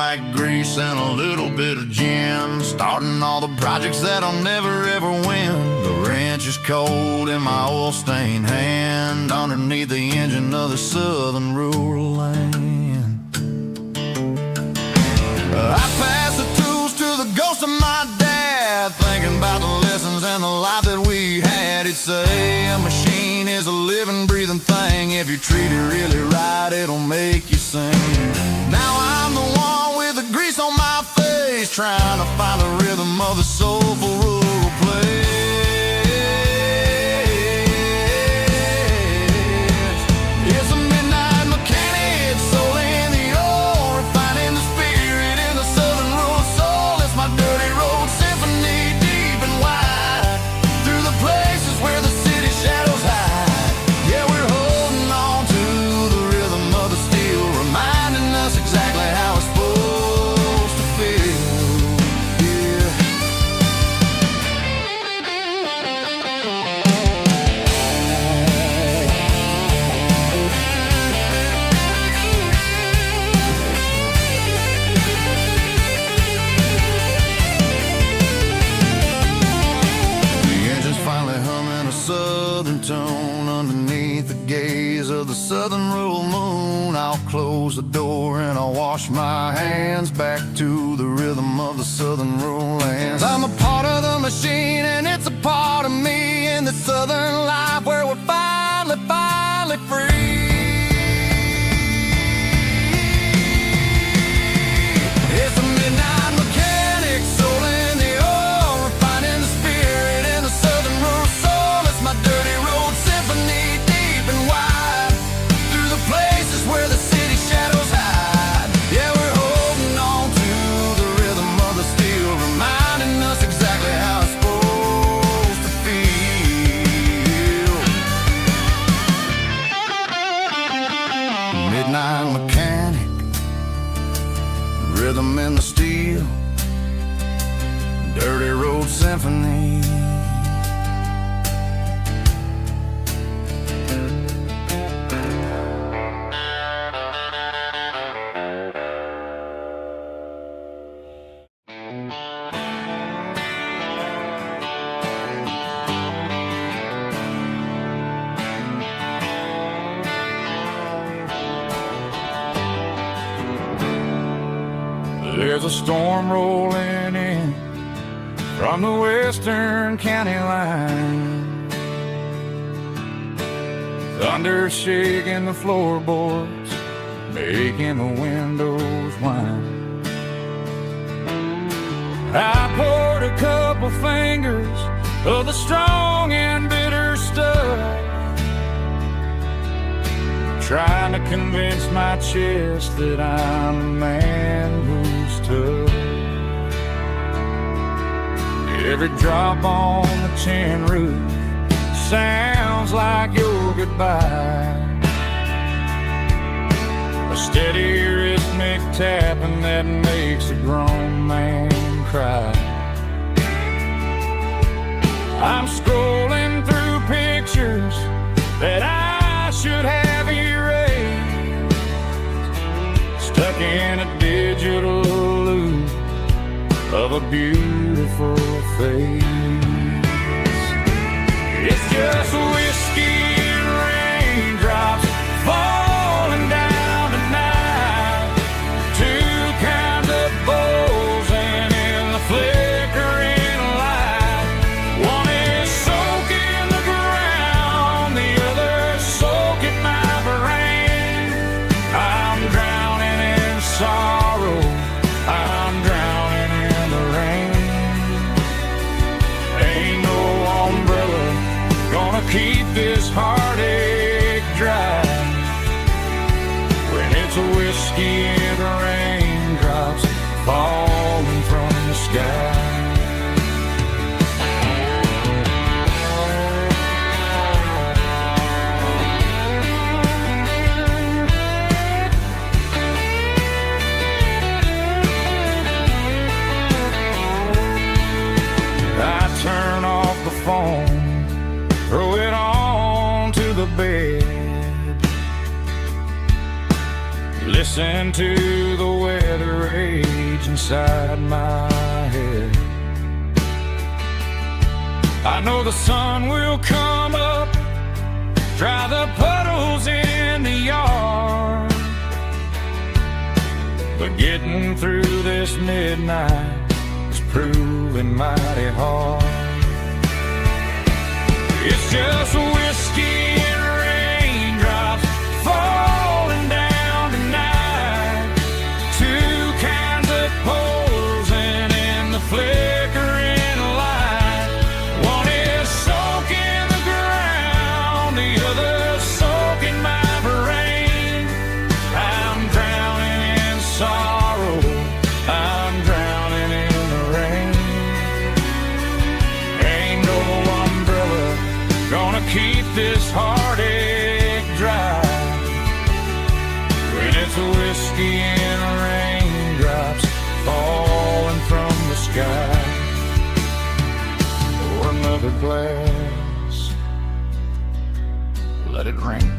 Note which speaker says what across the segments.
Speaker 1: like grease and a little bit of gin. Starting all the projects that I'll never ever win. The wrench is cold in my oil-stained hand, underneath the engine of the southern rural land. I pass the tools to the ghost of my dad, thinking about the lessons and the life that we had. He'd say a machine is a living, breathing thing. If you treat it really right, it'll make you sing. Now I'm the one with the grease on my face, trying to find the rhythm of the soulful rural place. It's a midnight mechanic, soul in the ore, refining the spirit in the southern rural soul. It's my dirty road symphony, deep and wide, through the places where the city shadows hide. Yeah, we're holding on to the rhythm of the steel, reminding us exactly how it's supposed to feel. Yeah. The engine's finally humming a southern tune underneath the gaze of the southern rural moon. I'll close the door and I'll wash my hands, back to the rhythm of the southern rural lands. I'm a part of the machine and it's a part of me, in the southern life where we're finally free. It's a midnight mechanic, soul in the ore, refining the spirit in the southern rural soul. It's my dirty road symphony, deep and wide, through the places where the city shadows hide. Yeah, we're holding on to the rhythm of the steel, reminding us exactly how it's supposed to feel. Midnight mechanic, rhythm in the steel, dirty road symphony. There's a storm rolling in from the western county line, thunder shaking the floorboards, making the windows whine. I poured a couple fingers of the strong and bitter stuff, trying to convince my chest that I'm a man who's tough. Every drop on the tin roof sounds like your goodbye, a steady rhythmic tapping that makes a grown man cry. I'm scrolling through pictures that I should have erased, stuck in a digital loop of a beautiful face. It's just whiskey and raindrops falling down tonight, two kinds of bowls and in the flickering light. One is soaking the ground, the other soaking my brain. I'm drowning in sorrow, I'm drowning in the rain. Ain't no umbrella gonna keep this heartache dry when it's a whiskey and raindrops falling from the sky. I turn off the phone, throw it on to the bed, listen to the weather radio inside my head. I know the sun will come up, dry the puddles in the yard, but getting through this midnight is proving mighty hard. It's just whiskey and raindrops falling down tonight, two kinds of posing in the flickering light. One is soaking the ground, the other soaking my brain. I'm drowning in sorrow, I'm drowning in the rain. Ain't no umbrella gonna keep this heartache dry when it's whiskey and raindrops falling from the sky. Pour another glass, let it rain.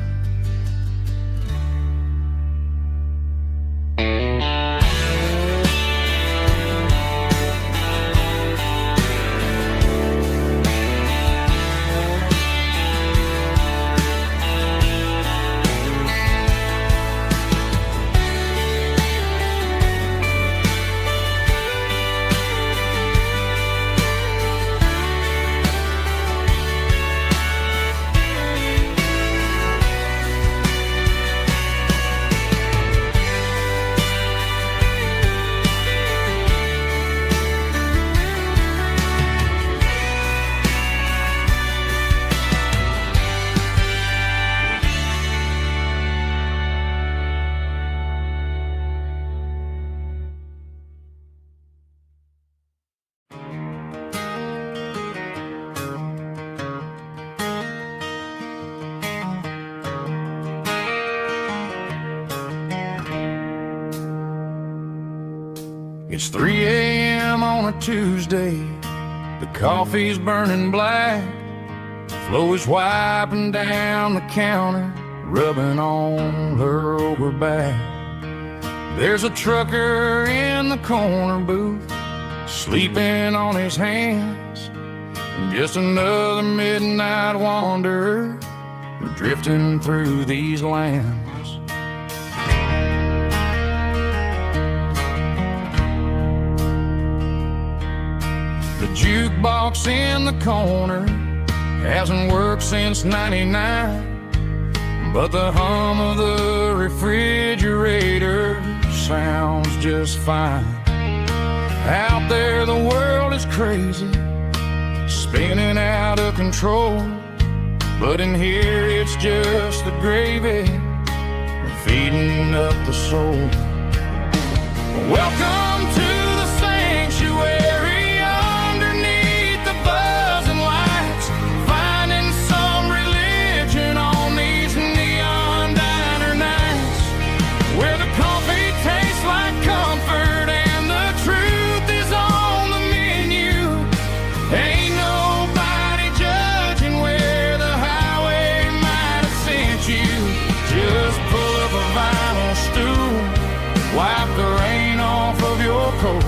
Speaker 1: It's 3 a.m. on a Tuesday, the coffee's burning black, Flo is wiping down the counter, rubbing on her over back. There's a trucker in the corner booth, sleeping on his hands, and just another midnight wanderer drifting through these lands. The jukebox in the corner hasn't worked since '99, but the hum of the refrigerator sounds just fine. Out there the world is crazy, spinning out of control, but in here it's just the gravy feeding up the soul. Welcome to the sanctuary, underneath the buzzing lights, finding some religion on these neon diner nights, where the coffee tastes like comfort and the truth is on the menu. Ain't nobody judging where the highway might have sent you. Just pull up a vinyl stool, wipe the rain off of your coat.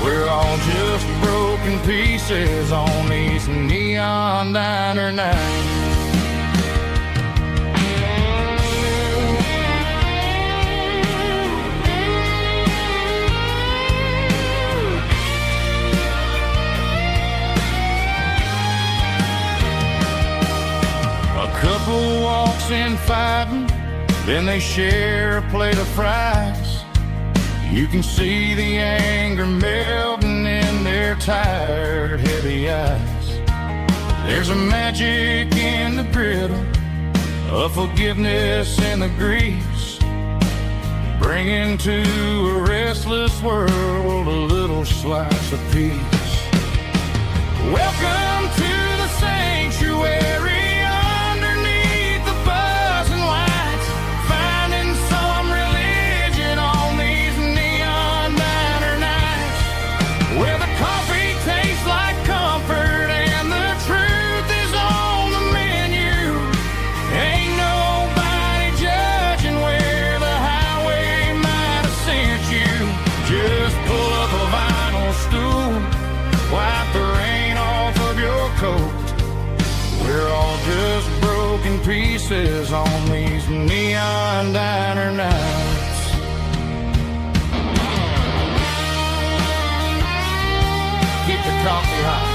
Speaker 1: We're all just broken pieces on these neon diner nights. A couple walks in fighting, then they share a plate of fries. You can see the anger melting in their tired, heavy eyes. There's a magic in the griddle, a forgiveness in the grease, bringing to a restless world a little slice of peace. Welcome to the sanctuary, underneath the buzzing lights, finding some religion on these neon diner nights, where the coffee tastes like comfort and the truth is on the menu. Ain't nobody judging where the highway might have sent you. Just faces on these neon diner nights. Keep the coffee hot.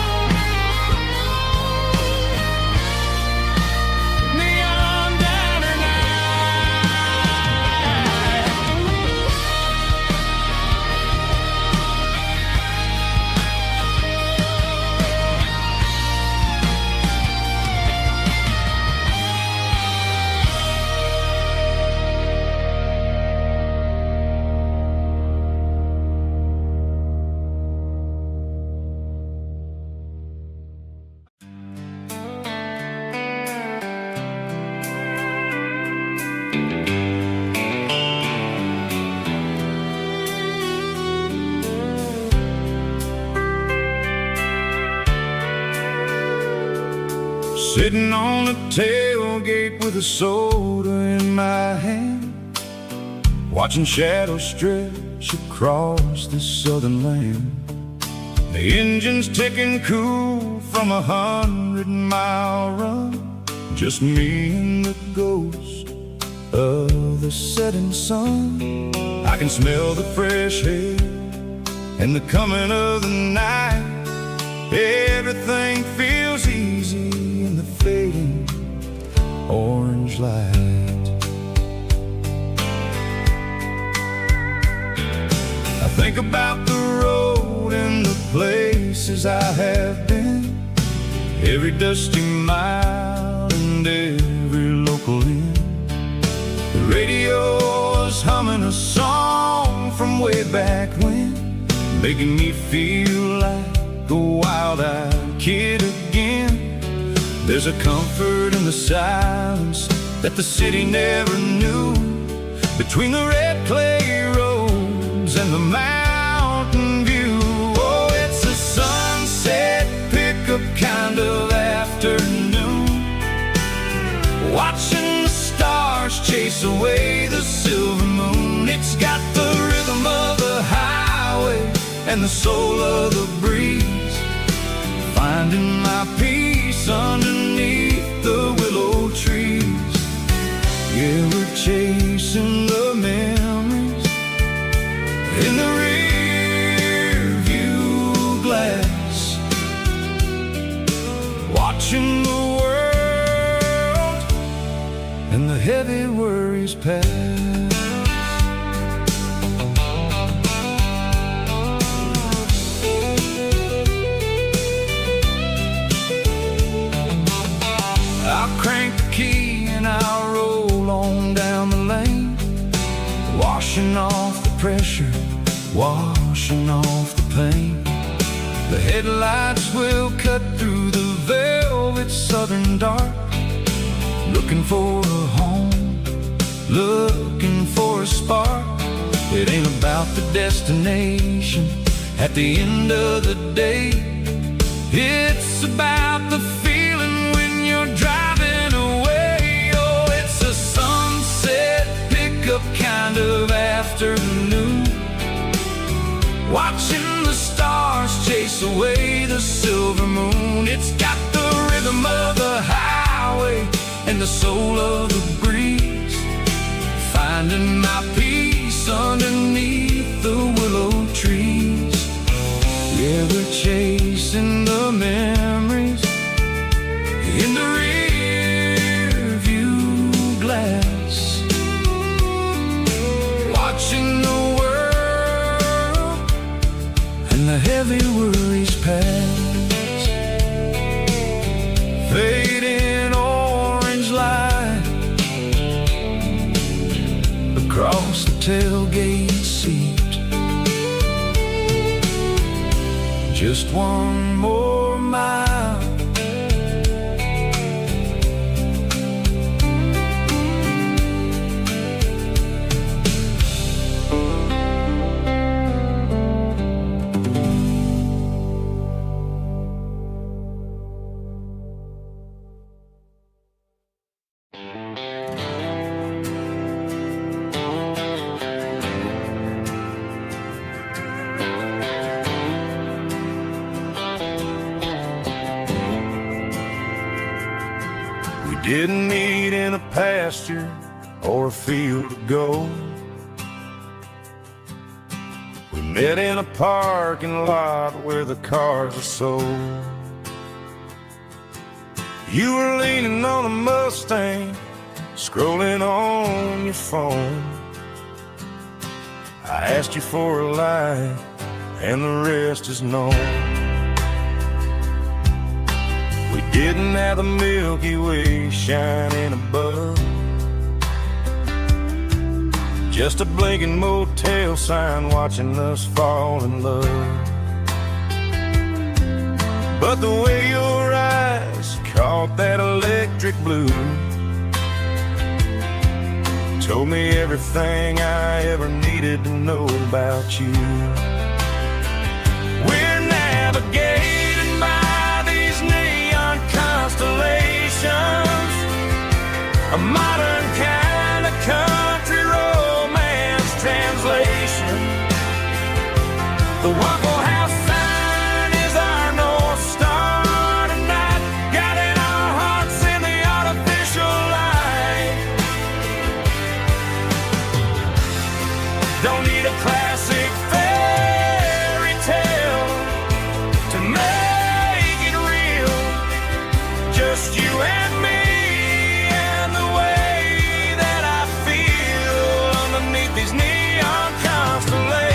Speaker 1: Sitting on the tailgate with a soda in my hand, watching shadows stretch across this southern land. The engine's ticking cool from 100-mile run, just me and the ghost of the setting sun. I can smell the fresh air and the coming of the night. Everything feels easy in the fading orange light. I think about the road and the places I have been, every dusty mile and every local inn. The radio is humming a song from way back when, making me feel like a wild-eyed kid again. There's a comfort in the silence that the city never knew, between the red clay roads and the mountain view. Oh, it's a sunset pickup kind of afternoon, watching the stars chase away the silver moon. It's got the rhythm of the highway and the soul of the breeze, finding my peace underneath the willow trees. Yeah, we're chasing the memories in the rear view glass, watching the world and the heavy worries pass. Crank the key and I'll roll on down the lane, washing off the pressure, washing off the pain. The headlights will cut through the velvet southern dark, looking for a home, looking for a spark. It ain't about the destination at the end of the day, it's about the feeling when you're driving away. Oh, it's a sunset pickup kind of afternoon, watching the stars chase away the silver moon. It's got the rhythm of the highway and the soul of the breeze, finding my peace underneath the willow trees. Yeah, we're chasing the memories in the rear view glass, watching the world and the heavy worries pass. Fading orange light across the tailgate seat, just one more mile. Didn't meet in a pasture or a field of gold. We met in a parking lot where the cars are sold. You were leaning on a Mustang, scrolling on your phone. I asked you for a light, and the rest is known. We didn't have the Milky Way shining above, just a blinking motel sign watching us fall in love. But the way your eyes caught that electric blue told me everything I ever needed to know about you. We're navigating by these neon constellations, a modern kind of country romance translation. The Waffle House sign is our North Star tonight, guiding our hearts in the artificial light. Don't need a classic fairy tale to make it real, just you and me and the way that I feel underneath these neon constellations.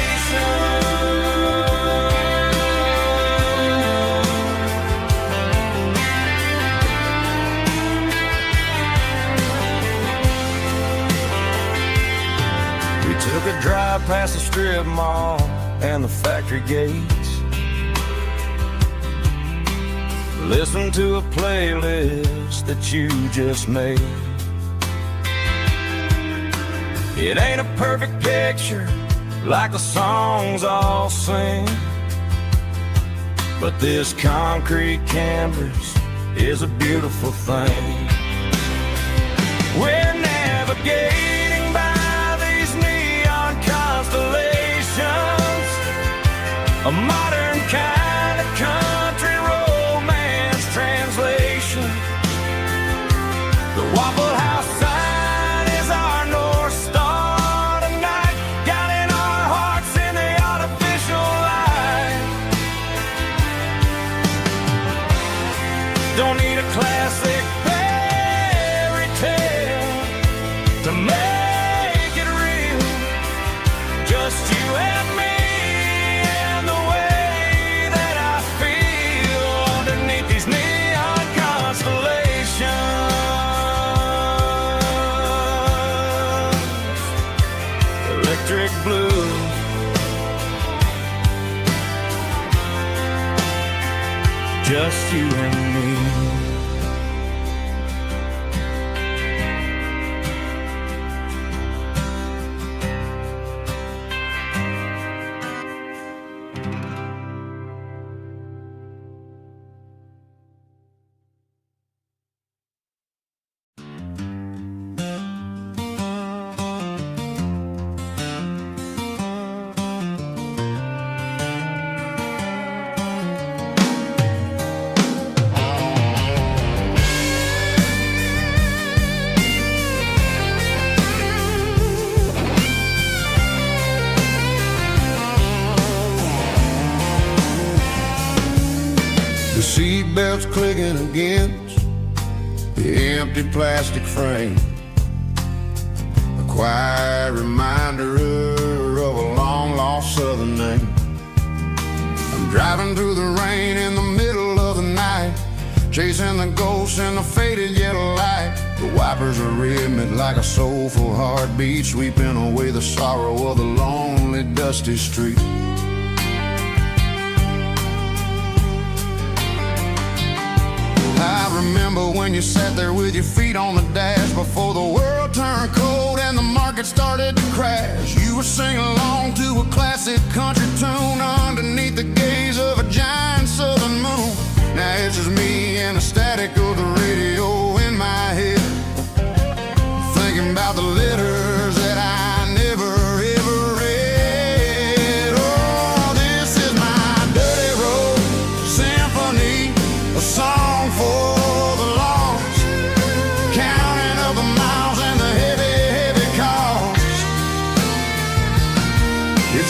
Speaker 1: We took a drive past the strip mall and the factory gates, listened to a playlist that you just made. It ain't a perfect picture like the songs all sing, but this concrete canvas is a beautiful thing. We're navigating by these neon constellations, a modern kind of country romance translation. The Waffle House sign is our North Star tonight, guiding our hearts in the artificial light. Don't need a classic fairy tale to make it real, just you and me and the way that I feel underneath these neon constellations. Electric blue, just you and me. The seatbelt's clicking against the empty plastic frame, a quiet reminder of a long-lost southern name. I'm driving through the rain in the middle of the night, chasing the ghosts in the faded yellow light. The wipers are rhythmic like a soulful heartbeat, sweeping away the sorrow of the lonely, dusty street. I remember when you sat there with your feet on the dash before the world turned cold and the market started to crash. You were singing along to a classic country tune underneath the gaze of a giant southern moon. Now it's just me and the static of the radio in my head, thinking about the letters that I never ever read. Oh, this is my dirty road symphony, a song for the lost, counting up the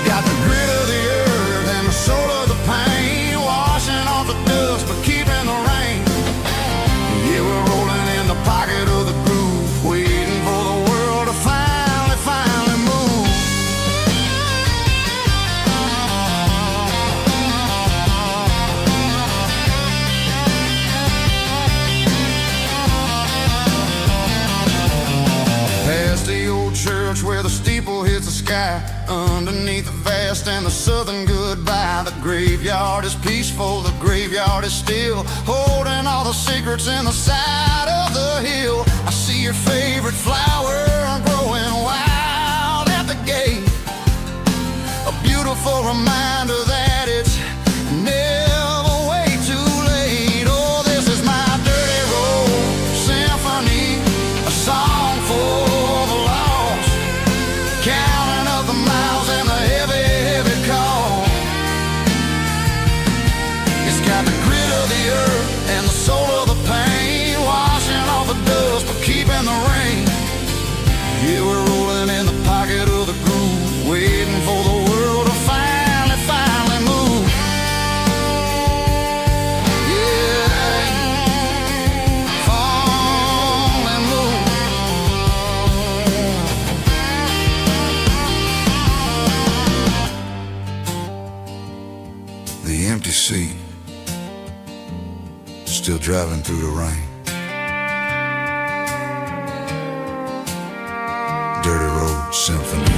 Speaker 1: It's got the grit of the earth and the soul of the pain, washing off the dust but keeping the rain. Yeah, we're rolling in the pocket of the groove, waiting for the world to finally move. Past the old church where the steeple hits the sky, underneath the vast and the southern goodbye. The graveyard is peaceful, the graveyard is still, holding all the secrets in the side of the hill. I see your favorite flower growing wild at the gate, a beautiful reminder that it's never way too late. Oh, this is my dirty road symphony, a song for the lost, counting up the miles and the heavy call. It's got the grit of the earth and the soul of the pain, washing off the dust but keeping the rain. Yeah, we're rolling in the pocket of the groove, waiting for the world to finally move. Yeah, finally move. The empty seat, still driving through the rain. Dirty Road Symphony.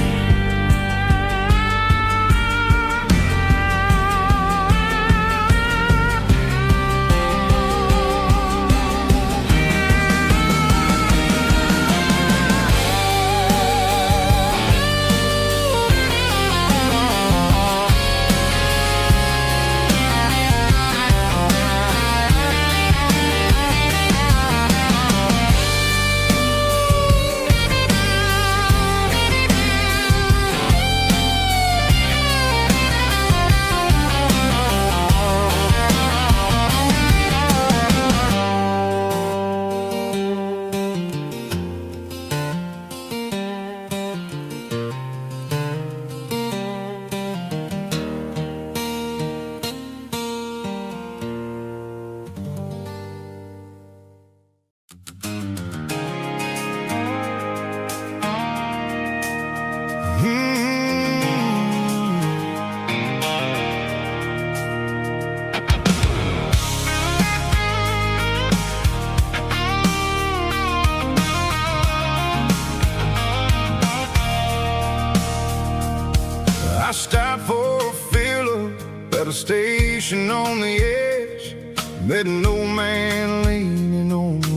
Speaker 1: I stopped for a fill-up at a station on the edge, met an old man leaning on a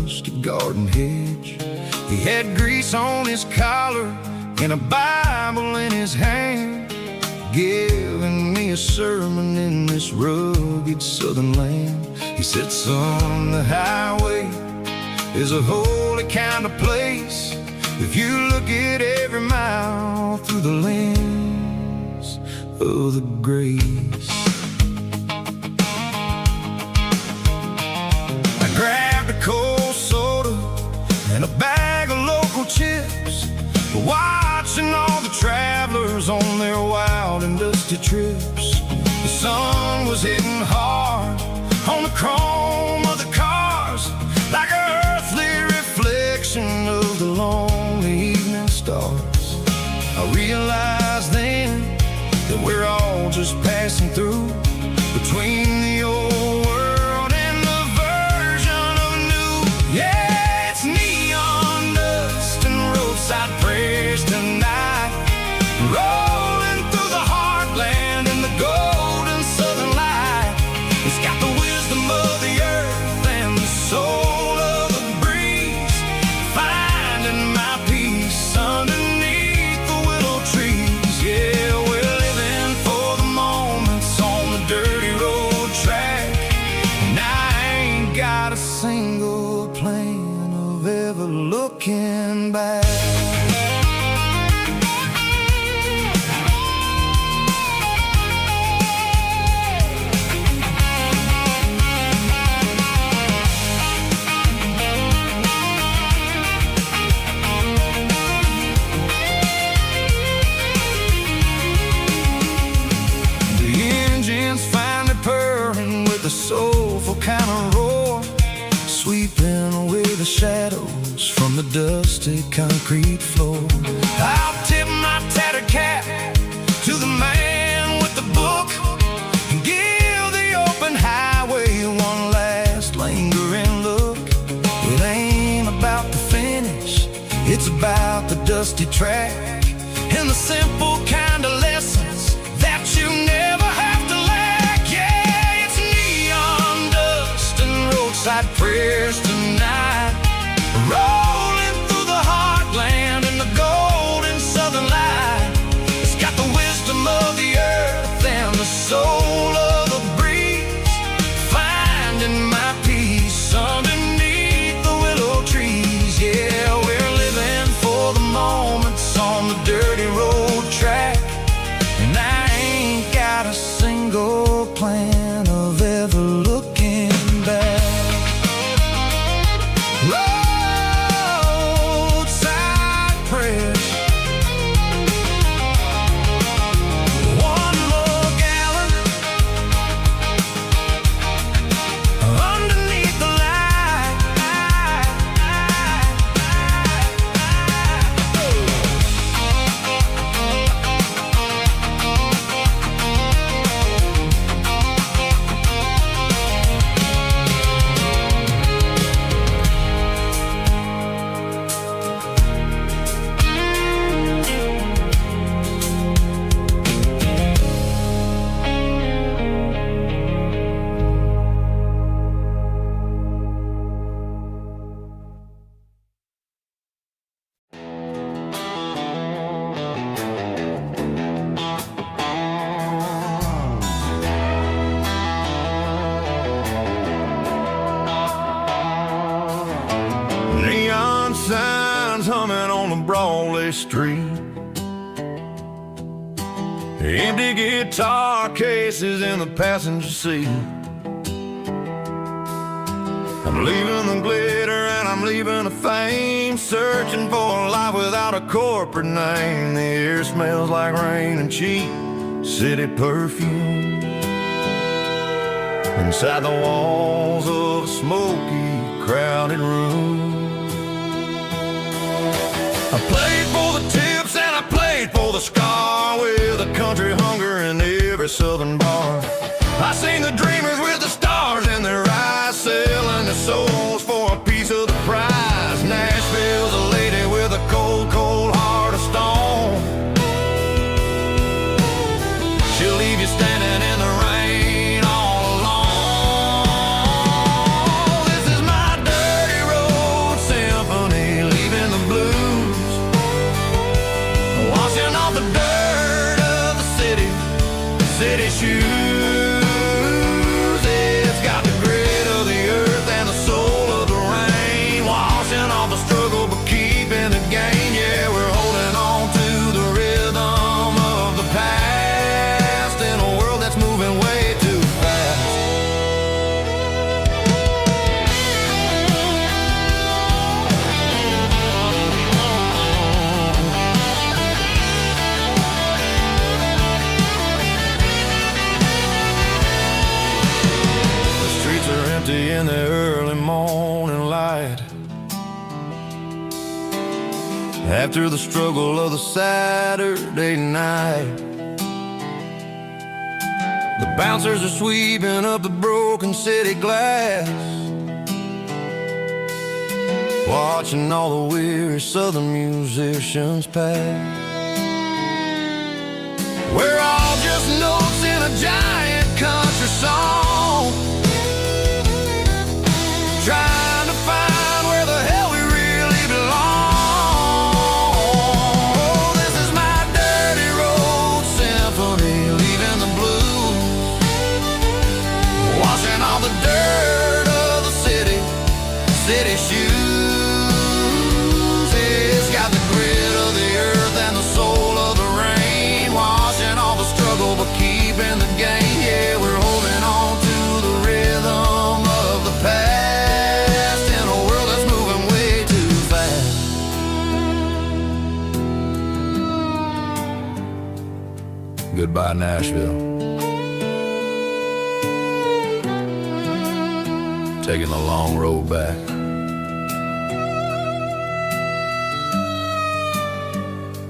Speaker 1: rusty garden hedge. He had grease on his collar and a Bible in his hand, giving me a sermon in this rugged southern land. He said, son, the highway is a holy kind of place if you look at every mile through the lens of the grace. I grabbed a cold soda and a bag of local chips, watching all the travelers on their wild and dusty trips. The sun was hitting hard on the chrome of the cars, like an earthly reflection of the lonely evening stars. I realized then that we're all just passing through between the old world and the version of new. Yeah, it's neon dust and roadside prayers tonight, rolling through the heartland in the golden southern light. It's got the wisdom of the earth and the soul of the breeze, finding my peace underneath the willow trees. Yeah, we're living for the moments on the dirty road dusty concrete floor. I'll tip my tattered cap to the man with the book and give the open highway one last lingering look. It ain't about the finish, it's about the dusty track and the simple kind of lessons that you never have to lack. Yeah, it's neon dust and roadside prayers tonight, rolling through the heartland in the golden southern light. It's got the wisdom of the earth and the soul of the breeze, finding my peace underneath the willow trees. Yeah, we're living for the moments on the dirty road track, and I ain't got a single plan of ever looking back. Roadside prayers, one more gallon underneath the light. Neon signs humming on the Broadway street, empty guitar cases in the passenger seat. I'm leaving the glitter and I'm leaving the fame, searching for a life without a corporate name. The air smells like rain and cheap city perfume inside the walls of a smoky, crowded room. I played for the tips and I played for the scar, with a country hunger in every southern bar. I seen the dreamers with the stars in their eyes, selling their souls for a piece of the prize. Nashville's a lady with a cold, cold heart of stone. She'll leave you standing in the rain all alone. This is my dirty road symphony, leaving the blues, washing off the dirt of the city shoes. It's got the grit of the earth and the soul of the rain, washing off the struggle but keeping the gain. Yeah, we're holding on to the rhythm of the past in a world that's moving way too fast. In the early morning light, after the struggle of the Saturday night, the bouncers are sweeping up the broken city glass, watching all the weary southern musicians pass. We're all just notes in a giant country song, trying to find where the hell we really belong. Oh, this is my dirty road symphony, leaving the blues, washing all the dirt of the city shoes. It's got the grit of the earth and the soul of the rain, washing all the struggle but keeping the gain. Yeah, we're holding on to the rhythm of the past. Goodbye, Nashville. Taking the long road back.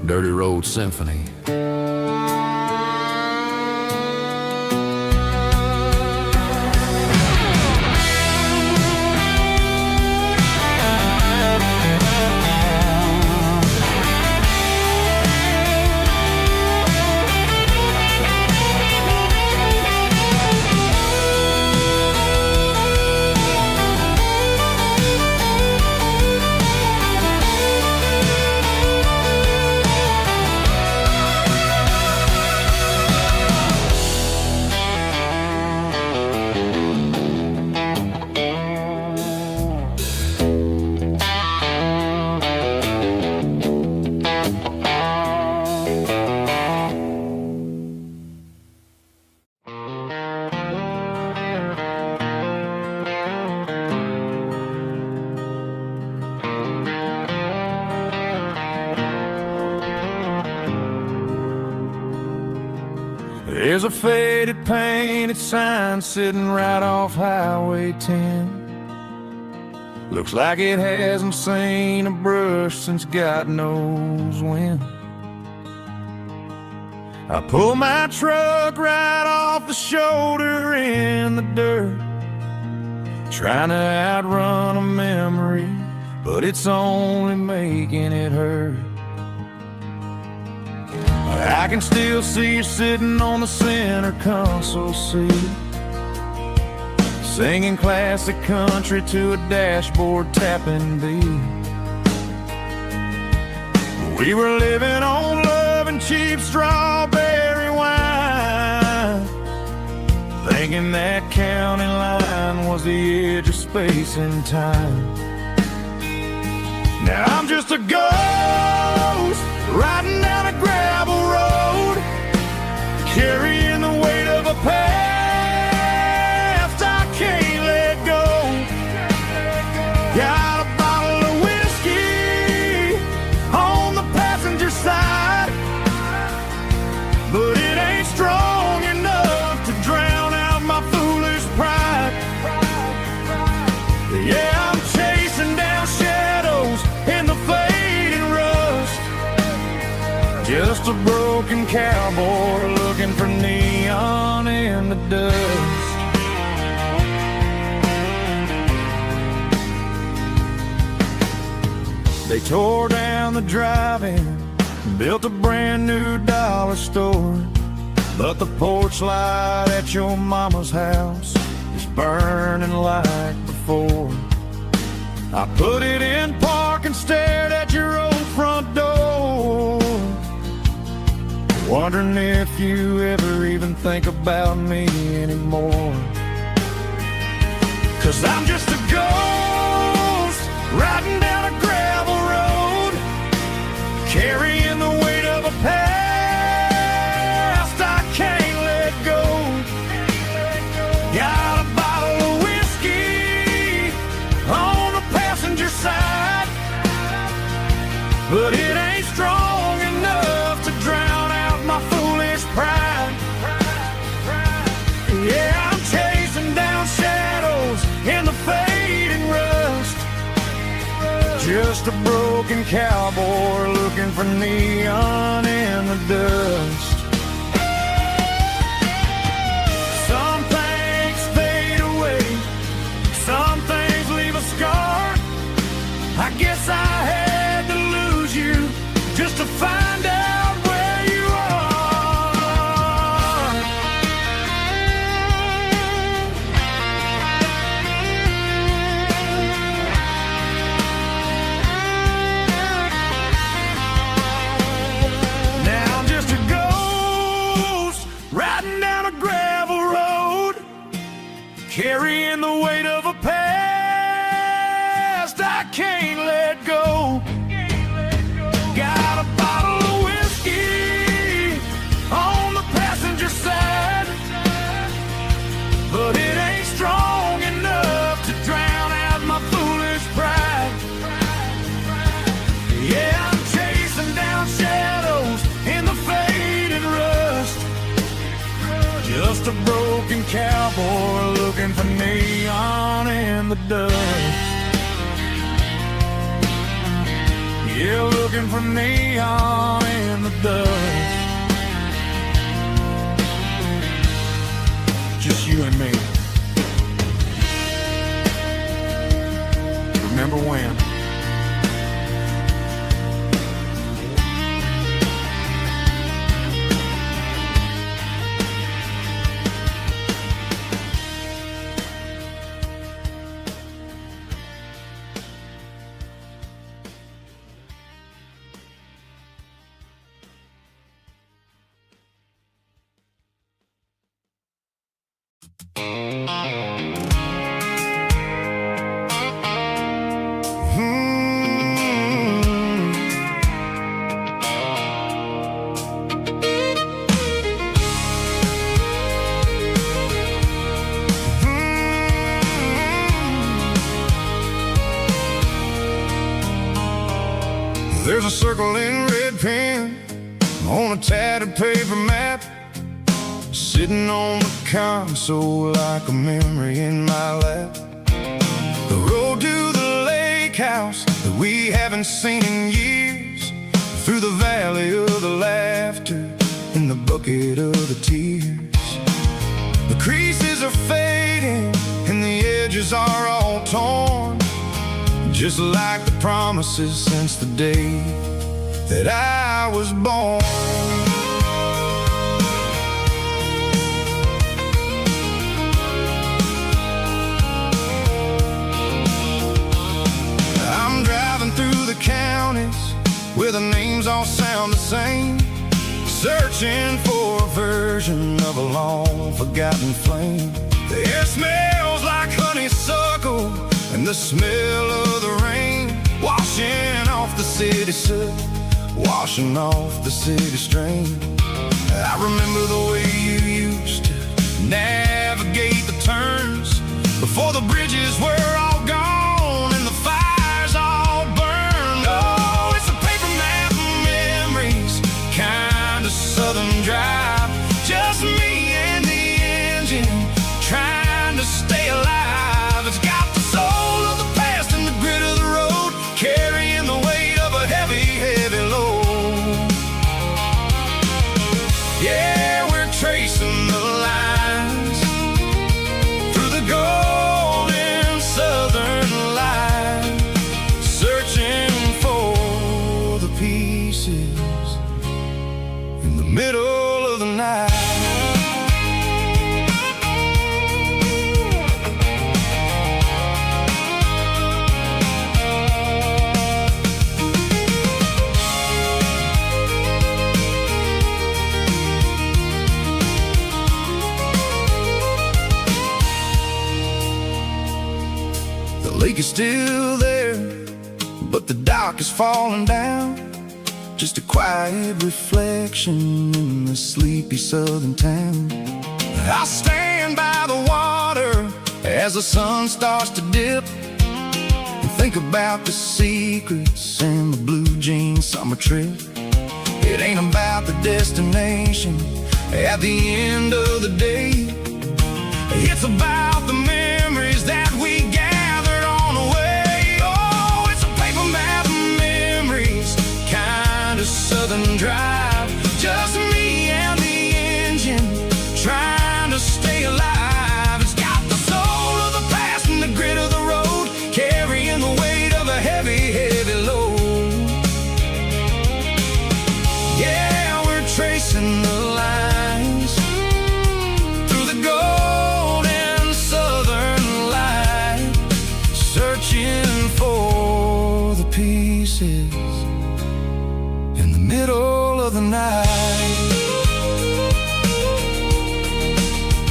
Speaker 1: Dirty Road Symphony. There's a faded painted sign sitting right off Highway 10. Looks like it hasn't seen a brush since God knows when. I pull my truck right off the shoulder in the dirt, trying to outrun a memory, but it's only making it hurt. I can still see you sitting on the center console seat, singing classic country to a dashboard tapping beat. We were living on love and cheap strawberry wine, thinking that county line was the edge of space and time. Now I'm just a ghost riding down a gravel road, carrying the weight of a past I can't let go. Got a bottle of whiskey on the passenger side, but it ain't strong enough to drown out my foolish pride. Yeah, I'm chasing down shadows in the fading rust, just a broken cowboy looking for neon in the dust. They tore down the drive-in, built a brand new dollar store, but the porch light at your mama's house is burning like before. I put it in park and stared at your old front door, wondering if you ever even think about me anymore. 'Cause I'm just a ghost riding down a gravel road, carrying the weight of a past I can't let go. Got a bottle of whiskey on the passenger side, but it ain't strong enough to drown out my foolish pride. Yeah, I'm chasing down shadows in the fading rust, just a broken cowboy looking for neon in the dust. Some things fade away, some things leave a scar. I guess I had to lose you just to find out where you are. Now I'm just a ghost riding down a gravel road, carrying the weight of a past I can't let go. Got a bottle of whiskey on the passenger side, but it ain't strong enough to drown out my foolish pride. Yeah, I'm chasing down shadows in the fading rust, just a broken cowboy looking for neon in the dust. Yeah, looking for neon in the dust. Just you and me. Remember when? There's a circle in red pen on a tattered paper map, sitting on the console like a memory in my lap. The road to the lake house that we haven't seen in years, through the valley of the laughter in the bucket of the tears. The creases are fading and the edges are all torn, just like the promises since the day that I was born. I'm driving through the counties where the names all sound the same, searching for a version of a long forgotten flame. The air smells like honeysuckle and the smell of the rain, washing off the city soot, washing off the city strain. I remember the way you used to navigate the turns before the bridges were all gone and the fires all burned. Oh, it's a paper map of memories, kind of southern drive, just me and the engine trying to stay alive. It's got the soul of the past and the grit of the road, carrying the weight of a heavy, heavy load. Yeah, we're tracing the lines through the golden southern light, searching for the pieces in the middle of the night. The lake is still there, but the dock is falling down, just a quiet reflection in the sleepy southern town. I stand by the water as the sun starts to dip, and think about the secrets and the blue jean summer trip. It ain't about the destination at the end of the day, it's about the memories that we gathered on the way. Oh, it's a paper map of memories, kind of southern drive, just me and the engine trying to stay alive. It's got the soul of the past and the grit of the road, carrying the weight of a heavy, heavy load. Yeah, we're tracing the lines through the golden southern light, searching for the pieces in the middle of the night.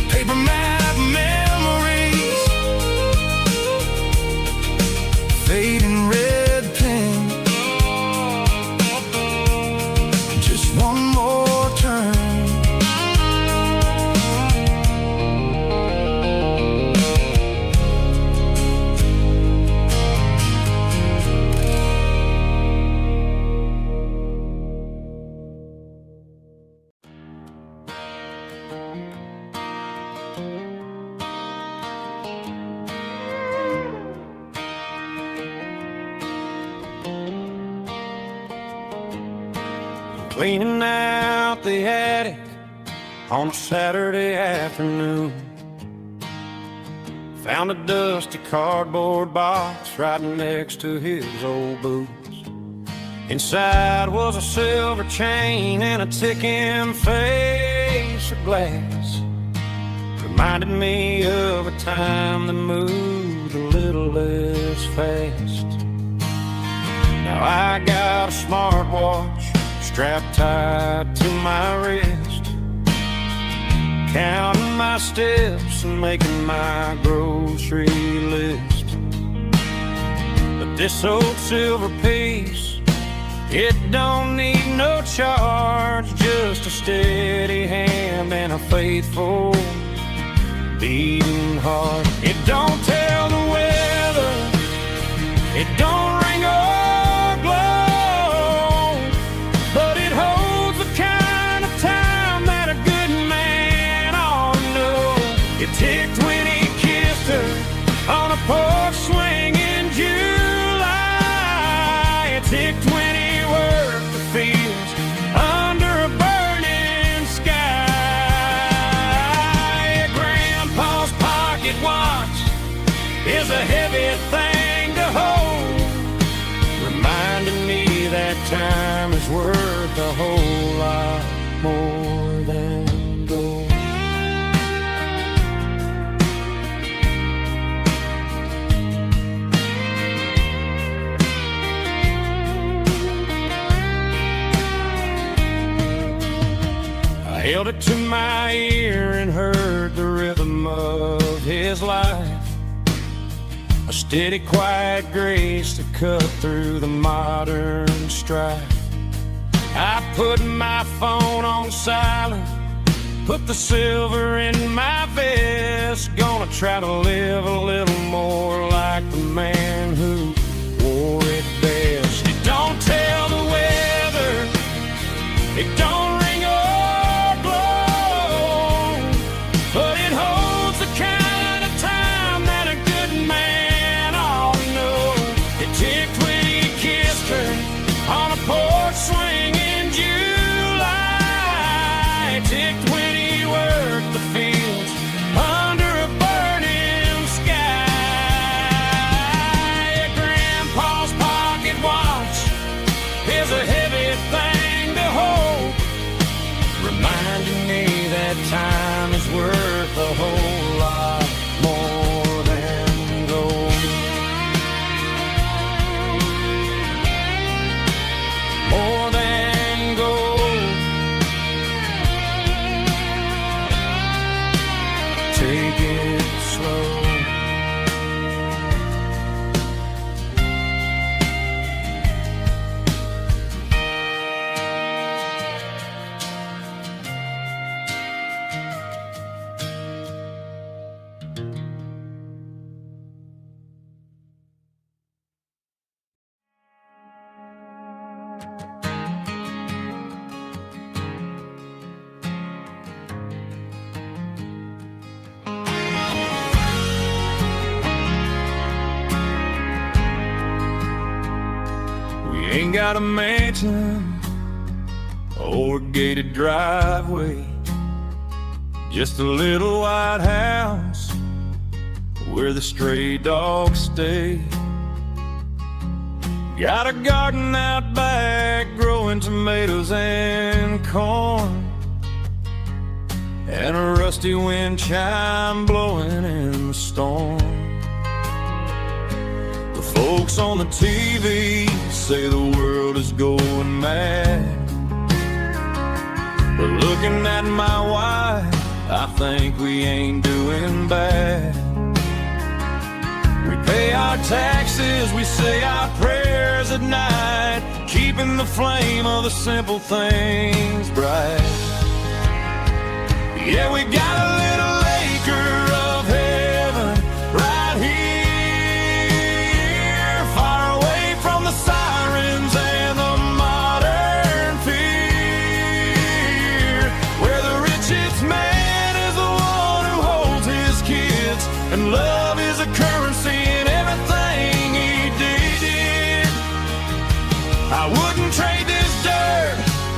Speaker 1: Paper map memories, fading red pen, just one more turn. cleaning out the attic on a Saturday afternoon. Found a dusty cardboard box right next to his old boots. Inside was a silver chain and a ticking face of glass. Reminded me of a time that moved a little less fast. Now I got a smartwatch strapped tight to my wrist, counting my steps and making my grocery list. But this old silver piece, it don't need no charge, just a steady hand and a faithful beating heart. It don't tell the weather, it don't ring or glow, but it holds the kind of time that a good man ought to know. It ticked when he kissed her on a porch swing in July. It ticked when he worked the fields under a burning sky. Grandpa's pocket watch is a heavy thing to hold, reminding me that time is worth a whole lot more than gold. I held it to my ear and heard the rhythm of his life, a steady, quiet grace to cut through the modern strife. I put my phone on silent, put the silver in my vest. Gonna try to live a little more like the man who wore it best. It don't tell the weather, it don't ring or glow, but it holds the kind of time that a good man ought to know. It ticked when he kissed her on a porch swing in July. It ticked when he worked the fields under a burning sky. Grandpa's pocket watch is a heavy thing to hold, reminding me that time is worth a whole lot more than gold. More than gold. Take it slow. Ain't got a mansion or a gated driveway, just a little white house where the stray dogs stay. Got a garden out back growing tomatoes and corn, and a rusty wind chime blowing in the storm. The folks on the TV say the world is going mad, but looking at my wife, I think we ain't doing bad. We pay our taxes, we say our prayers at night, keeping the flame of the simple things bright. Yeah, we got a little acre of heaven right here, far away from the sirens and the modern fear, where the richest man is the one who holds his kids, and love is a currency in everything he did. I wouldn't trade this dirt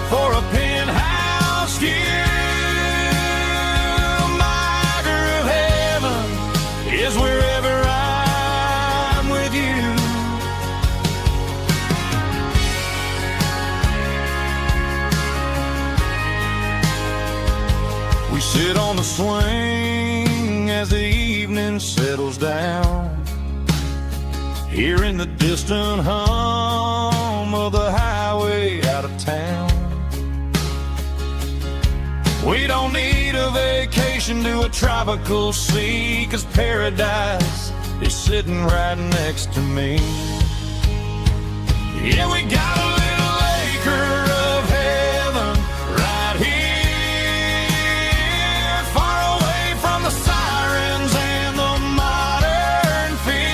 Speaker 1: for a on the swing as the evening settles down. Hearing the distant hum of the highway out of town. We don't need a vacation to a tropical sea, 'cause paradise is sitting right next to me. Yeah, we got a little acre of heaven right here, far away from the sirens and the modern fear,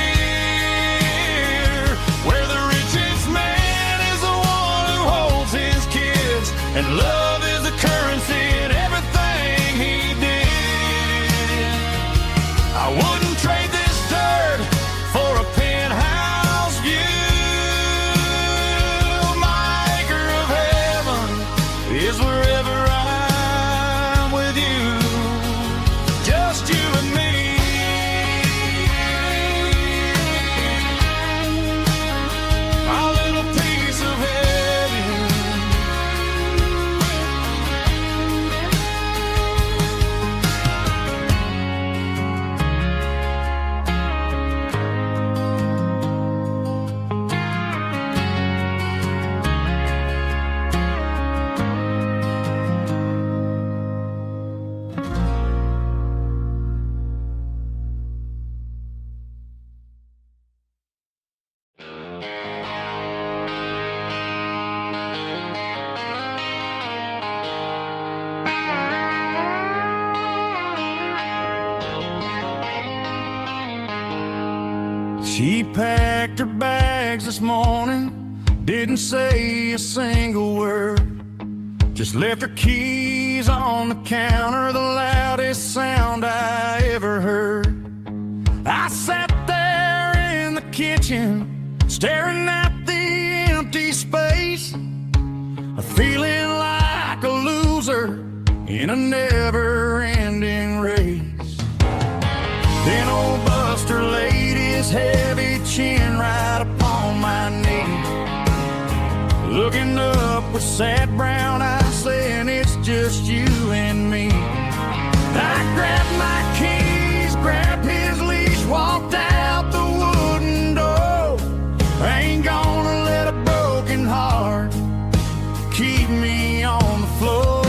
Speaker 1: where the richest man is the one who holds his kids, and love is the currency in everything he did. I wouldn't trade this dirt for a penthouse view. My acre of heaven is wherever I'm with you, just you and me. Our little piece of heaven. She packed her bags this morning, didn't say a single word, just left her keys on the counter, the loudest sound I ever heard. I sat there in the kitchen, staring at the empty space, feeling like a loser in a never-ending race. Then old Buster laid his heavy chin right upon my knee, looking up with sad brown eyes, saying it's just you and me. I grabbed my keys, grabbed his leash, walked out the wooden door. I ain't gonna let a broken heart keep me on the floor.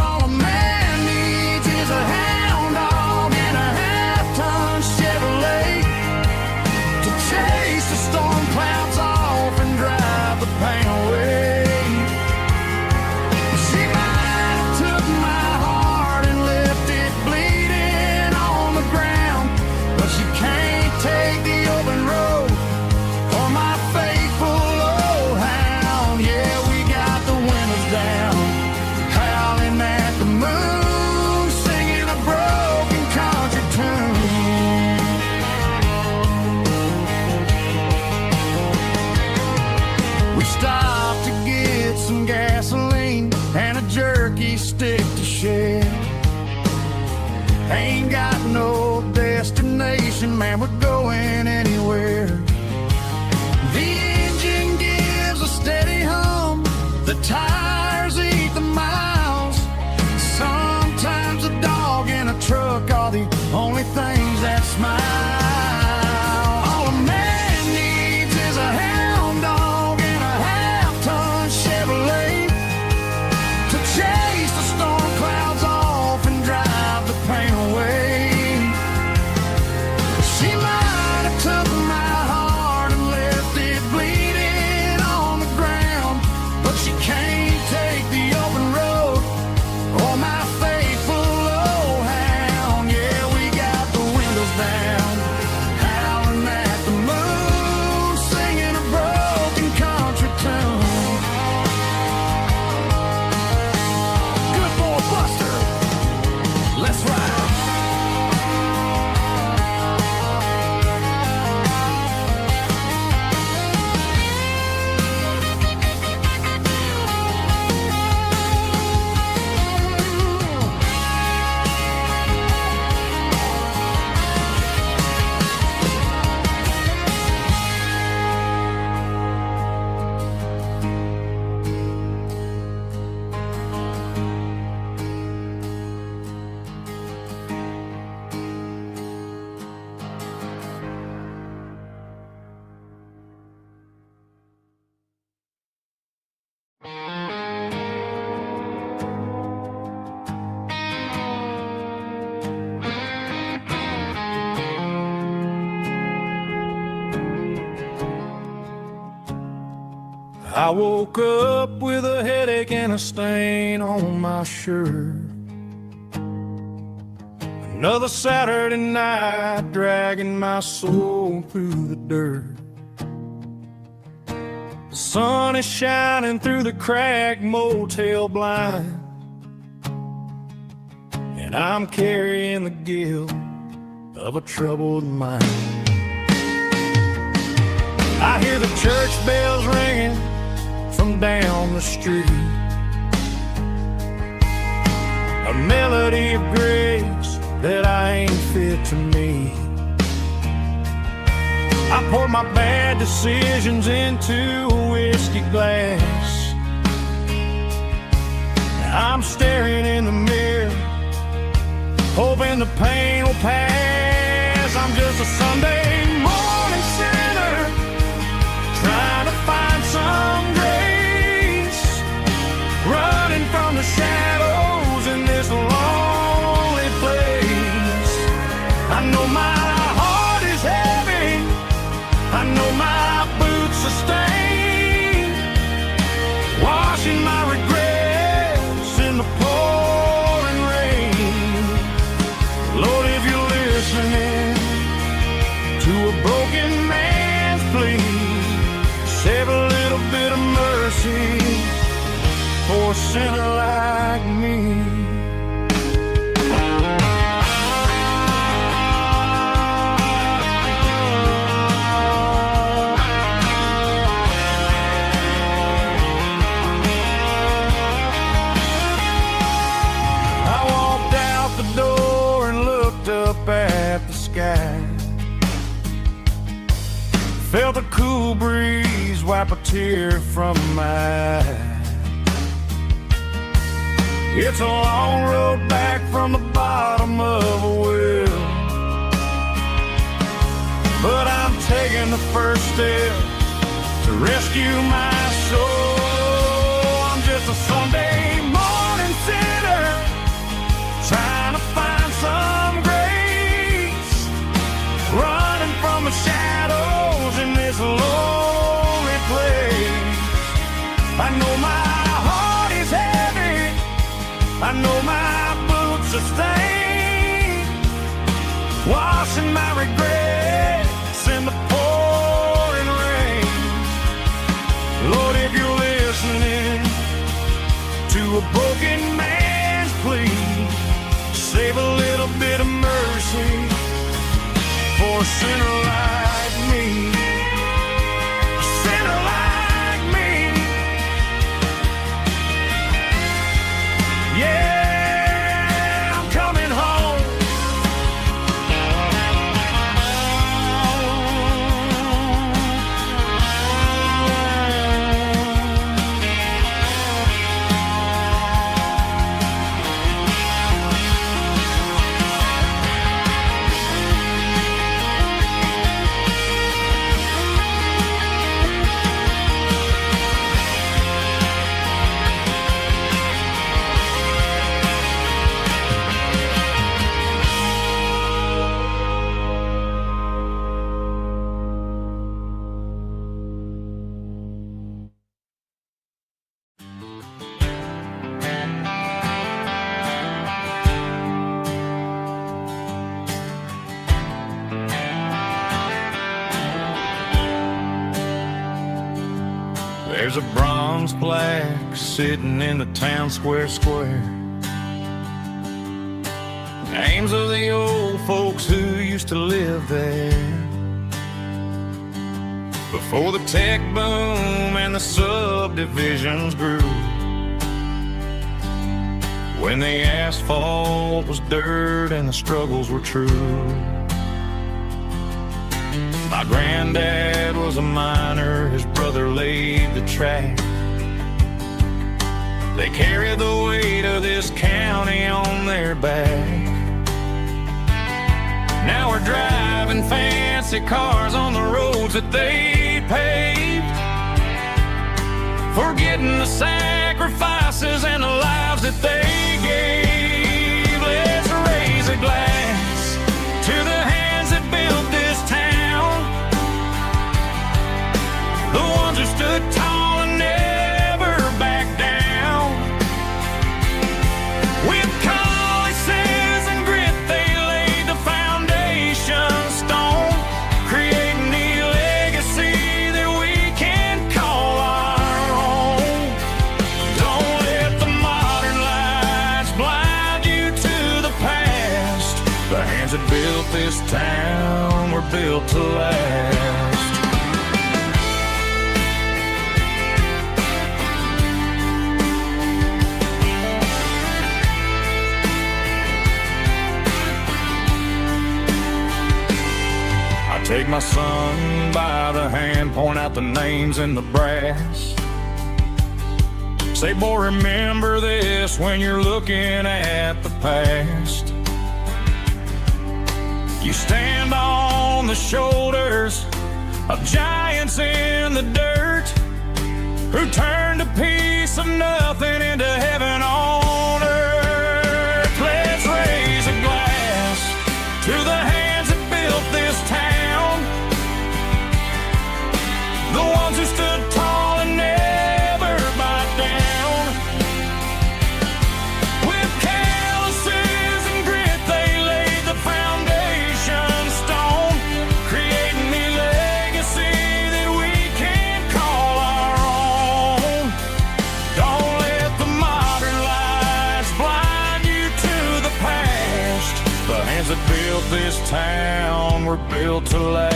Speaker 1: All a man needs is a hound dog and a half-ton Chevrolet to chase the storm clouds off and drive the pain away. She might have took my heart and left it bleeding on the ground, but she can't take the open road or my faithful old hound. Yeah, we got the windows down, howling at the moon, singing a broken country tune. We stopped to get some gasoline and a jerky stick to share. Ain't got no destination, man, we're going anywhere. The engine gives a steady hum, the tires eat the miles. Sometimes a dog and a truck are the only things that smile. All a man needs is a hound dog and a half-ton Chevrolet to chase the storm clouds off and drive the pain away. She might have took my heart and left it bleeding on the ground, but she can't take the open road or my faithful old hound. Yeah, we got the windows down, I woke up with a headache and a stain on my shirt. Another Saturday night dragging my soul through the dirt. The sun is shining through the cracked motel blind, and I'm carrying the guilt of a troubled mind. I hear the church bells ringing from down the street, a melody of grace that I ain't fit to meet. I poured my bad decisions into a whiskey glass. Now I'm staring in the mirror, hoping the pain will pass. I'm just a Sunday morning sinner, trying to find some grace, running from the shadows in this lonely place. I know my heart is heavy, I know my boots are stained, washing my regrets in the pouring rain. Lord, if you're listening to a broken man's plea, save a little bit of mercy for a sinner like me. I walked out the door and looked up at the sky, felt a cool breeze wipe a tear from my eye. It's a long road back from the bottom of a well, but I'm taking the first step to rescue my soul. I'm just a Sunday morning sinner, trying to find some grace, running from the shadows in this lonely place. I know my heart is heavy, I know my boots are stained, washing my regrets in the pouring rain. Lord, if you're listening to a broken man's plea, save a little bit of mercy for a sinner like me. A sinner like me. Yeah, I'm coming home. There's a bronze plaque sitting in the town square. Names of the old folks who used to live there before the tech boom and the subdivisions grew, when the asphalt was dirt and the struggles were true. My granddad was a miner, his brother laid the track. They carried the weight of this county on their back. Now we're driving fancy cars on the roads that they paved, forgetting the sacrifices and the lives that they gave. Let's raise a glass to the hands that built this town, the ones who stood tall and never built this town, we're built to last. I take my son by the hand, point out the names in the brass. Say, boy, remember this when you're looking at the past. You stand on the shoulders of giants in the dirt who turned a piece of nothing into heaven on earth. Let's raise a glass to the hands that built this town, the ones who stood tall and never bowed down. With calluses and grit they laid the foundation stone, creating a legacy that we can call our own. Don't let the modern lies blind you to the past. The hands that built this town were built to last.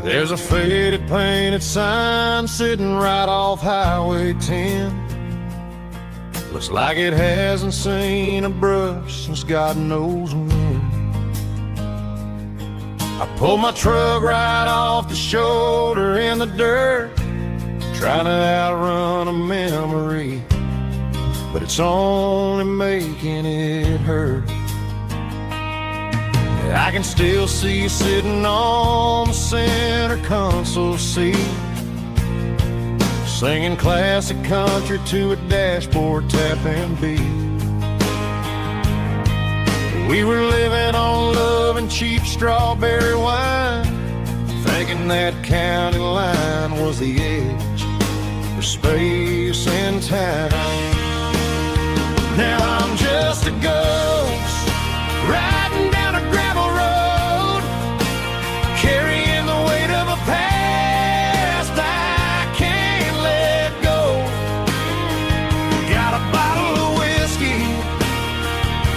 Speaker 1: There's a faded painted sign sitting right off Highway 10. Looks like it hasn't seen a brush since God knows when. I pulled my truck right off the shoulder in the dirt, trying to outrun a memory, but it's only making it hurt. I can still see you sitting on the center console seat, singing classic country to a dashboard tapping beat. We were living on love and cheap strawberry wine, thinking that county line was the edge for space and time. Now I'm just a ghost riding down a gravel road, carrying the weight of a past I can't let go. Got a bottle of whiskey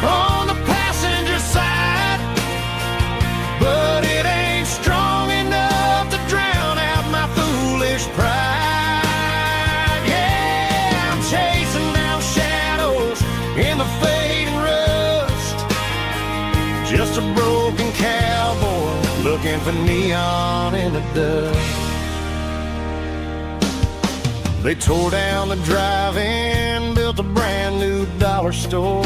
Speaker 1: on the passenger side, but it ain't strong enough to drown out my foolish pride. Yeah, I'm chasing down shadows in the fading rust, just a broken cowboy looking for neon in the dust. They tore down the drive-in, built a brand new dollar store,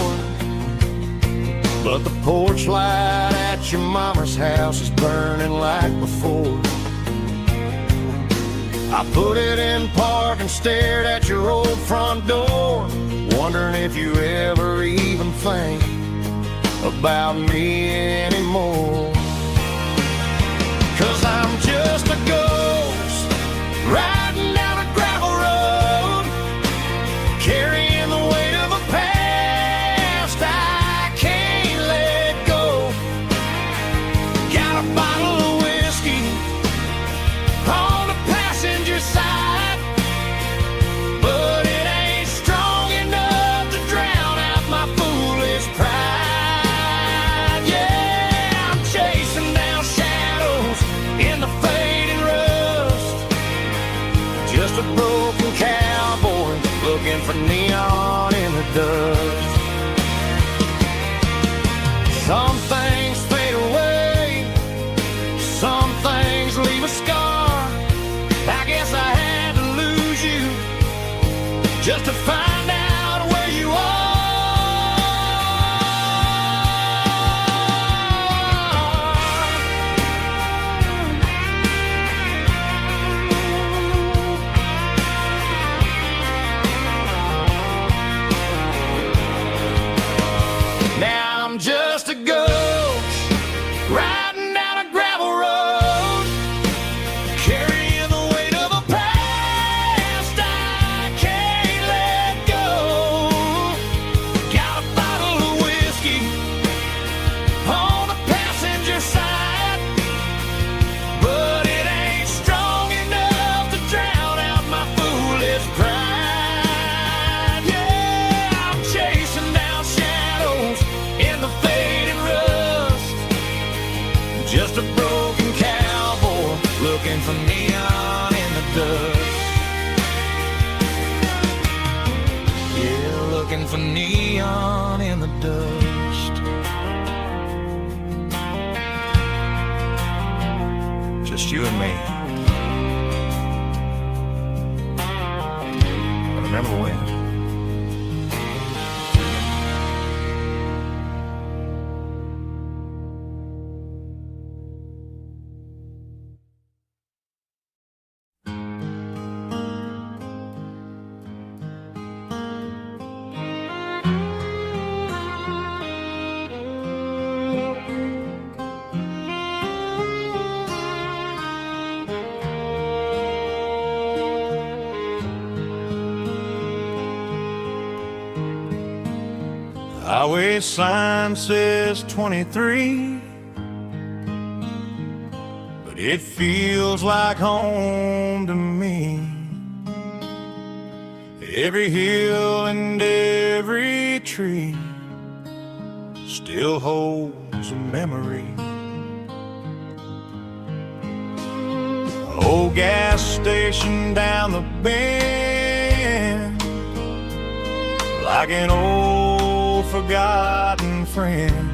Speaker 1: but the porch light at your mama's house is burning like before. I put it in park and stared at your old front door, wondering if you ever even think about me anymore. 'Cause I'm just a ghost riding down a gravel road, carrying the weight of a past I can't let go. Got a bottle of whiskey on the passenger side, but it ain't strong enough to drown out my foolish pride. Yeah, I'm chasing looking for neon in the dust. Just you and me. I remember when. Highway sign says 23, but it feels like home to me. Every hill and every tree still holds a memory. Old gas station down the bend, like an old forgotten friend.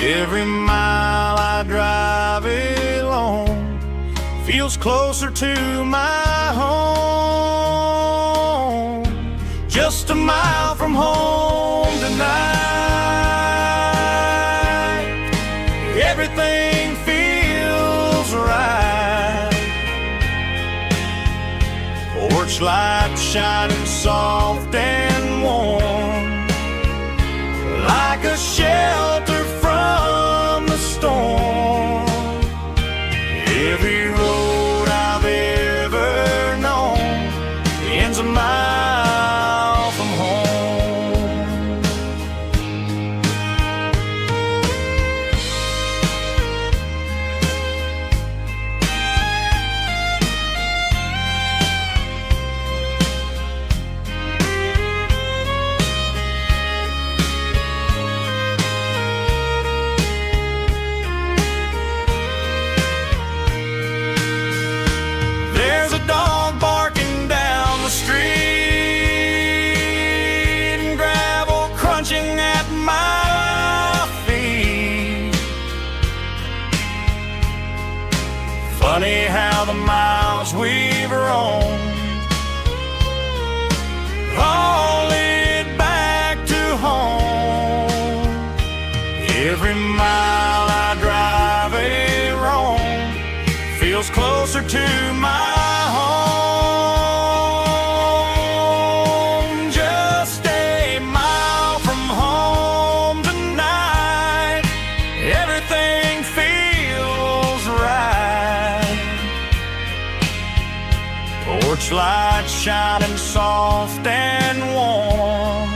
Speaker 1: Every mile I drive along feels closer to my home. Just a mile from home tonight, everything feels right. Porch light shining soft and warm, like a shelter from the storm. Every road I've ever known ends a mile from home. There's a dog barking down the street, and gravel crunching at my feet. Funny how the miles we've roamed all lead back to home. Every mile I drive roam feels closer to my home. Just a mile from home tonight, everything feels right. Porch light shining soft and warm,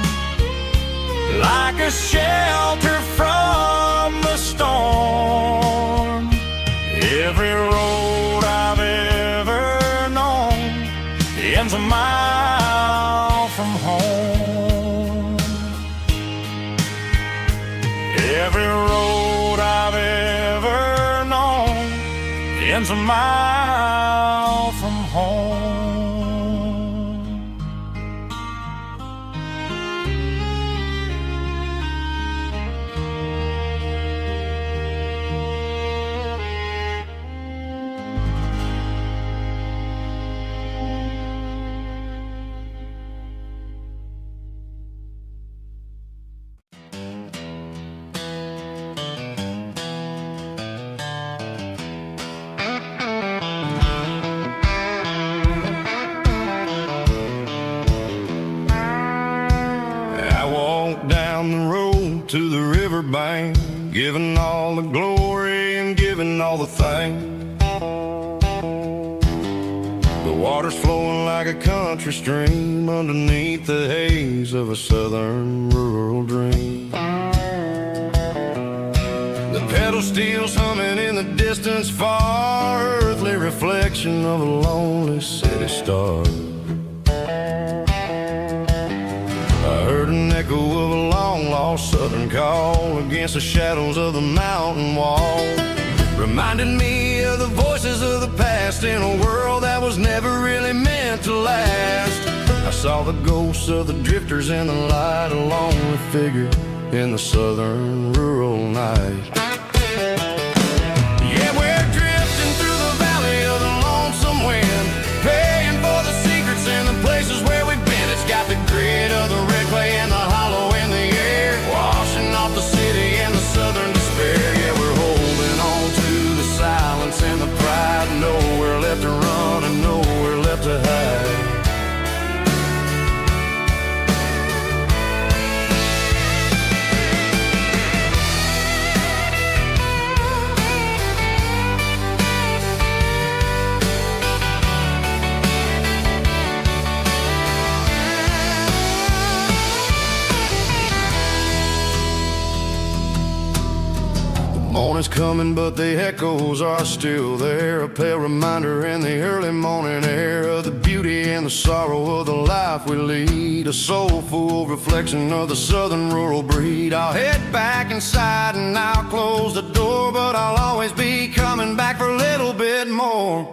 Speaker 1: like a shelter from the storm. Every road I've ever known ends a mile from home. Every road I've ever known ends a mile from home. To the riverbank, giving all the glory and giving all the thanks. The water's flowing like a country stream underneath the haze of a southern rural dream. The pedal steel's humming in the distance far, earthly reflection of a lonely city star. I heard an echo of a long-lost southern call against the shadows of the mountain wall, reminded me of the voices of the past in a world that was never really meant to last. I saw the ghosts of the drifters in the light, a lonely figure in the southern rural night. Yeah, we're drifting through the valley of the lonesome wind, paying for the secrets and the places where we've been. It's got the grit of the red clay and the hollow in the air, washing off the city and the southern despair. Yeah, we're holding on to the silence and the pride, nowhere left to run and nowhere left to hide. Morning's coming, but the echoes are still there, a pale reminder in the early morning air of the beauty and the sorrow of the life we lead, a soulful reflection of the southern rural breed. I'll head back inside and I'll close the door, but I'll always be coming back for a little bit more.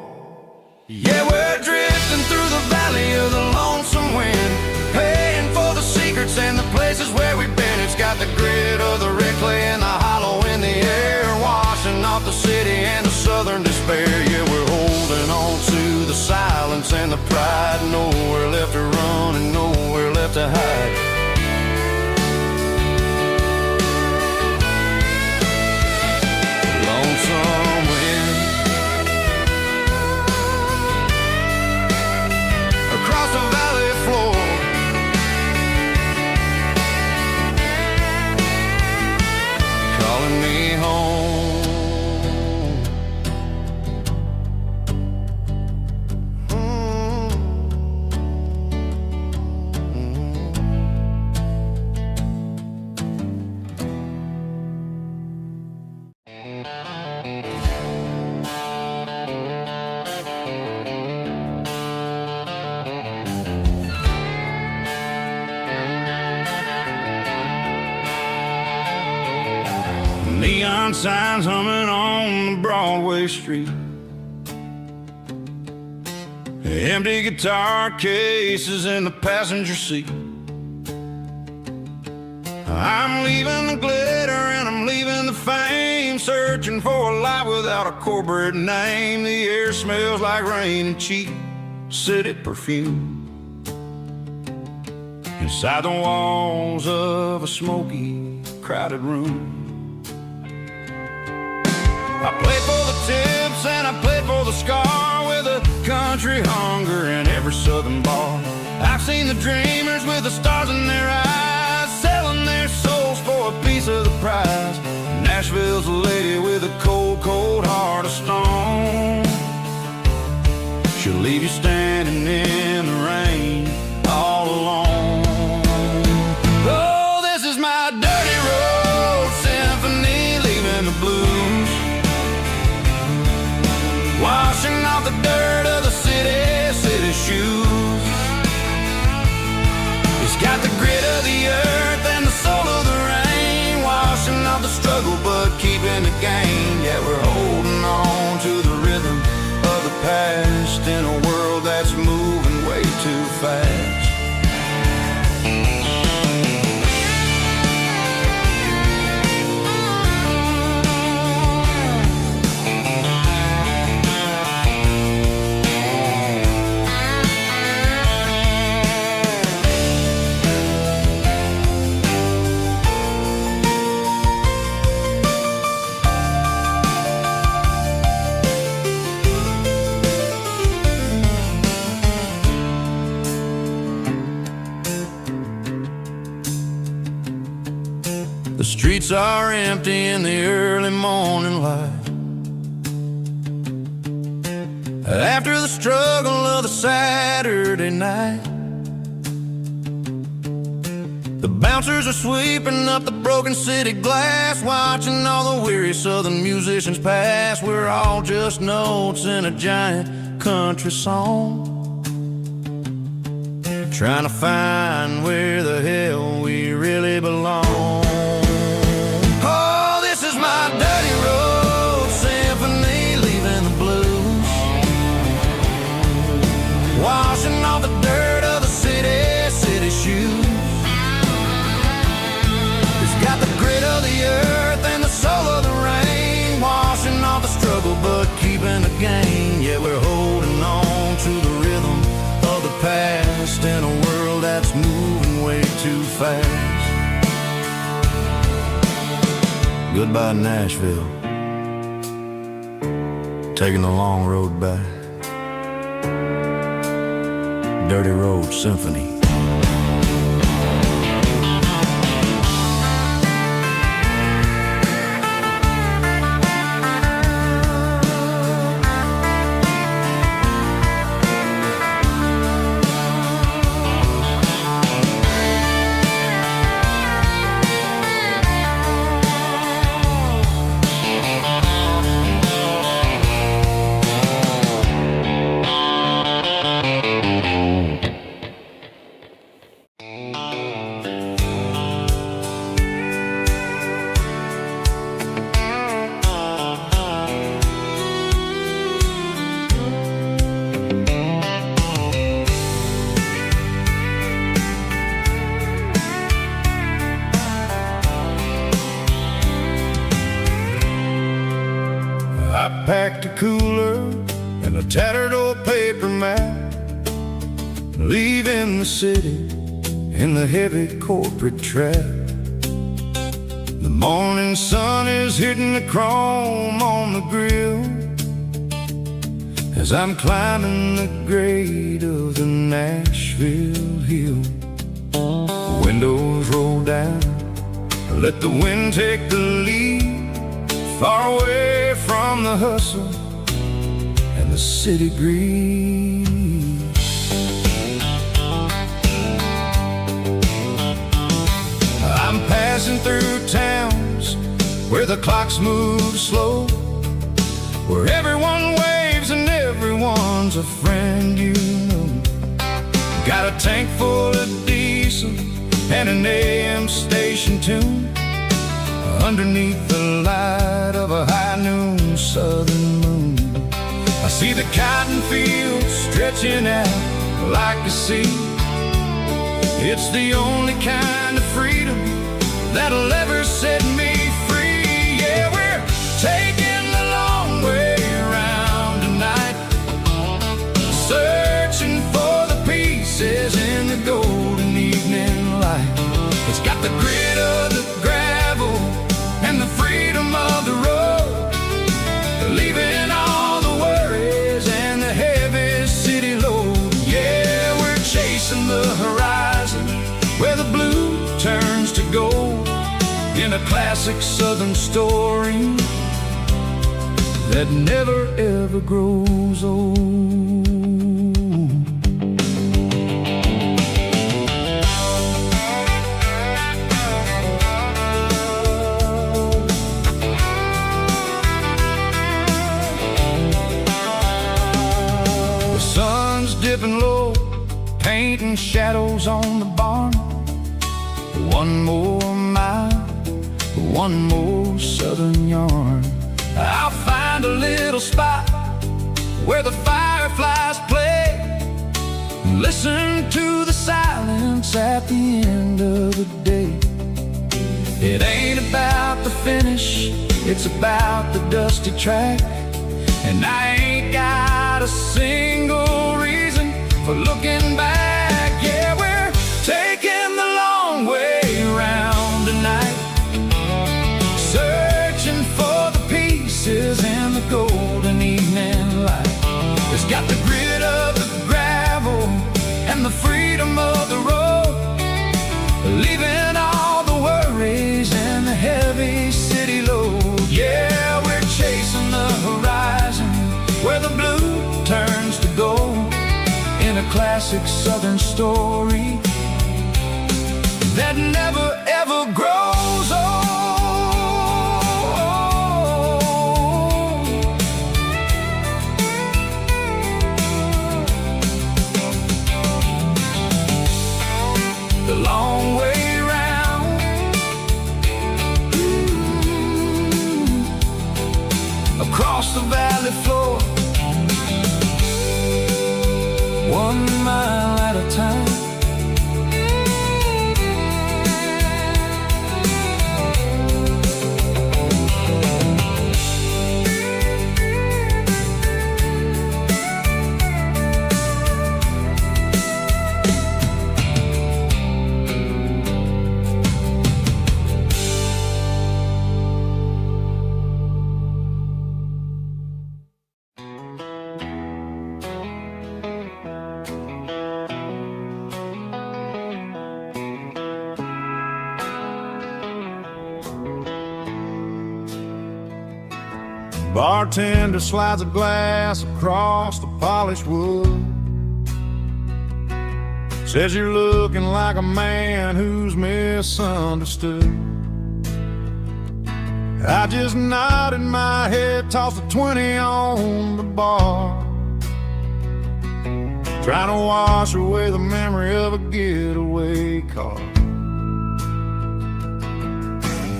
Speaker 1: Yeah, we're drifting through the valley of the lonesome wind, paying for the secrets and the places where we've been. It's got the grit of the red clay and the hollow in the air, washing off the city and the southern despair. Yeah, we're holding on to the silence and the pride, nowhere left to run and nowhere left to hide. Lonesome wind across the valley floor, calling me home. Neon signs humming on the Broadway street, empty guitar cases in the passenger seat. I'm leaving the glitter and I'm leaving the fame, searching for a life without a corporate name. The air smells like rain and cheap city perfume inside the walls of a smoky, crowded room. I played for the tips and I played for the scar, with a country hunger in every southern bar. I've seen the dreamers with the stars in their eyes, selling their souls for a piece of the prize. Nashville's a lady with a cold, cold heart of stone. She'll leave you standing in the rain all alone. Oh, this is my dirty road symphony, leaving the blues, washing off the dirt of the city shoes. It's got the grit of the earth and the soul of the rain, washing off the struggle but keeping the gain. Yeah, we're holding on to the rhythm of the past in a world that's moving way too fast. The streets are empty in the early morning light, after the struggle of the Saturday night. The bouncers are sweeping up the broken city glass, watching all the weary southern musicians pass. We're all just notes in a giant country song, trying to find where the hell we really belong. Oh, this is my dirty road symphony, leaving the blues, washing off the dirt of the city way too fast. Goodbye Nashville, taking the long road back. Dirty Road Symphony. I packed a cooler and a tattered old paper map, leaving the city in the heavy corporate trap. The morning sun is hitting the chrome on the grill as I'm climbing the grade of the Nashville hill. Windows roll down, let the wind take the lead, far away from the hustle and the city breeze. I'm passing through towns where the clocks move slow, where everyone waves and everyone's a friend you know. Got a tank full of diesel and an AM station tune underneath the light of a high noon southern moon. I see the cotton fields stretching out like a sea. It's the only kind of freedom that'll ever set me free. Yeah, we're taking the long way around tonight, searching for the pieces in the golden evening light. It's got the grit of the gravel and the freedom of the road, leaving all the worries and the heavy city load. Yeah, we're chasing the horizon where the blue turns to gold, in a classic southern story that never ever grows old. Dipping low, painting shadows on the barn. One more mile, one more southern yarn. I'll find a little spot where the fireflies play, listen to the silence at the end of the day. It ain't about the finish, it's about the dusty track, and I ain't got a single reason for looking back. Yeah, we're taking the long way around tonight, searching for the pieces in the golden evening light. It's got the grit of the gravel and the freedom of the road, leaving all the worries and the heavy city load. Yeah, we're chasing the horizon where the blue turns to gold, in a classic southern story that never ever grows old. The long way round, across the valley floor, 1 mile at a time. Bartender slides a glass across the polished wood. Says you're looking like a man who's misunderstood. I just nodded my head, tossed a 20 on the bar, trying to wash away the memory of a getaway car.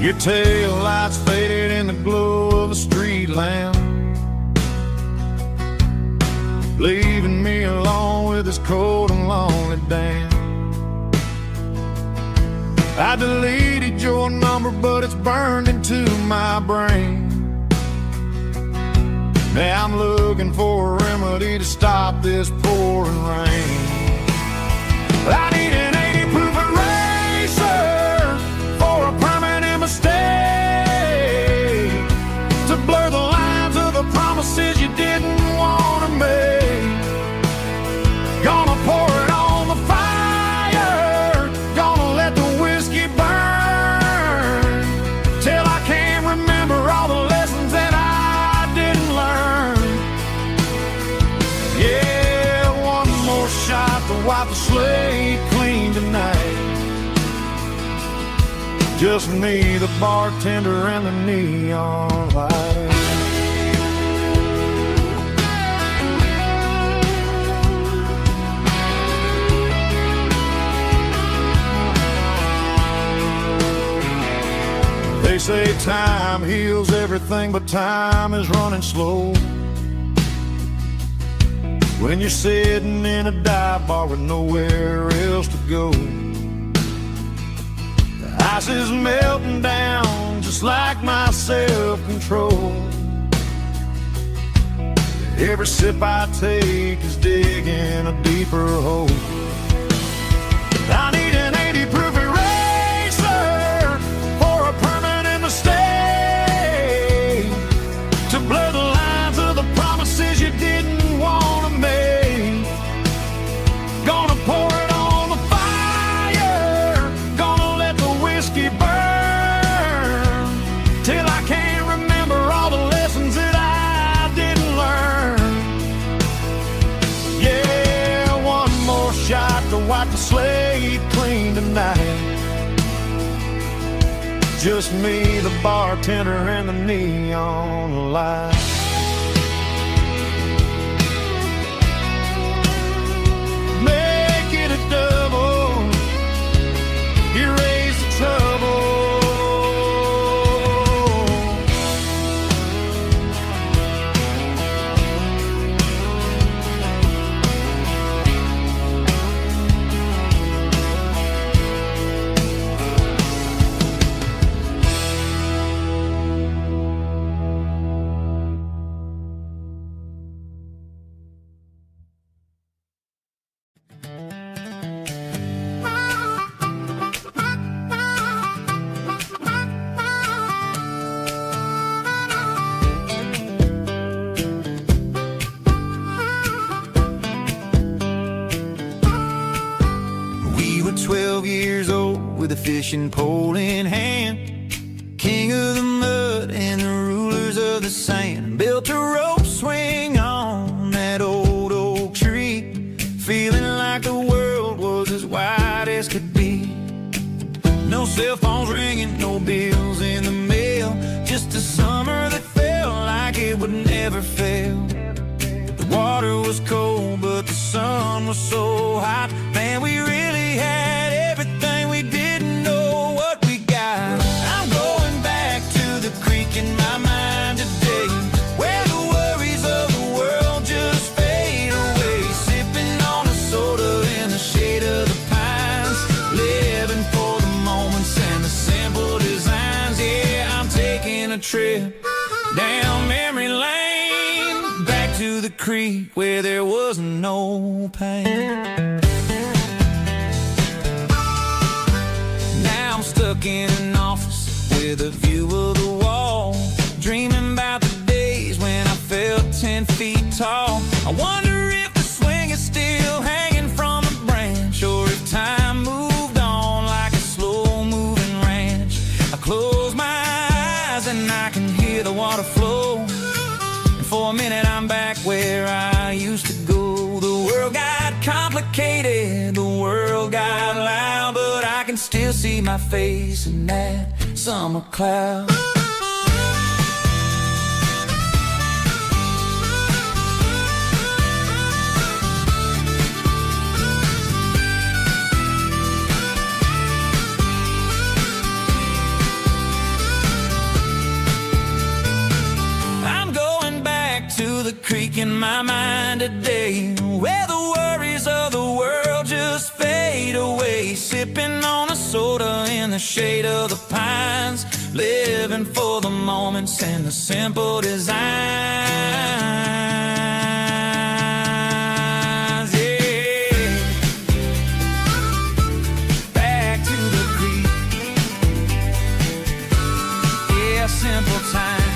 Speaker 1: Your tail lights faded in the glow of a street lamp, leaving me alone with this cold and lonely damn. I deleted your number, but it's burned into my brain. Now I'm looking for a remedy to stop this pouring rain. I need an 80 proof eraser for a permanent mistake, to blur the lines of the promises you didn't want to make. Gonna pour it on the fire, gonna let the whiskey burn, till I can't remember all the lessons that I didn't learn. Yeah, one more shot to wipe the slate clean tonight. Just me, the bartender, and the neon light. They say time heals everything, but time is running slow when you're sitting in a dive bar with nowhere else to go. The ice is melting down just like my self-control. Every sip I take is digging a deeper hole. I need an 80 proof eraser for a permanent mistake, to blur the lines of the promises you didn't want to make. Gonna pour it on the fire, gonna let the whiskey burn, till I can't remember all the lessons that I didn't learn. Yeah, one more shot to wipe the slate clean tonight. Just me, the bartender, and the neon light. Make it a double, erase the trouble. We were 12 years old with a fishing pole in hand, king of the mud and the rulers of the sand. Built a rope swing on that old oak tree, feeling like the world was as wide as could be. No cell phones ringing, no bills in the mail, just a summer that felt like it would never fail. The water was cold, but the sun was so hot. Man, we really had everything, we didn't know what we got. I'm going back to the creek in my mind today, where the worries of the world just fade away. Sipping on a soda in the shade of the pines, living for the moments and the simple designs. Yeah, I'm taking a trip down memory lane, back to the creek where there was no pain. Now I'm stuck in an office with a view of the wall, dreaming about the days when I felt 10 feet tall. I wonder if the swing is still hanging from a branch, or if time moved on like a slow-moving ranch. I close my eyes and I can hear the water flow, for a minute, I'm back where I used to go. The world got complicated, the world got loud, but I can still see my face in that summer cloud. To the creek in my mind today, where the worries of the world just fade away, sipping on a soda in the shade of the pines, living for the moments and the simple designs. Yeah, back to the creek. Yeah, simple times.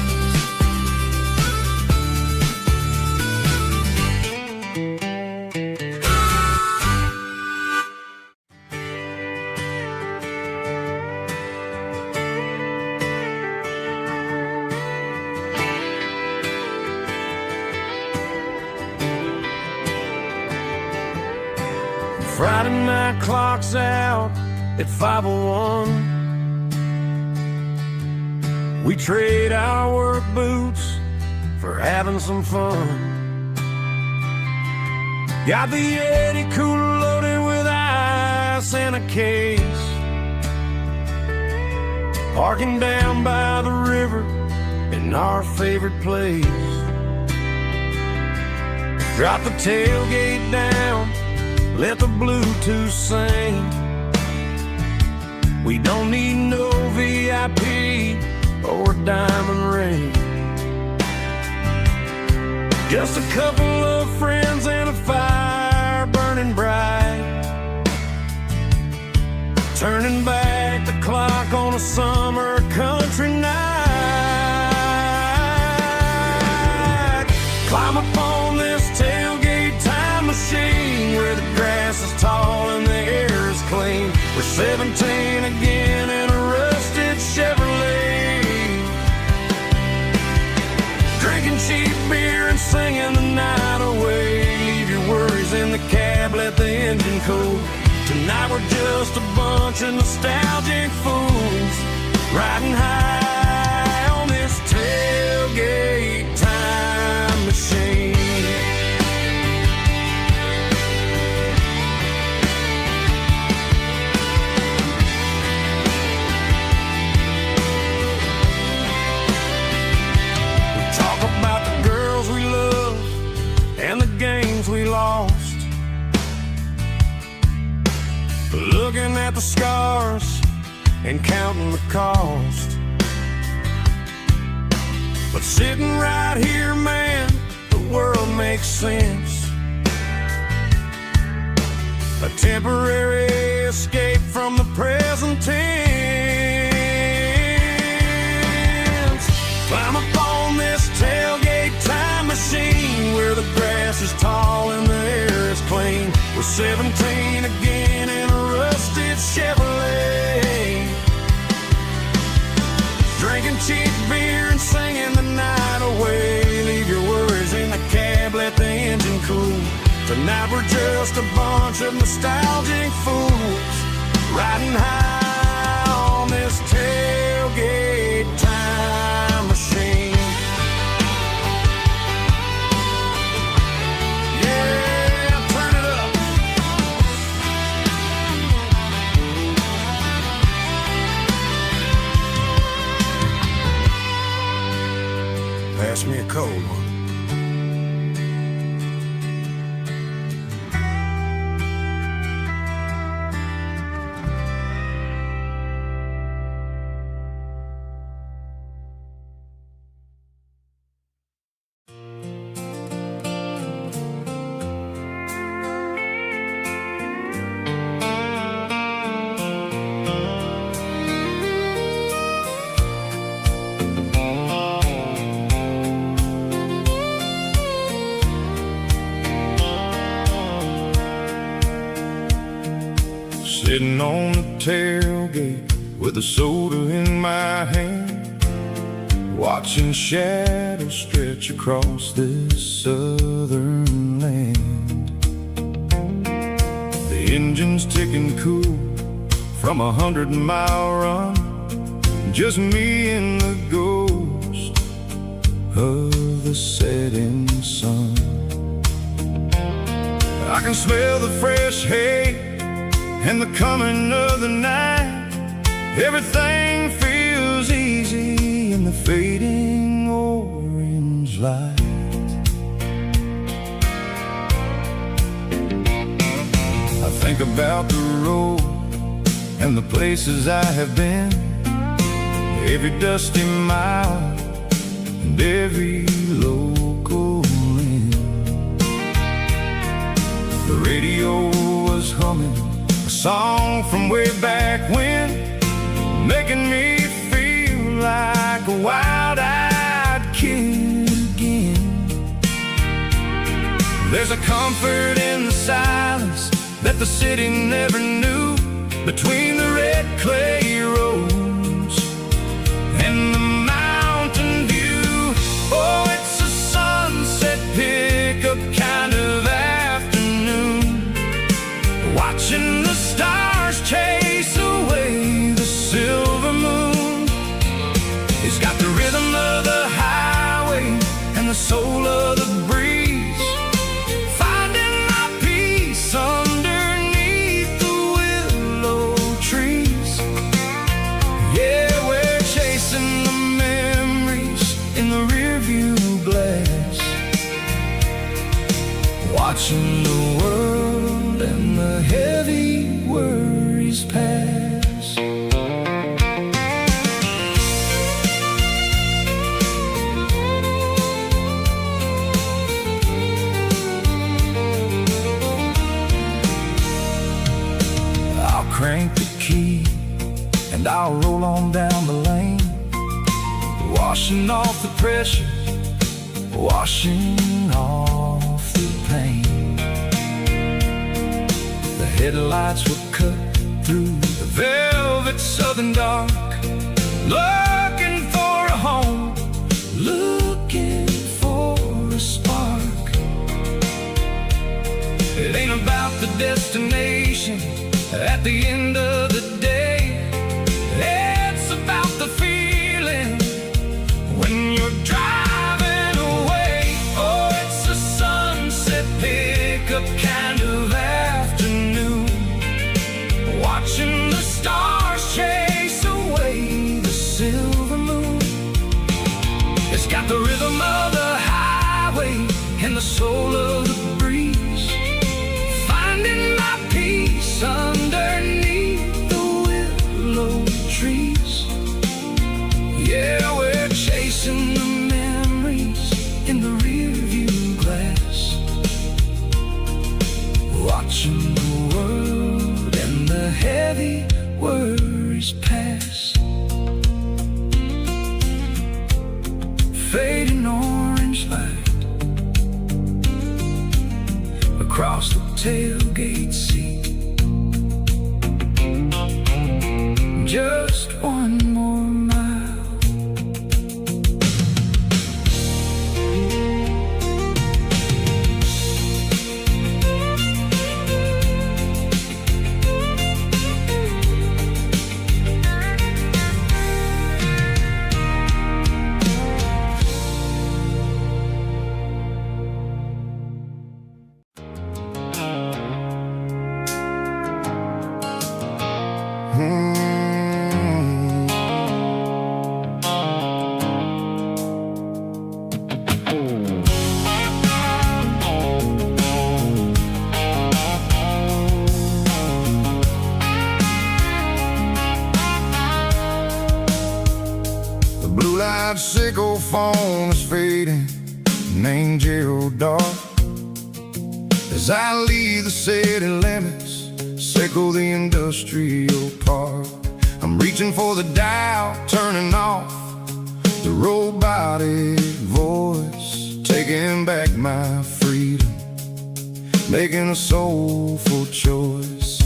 Speaker 1: Friday night clock's out at 5:01. We trade our work boots for having some fun. Got the Yeti cooler loaded with ice and a case, parking down by the river in our favorite place. Drop the tailgate down, let the Bluetooth sing. We don't need no VIP or a diamond ring. Just a couple of friends and a fire burning bright, turning back the clock on a summer country night. Climb up on this tailgate time machine where the grass is tall and the air is clean. We're 17 again in a rusted Chevrolet, drinking cheap beer and singing the night away. Leave your worries in the cab, let the engine cool. Tonight we're just a bunch of nostalgic fools, riding high on this tailgate time machine. We lost, looking at the scars and counting the cost. But sitting right here, man, the world makes sense. A temporary escape from the present tense. Climb up on this tailgate time machine where the grass is tall and the air is clean. We're 17 again in a rusted Chevrolet, drinking cheap beer and singing the night away. Leave your worries in the cab, let the engine cool. Tonight we're just a bunch of nostalgic fools, riding high on this tailgate time machine. Pass me a cold one. Sitting on the tailgate with a soda in my hand, watching shadows stretch across this southern land. The engine's ticking cool from 100-mile run, just me and the ghost of the setting sun. I can smell the fresh hay and the coming of the night. Everything feels easy in the fading orange light. I think about the road and the places I have been, every dusty mile and every local inn. The radio was humming a song from way back when, making me feel like a wild-eyed kid again. There's a comfort in the silence that the city never knew, between the red clay roads and the mountain view. Oh, it's a sunset pickup kind of afternoon, watching the stars chase away the silver moon. It's got the rhythm of the highway and the soul of the breeze, finding my peace underneath the willow trees. Yeah, we're chasing the memories in the rearview glass, watching the world and the heavy worries pass. I'll crank the key and I'll roll on down the lane, washing off the pressure, washing off the pain. The headlights will cut through the velvet southern dark, looking for a home, looking for a spark. It ain't about the destination at the end of the day, it's about the feeling when you're driving away. Oh, it's a sunset pickup kind of afternoon, watching the stars chase away the silver moon. It's got the rhythm of the highway and the soul of the breeze, finding my peace underneath the willow trees. Yeah, we're chasing the memories in the rearview glass, watching the world and the heavy worries pass. Fading orange light across the tailgate seat. Just one more mile.
Speaker 2: Blue-light sickle phone is fading, and angel dark. As I leave the city limits, sickle the industrial park. I'm reaching for the dial, turning off the robotic voice, taking back my freedom, making a soulful choice.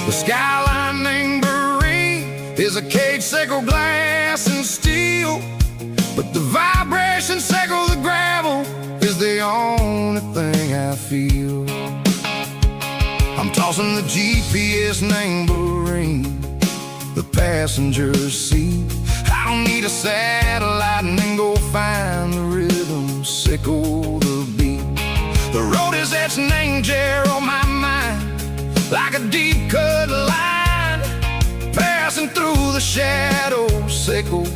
Speaker 2: The skyline named Marine is a caged sickle, glass and steel, But the vibration circle the gravel is the only thing I feel. I'm tossing the GPS neighboring the passenger seat. I don't need a satellite and then go find the rhythm, sickle the beat. The road is etched an angel on my mind, like a deep cut line, passing through the shadows, sickle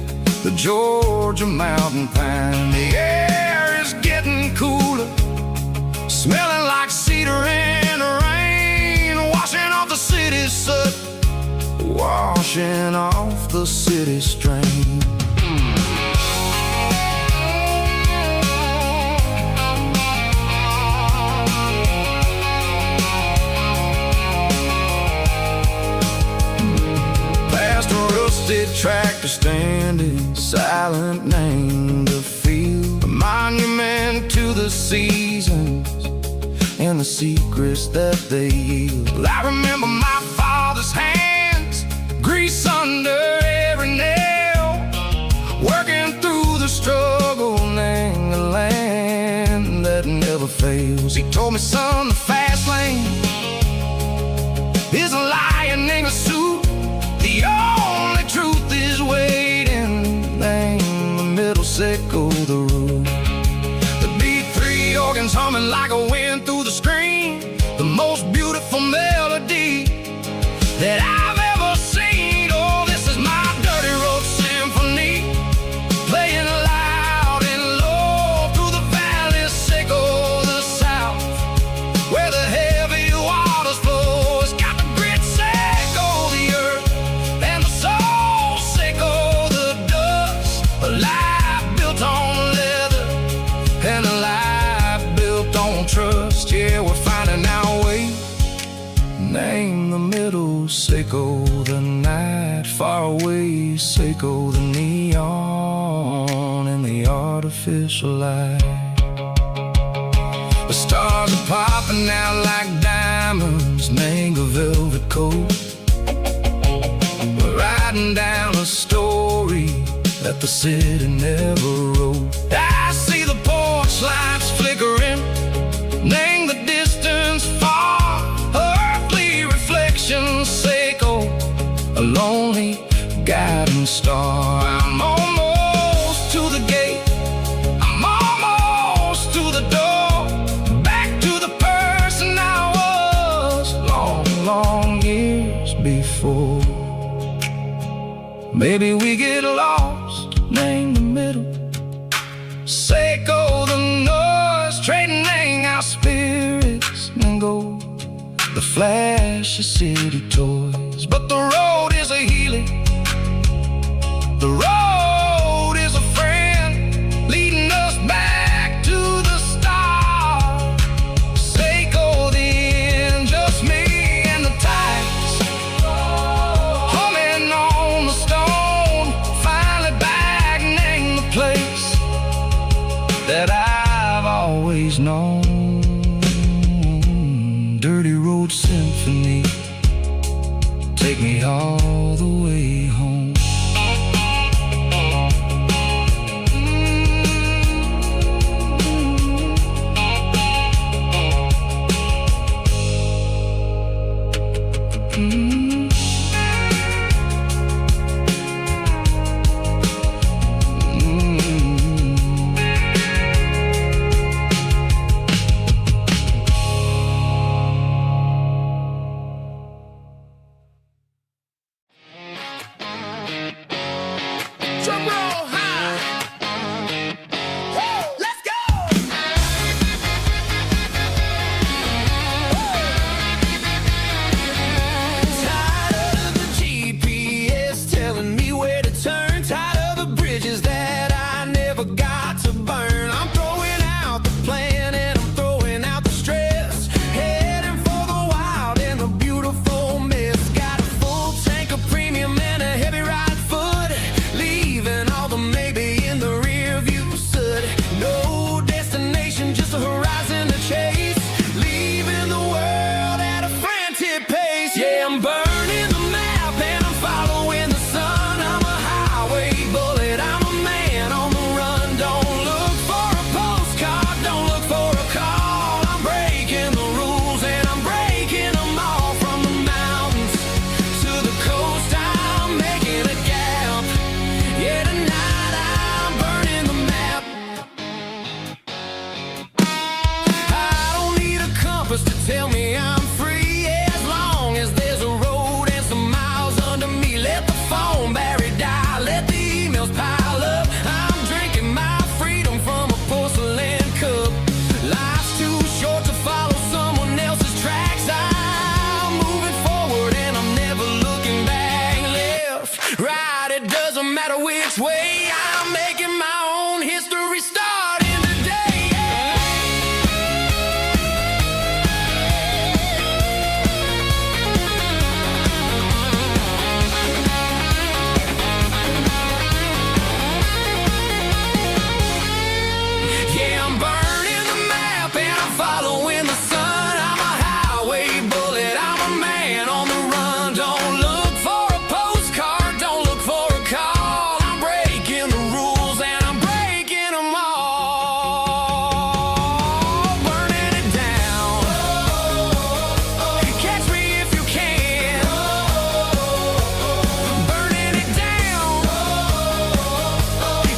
Speaker 2: the Georgia mountain pine. The air is getting cooler, smelling like cedar in the rain, washing off the city's soot, washing off the city strain. Past a rusted tractor standing silent, named a field, a monument to the seasons and the secrets that they yield. I remember my father's hands, grease under every nail, working through the struggle, name the land that never fails. He told me, son, the fast lane is a lion in a suit. The only truth is waiting. Name the middle, sickle the root. The beat, three organs humming like a wind through the screen, the most beautiful melody that I've ever seen. Oh, this is my dirty road symphony, playing loud and low through the valleys, sickle the south, where the heavy waters flow. It's got the grit, sickle the earth, and the soul, sickle the dust. A life built on leather and a life built on trust. Yeah, we're finding our way. Name the middle, sickle the night, far away, sickle the neon and the artificial light. The stars are popping out like diamonds, name a velvet coat. We're riding down a story that the city never wrote. I see the porch lights flickering, name the distance far, earthly reflections, sickle a lonely guiding star. I'm almost to the gate, I'm almost to the door, back to the person I was long, long years before. Maybe we get lost, name the middle, sickle the noise, trading our spirits and go the flash of city toys. But the road is a healing, the road is a friend, leading us back to the start. Sickle the end, just me and the tides, humming on the stone, finally back, name the place that I've always known. Dirty road symphony, take me all the way home.
Speaker 1: matter which way. I'm making my own history starting today. Yeah, I'm burning the map and I'm following the sun. I'm a highway bullet, I'm a man on the run. Don't look for a postcard, don't look for a call. I'm breaking the rules and I'm breaking them all. Burning it down. Catch me if you can. Burning it down.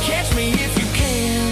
Speaker 1: Catch me if you can.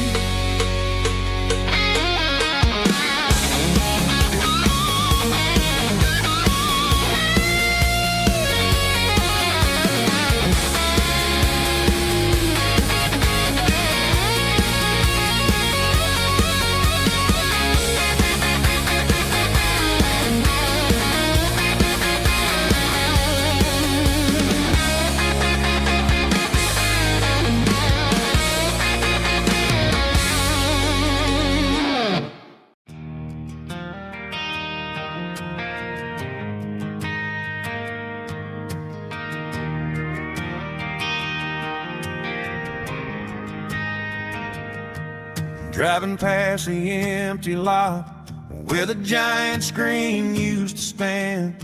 Speaker 2: Driving past the empty lot where the giant screen used to stand.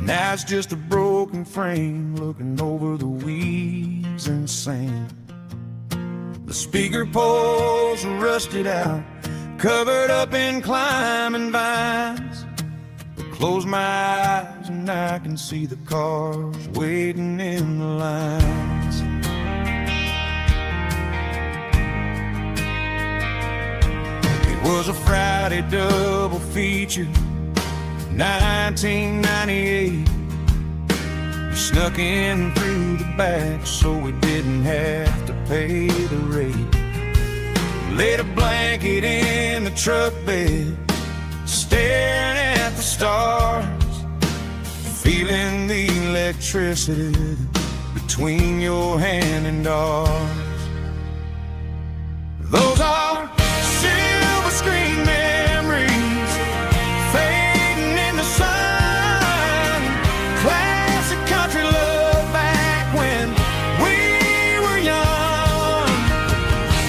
Speaker 2: Now it's just a broken frame looking over the weeds and sand. The speaker poles are rusted out, covered up in climbing vines. I close my eyes and I can see the cars waiting in the lines. It was a Friday double feature, 1998. We snuck in through the back so we didn't have to pay the rate. Laid a blanket in the truck bed, staring at the stars, feeling the electricity between your hand and ours. Those are silver screen memories fading in the sun. Classic country love back when we were young.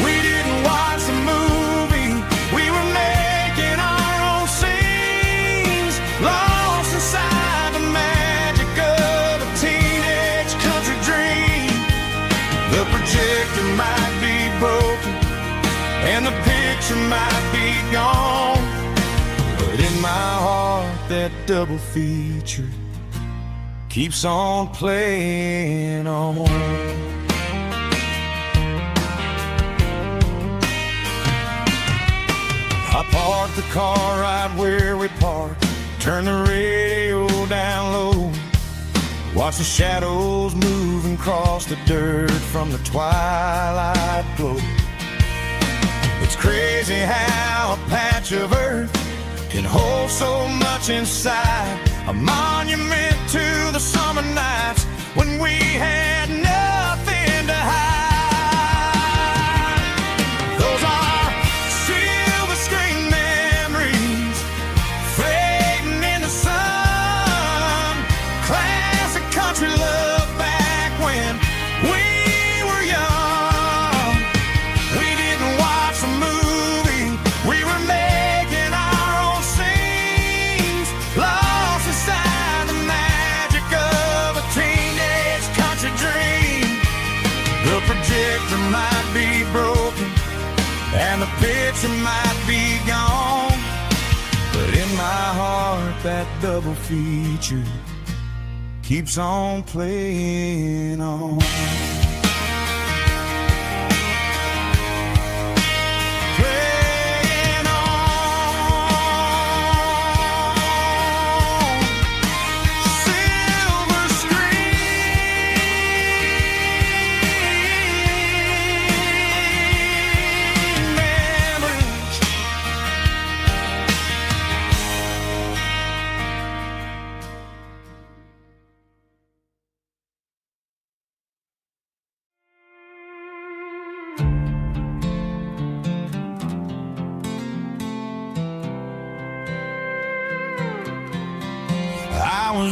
Speaker 2: We didn't watch the movie, we were making our own scenes, lost inside the magic of a teenage country dream. The projector might be broken and the picture might be gone, but in my heart that double feature keeps on playing on. I parked the car right where we parked, turned the radio down low, watch the shadows move and cross the dirt from the twilight glow. It's crazy how a patch of earth can hold so much inside, a monument to the summer nights when we had nothing to hide. Those are silver screen memories fading in the sun. Classic country love back when we were young. We didn't watch the movie, we were making our own scenes, lost inside the magic of a teenage country dream. The projector might be broken and the picture might be gone, but in my heart that double feature keeps on playing on.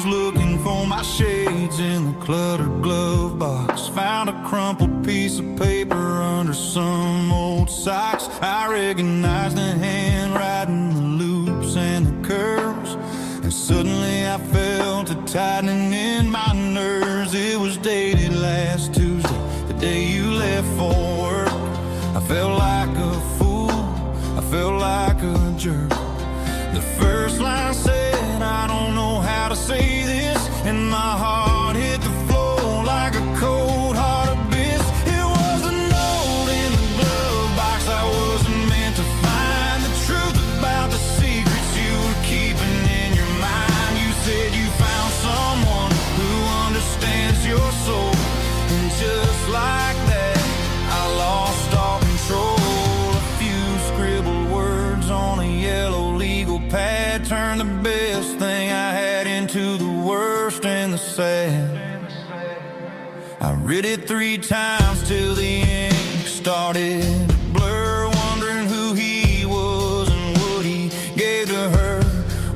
Speaker 1: was looking for my shades in the cluttered glove box. Found a crumpled piece of paper under some old socks. I recognized the handwriting, the loops and the curves, and suddenly I felt a tightening in my nerves. It was dated last Tuesday, the day you left for work. I felt like a fool, I felt like a jerk. The first line said, I don't know how to say this, and my heart hit the floor like a cold hard abyss. It was a note in the glove box I wasn't meant to find. The truth about the secrets you were keeping in your mind. You said you found someone who understands your soul, and just like that I lost all control. A few scribbled words on a yellow legal pad turned the best thing I had into the worst and the sad. I read it 3 times till the ink started to blur, wondering who he was and what he gave to her.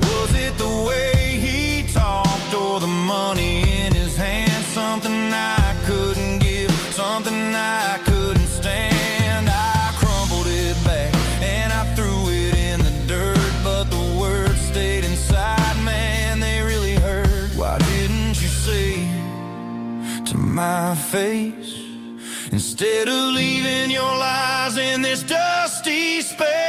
Speaker 1: Was it the way he talked or the money in his hand? Something I couldn't give, something I couldn't stand. I crumpled it back and I threw it in the dirt, but the words stayed inside, man, they really hurt. Why didn't you say to my face, instead of leaving your lies in this dusty space?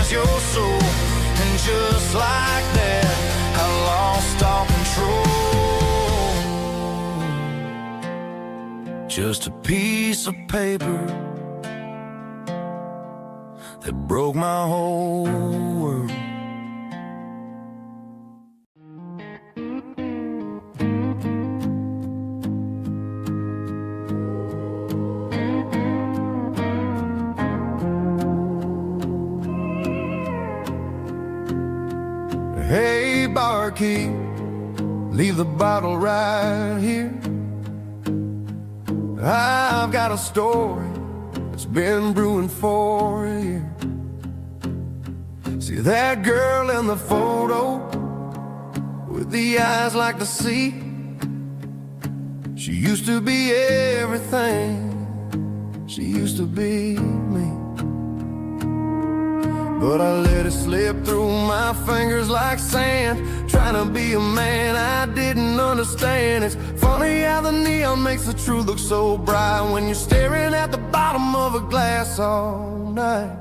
Speaker 1: Your soul, and just like that I lost all control. Just a piece of paper that broke my whole world.
Speaker 2: Hey, barkeep, leave the bottle right here. I've got a story that's been brewing for a year. See that girl in the photo with the eyes like the sea? She used to be everything, she used to be me. But I let it slip through my fingers like sand, trying to be a man I didn't understand. It's funny how the neon makes the truth look so bright when you're staring at the bottom of a glass all night.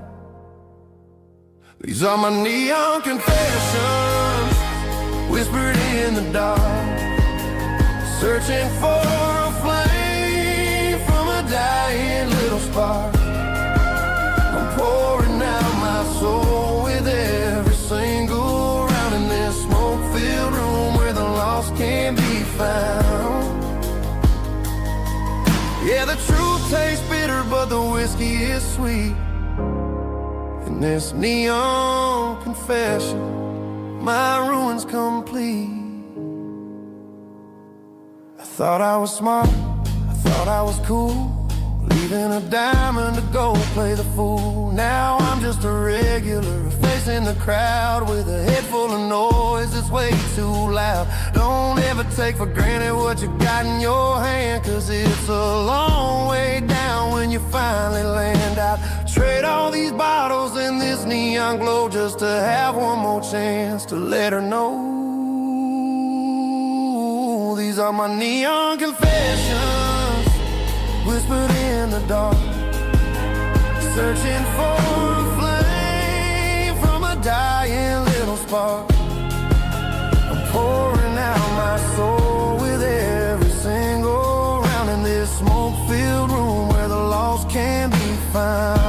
Speaker 2: These are my neon confessions, whispered in the dark, searching for a flame from a dying little spark. I'm pouring out my soul with every single round in this smoke-filled room where the lost can be found. Yeah, the truth tastes bitter, but the whiskey is sweet. In this neon confession, my ruin's complete. I thought I was smart, I thought I was cool, leaving a diamond to go play the fool. Now I'm just a regular, facing the crowd with a head full of noise that's way too loud. Don't ever take for granted what you got in your hand, cause it's a long way down when you finally land out. Trade all these bottles and this neon glow just to have one more chance to let her know. These are my neon confessions, whispered in the dark, searching for a flame from a dying little spark. I'm pouring out my soul with every single round in this smoke-filled room where the lost can be found.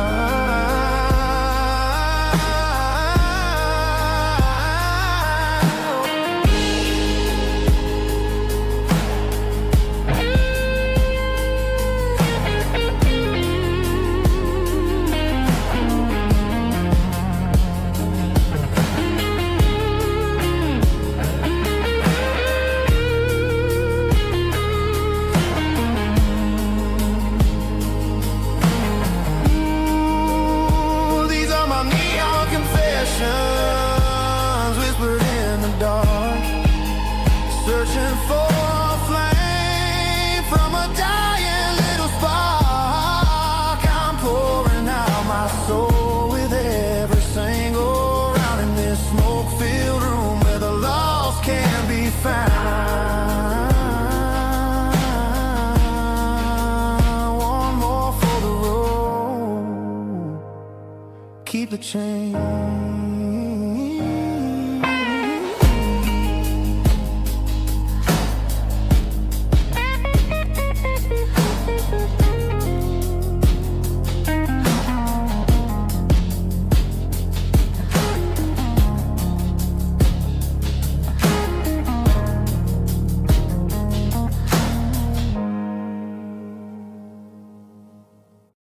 Speaker 2: the change.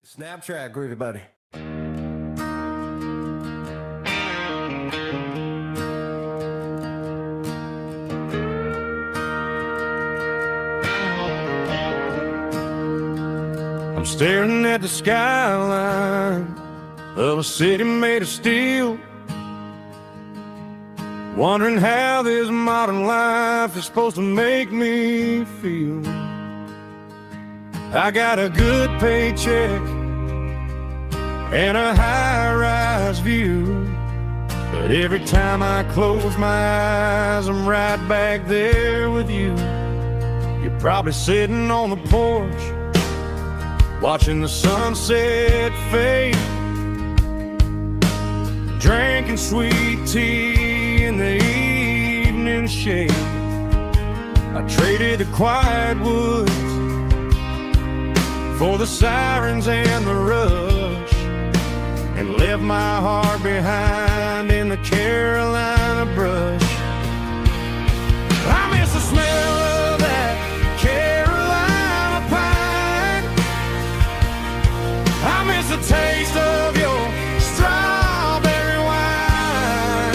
Speaker 3: Snap track, groovy buddy.
Speaker 2: I'm staring at the skyline of a city made of steel, wondering how this modern life is supposed to make me feel. I got a good paycheck and a high-rise view, but every time I close my eyes, I'm right back there with you. You're probably sitting on the porch, watching the sunset fade, drinking sweet tea in the evening shade. I traded the quiet woods for the sirens and the rush, and left my heart behind in the Carolina brush. I miss the smell of that Carolina pine. I miss the taste of your strawberry wine.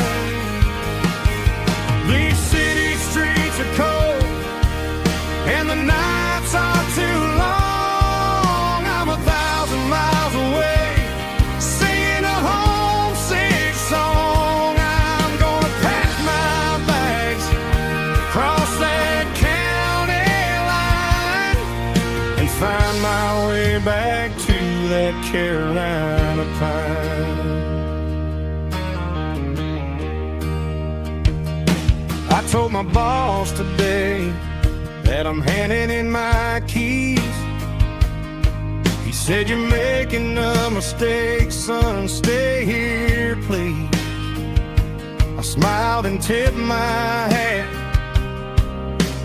Speaker 2: These city streets are cold and the nights are too long. I'm 1,000 miles away, singing a homesick song. I'm gonna pack my bags, cross that county line, and find my way back to that Carolina pine. I told my boss today that I'm handing in my keys. He said, "You're making a mistake, son, stay here, please." I smiled and tipped my hat,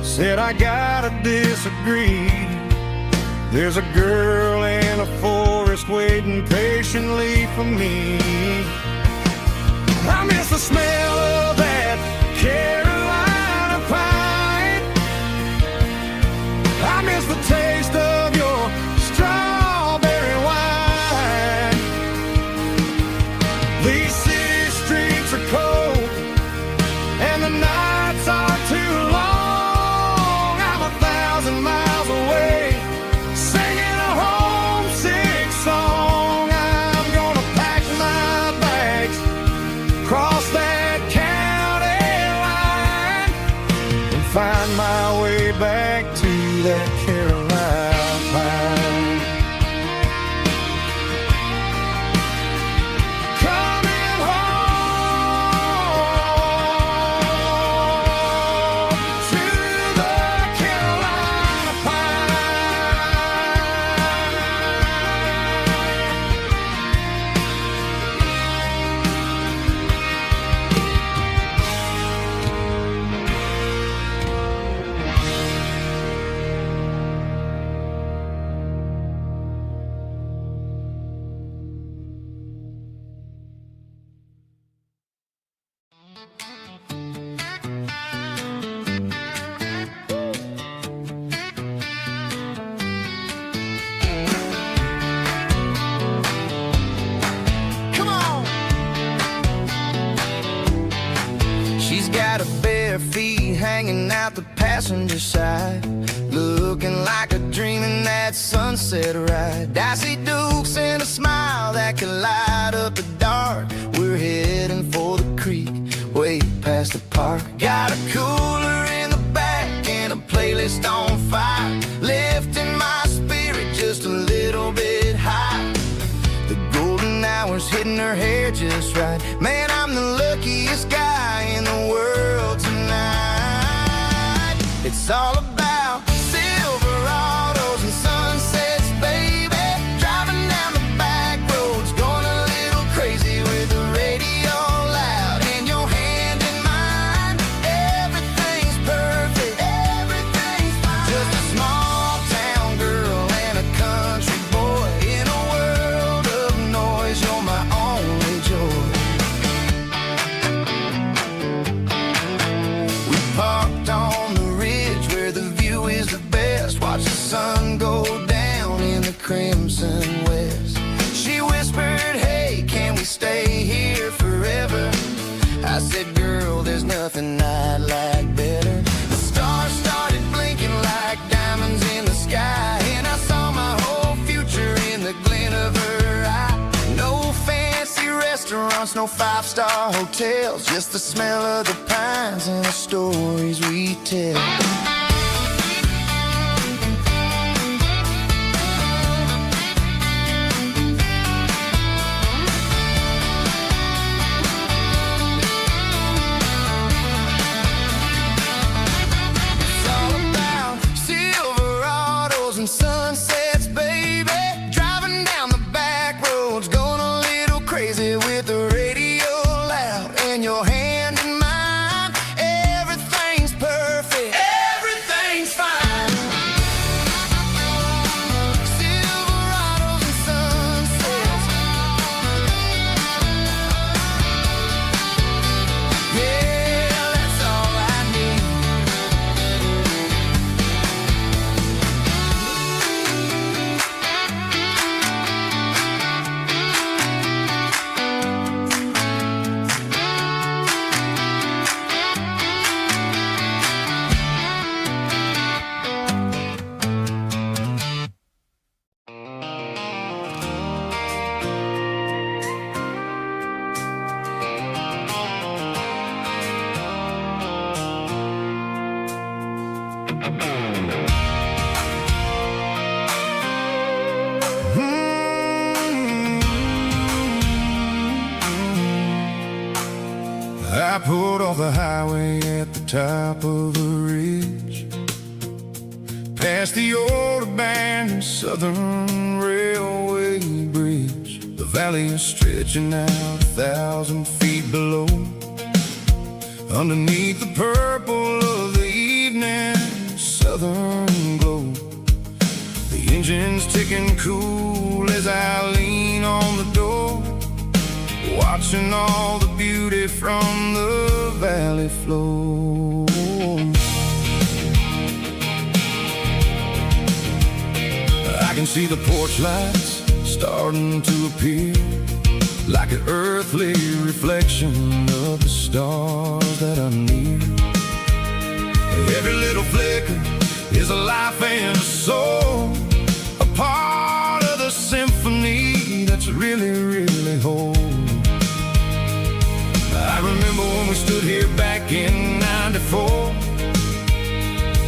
Speaker 2: said, "I gotta disagree. There's a girl in a forest waiting patiently for me." I miss the smell of that Carolina pine. I miss the taste of your strawberry wine. These city streets are cold and the nights are too long. I'm 1,000 miles away, singing a homesick song. I'm gonna pack my bags, cross that county line, and find my way back to that Carolina pine. Coming home to the Carolina pine. Come on. She's got her bare feet hanging out the passenger side, looking like a dream in that sunset ride. I see Dukes and a smile that can light up the dark. We're heading for the creek, way past the park. Got a cooler in the back and a playlist on fire, lifting my spirit just a little bit high. The golden hours hitting her hair just right. Man, I'm the luckiest guy in the world tonight. It's all about Silverados and sunsets, baby. Driving down the back roads, going a little crazy with restaurants, no five-star hotels, just the smell of the pines and the stories we tell. It's all about Silverados and sunsets, baby. Driving down the back roads, going a little crazy with the radio loud and your hand in mine. Everything's perfect, everything's fine. Silverados and sunsets, yeah, that's all I need. I pulled off the highway at the top of a ridge, past the old abandoned Southern Railway bridge. The valley is stretching out 1,000 feet below. Underneath the purple of the evening southern glow, the engine's ticking cool as I lean on the door, watching all the beauty from the valley flow. I can see the porch lights starting to appear, like an earthly reflection of the stars that are near. Every little flicker is a life and a soul, a part of the symphony that's really, really whole. I remember when we stood here back in '94,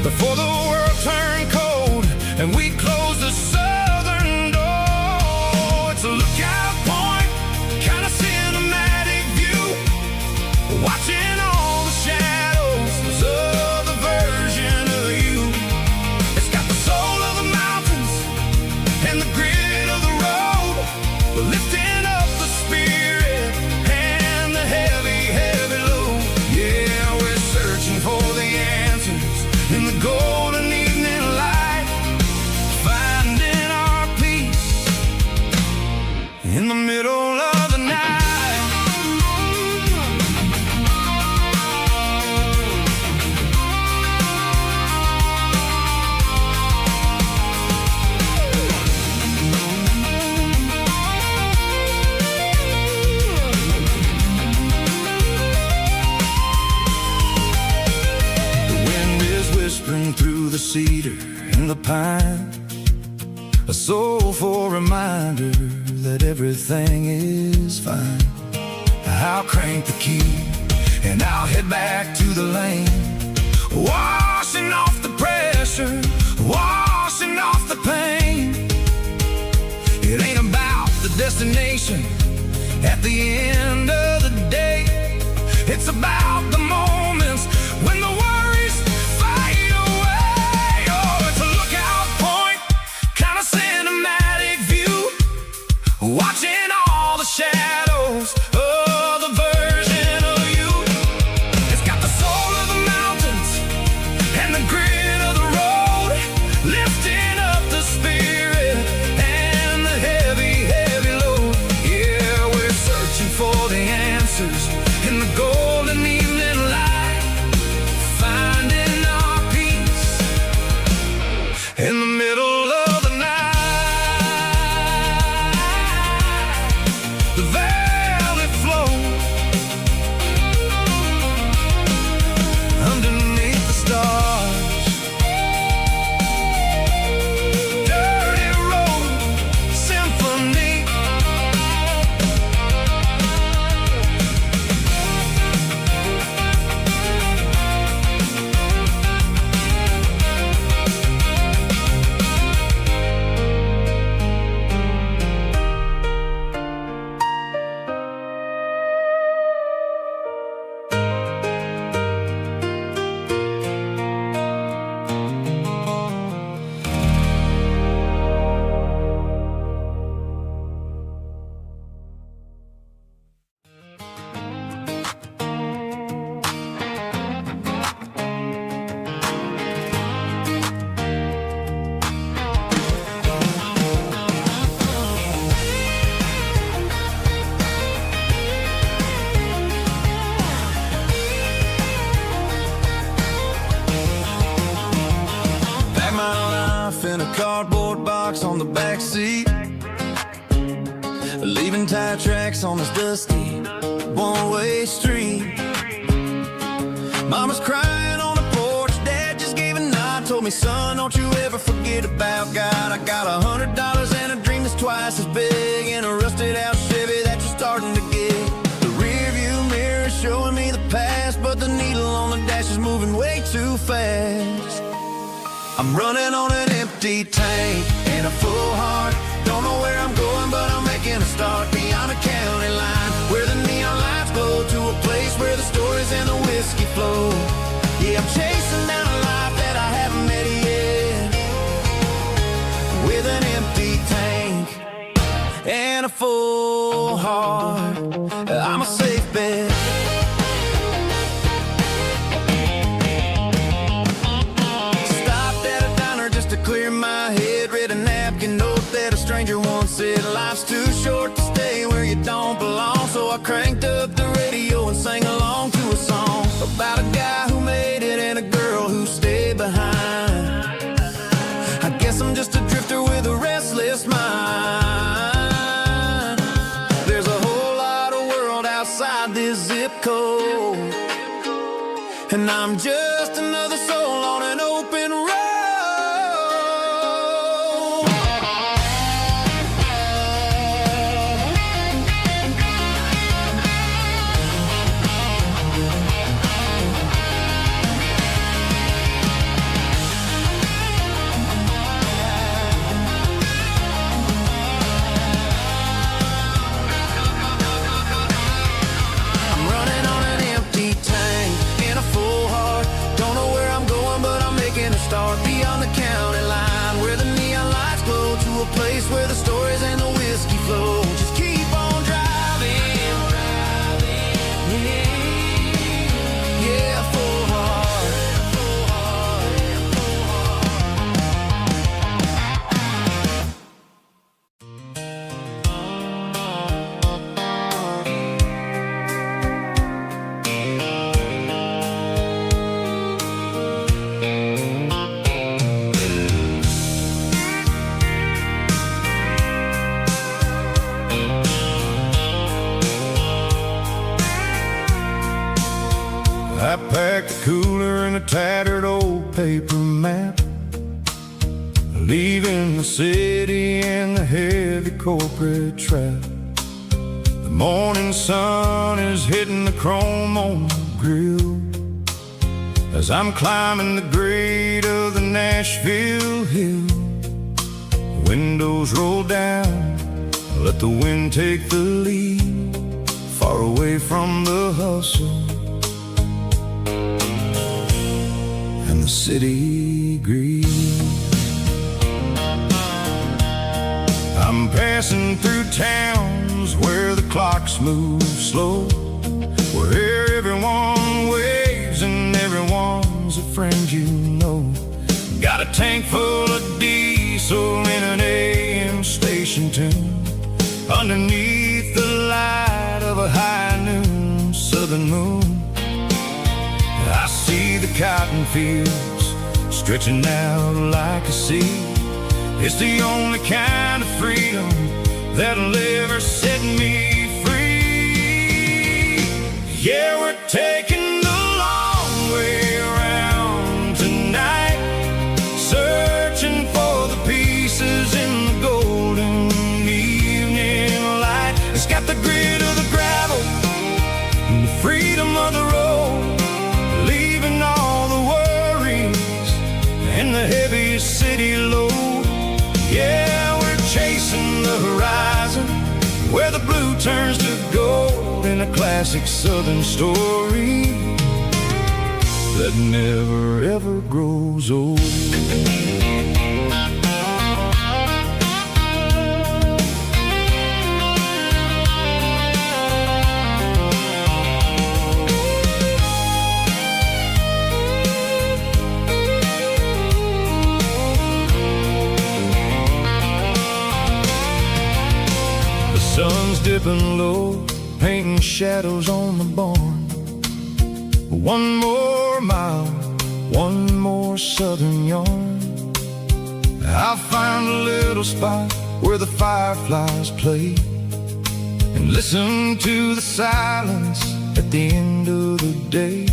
Speaker 2: before the world turned cold and we closed the southern door. It's a lookout point, kind of cinematic view, watching all the shadows of the version of you. It's got the soul of the mountains and the grit of the road, lifting up the spirit and the heavy, heavy load. Yeah, we're searching for the answers in the golden evening light, finding our peace in the middle of the night. Whispering through the cedar and the pine, a soulful reminder that everything is fine. I'll crank the key and I'll head back to the lane, washing off the pressure, washing off the pain. It ain't about the destination at the end of the day, it's about the moments when the worries fade away. Oh, it's a lookout point, kind of cinematic view, watching all the shadows of the version of you. It's got the soul of the mountains and the grit of the road, lifting up the spirit and the heavy, heavy load. Yeah, we're searching for the answers in the golden
Speaker 1: a cardboard box on the back seat, leaving tire tracks on this dusty one-way street. Mama's crying on the porch, Dad just gave a nod, told me, son, don't you ever forget about God. I got $100 and a dream that's twice as big, and a rusted out Chevy that you're starting to get. The rear view mirror is showing me the past, but the needle on the dash is moving way too fast. I'm running on an empty tank and a full heart. Don't know where I'm going, but I'm making a start beyond a county line, where the neon lights glow, to a place where the stories and the whiskey flow. Yeah, I'm chasing down a life that I haven't met yet, with an empty tank and a full heart. I'm a safe bet. Clear my head, read a napkin note that a stranger once said, life's too short to stay where you don't belong. So I cranked up the radio and sang along to a song about a guy who made it and a girl who stayed behind. I guess I'm just a drifter with a restless mind. There's a whole lot of world outside this zip code, and I'm just another soul on an open road. Beyond the county line, where the neon lights glow, to a place where the stories and the whiskey flow. Just keep on driving, yeah, full heart.
Speaker 2: I packed a cooler and a tattered old paper map, leaving the city and the heavy corporate trap. The morning sun is hitting the chrome on the grill as I'm climbing the grade of the Nashville hill. The windows roll down, I let the wind take the lead, far away from the hustle and the city grieves. I'm passing through towns where the clocks move slow, where everyone waves and everyone's a friend you know. Got a tank full of diesel in an AM station tune, underneath the light of a high noon southern moon. I see the cotton fields stretching out like a sea. It's the only kind of freedom that'll ever set me free. Yeah, we're taking the long way around tonight, searching for the pieces in the golden evening light. It's got the grit of the gravel and the freedom of the road, leaving all the worries and the heavy city load. Yeah, we're chasing the horizon, where the blue turns to gold, in a classic southern story that never ever grows old. Sun's dipping low, painting shadows on the barn. One more mile, one more southern yarn. I'll find a little spot where the fireflies play and listen to the silence at the end of the day.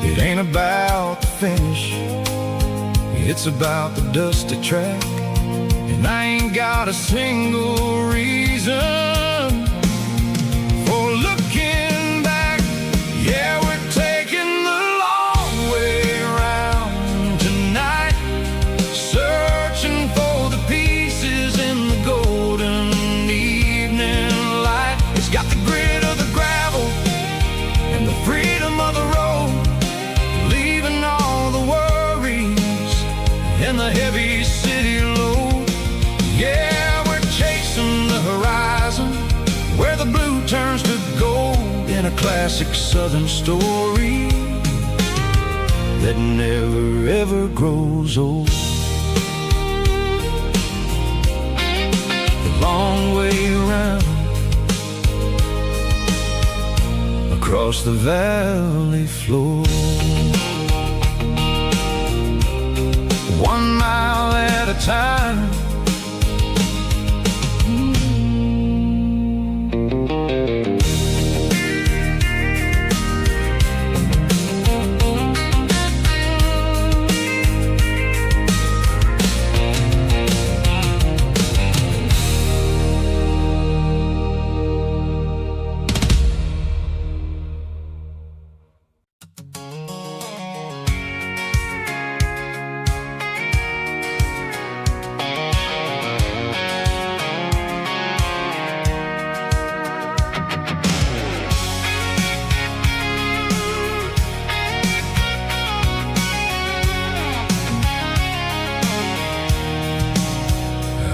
Speaker 2: It ain't about the finish, it's about the dusty track. And I ain't got a single reason for looking back. Yeah, we're taking the long way around tonight, searching for the pieces in the golden evening light. It's got the grit of the gravel and the freedom of the road, leaving all the worries and the heavy city load. Yeah, we're chasing the horizon where the blue turns to gold in a classic southern story that never ever grows old. The long way around across the valley floor, 1 mile at a time.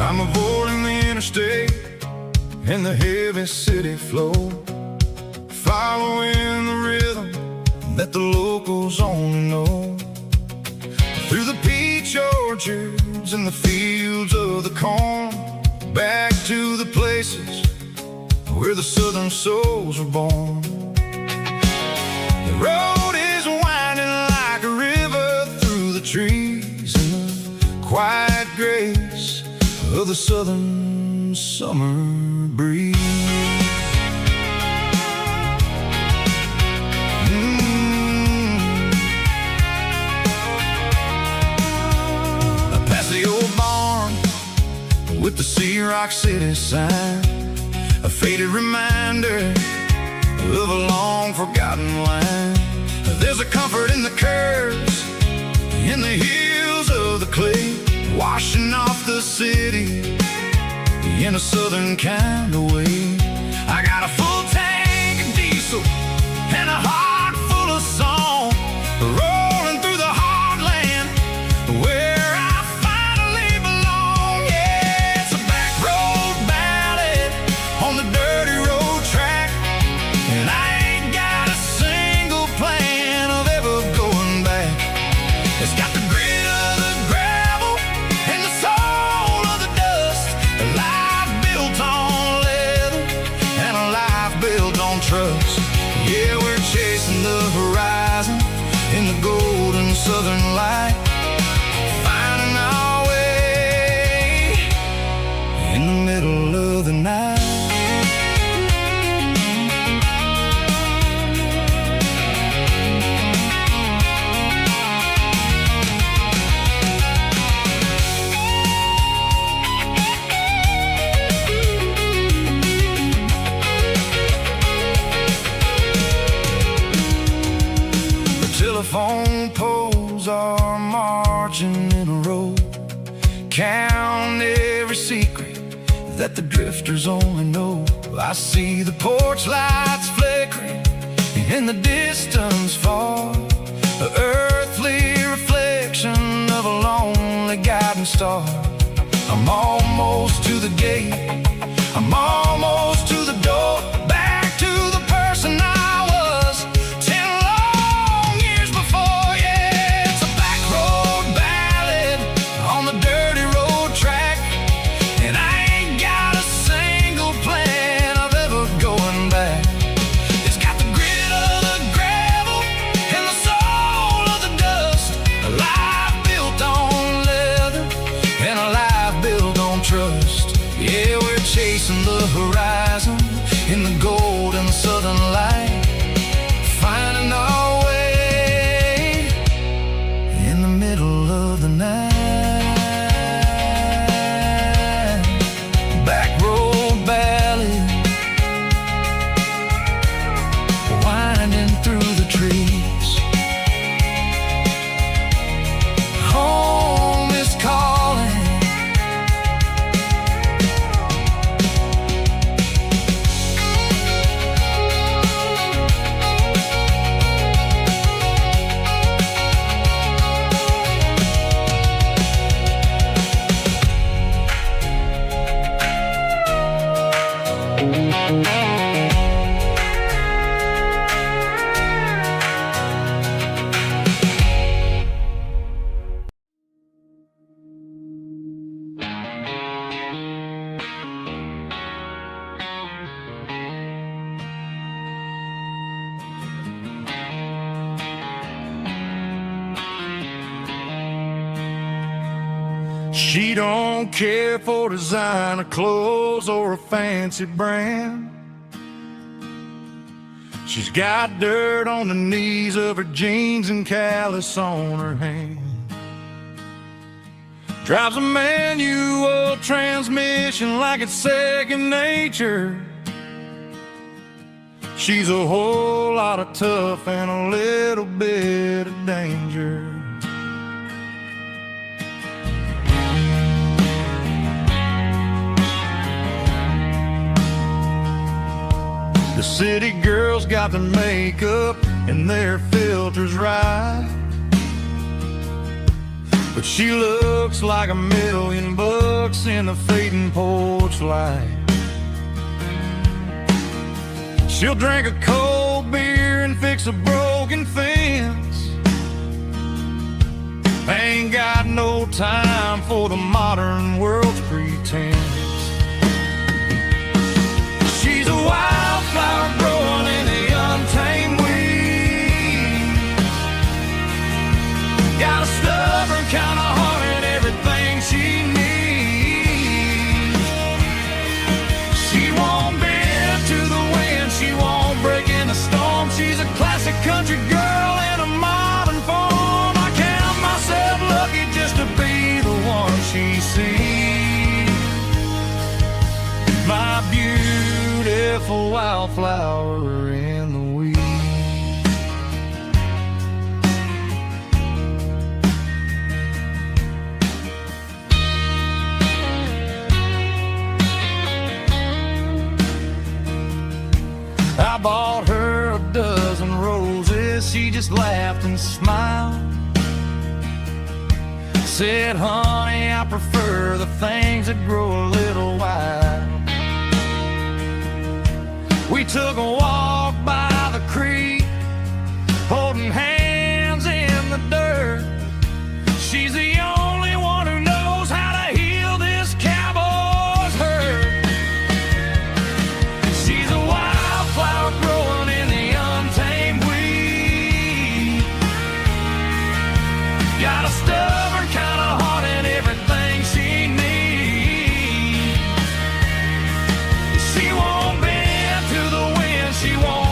Speaker 2: I'm avoiding the interstate and the heavy city flow, following the rhythm that the locals only know. Through the peach orchards and the fields of the corn, back to the places where the southern souls were born. The road is winding like a river through the trees and the quiet grace of the southern summer breeze. I pass the old barn with the Sea Rock City sign, a faded reminder of a long forgotten line. There's a comfort in the curves, in the hills of the clay, washing off the city in a southern kind of way. I got a full tank of diesel and a heart full of song, rolling through the heartland where I finally belong. Yeah, it's a back road ballad on the dirty road track, and I ain't got a single plan of ever going back. It's got the grit of the gravel and the soul of the dust, a life built on leather and a life built on trust. Yeah, we're chasing the horizon in the golden southern light, finding our way in the middle of the night. Telephone poles are marching in a row, count every secret that the drifters only know. I see the porch lights flickering in the distance far, the earthly reflection of a lonely guiding star. I'm almost to the gate, I'm almost to the door, back to the person I was 10 long years before. Yeah, it's a back road ballad on the dirty road track, and I ain't got a single plan of ever going back. It's got the grit of the gravel and the soul of the dust, a life built on leather horizon in the gold and the southern light, finding our way in the middle of the night. Back road ballad, winding through the trees. Home is calling. She don't care for designer clothes or a fancy brand. She's got dirt on the knees of her jeans and callus on her hand. Drives a manual transmission like it's second nature. She's a whole lot of tough and a little bit of danger. The city girls got their makeup and their filters right, but she looks like $1,000,000 in the fading porch light. She'll drink a cold beer and fix a broken fence. Ain't got no time for the modern world's pretense. She's a wildflower growing in the untamed weeds. Got a stubborn kind of heart and everything she needs. She won't bend to the wind, she won't break in the storm. She's a classic country girl in a modern form. I count myself lucky just to be the one she sees. My beautiful wildflower in the weeds. I bought her a dozen roses, she just laughed and smiled. Said, honey, I prefer the things that grow a little wild. We took a walk by the creek, holding hands in the dirt. She's the only one who knows how to heal this cowboy's hurt. She's a wildflower growing in the untamed weed. Got a stubborn kind of heart and everything she needs. She won't bend to the wind, she won't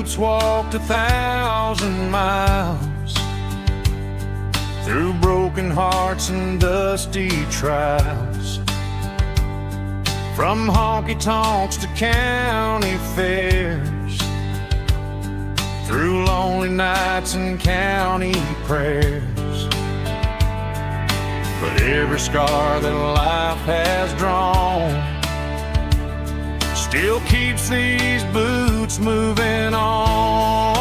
Speaker 2: boots walked 1,000 miles through broken hearts and dusty trials, from honky-tonks to county fairs, through lonely nights and county prayers. But every scar that life has drawn still keeps these boots moving on.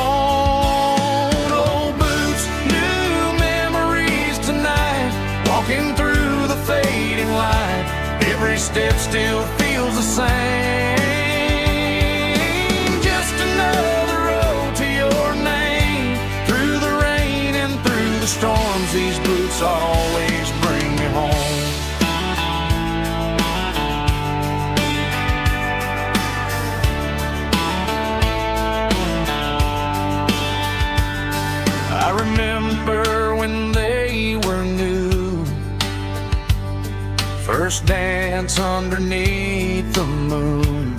Speaker 2: Old boots, new memories tonight, walking through the fading light. Every step still feels the same. Just another road to your name. Through the rain and through the storms, these boots always bring me home. I remember when they were new, first dance underneath the moon.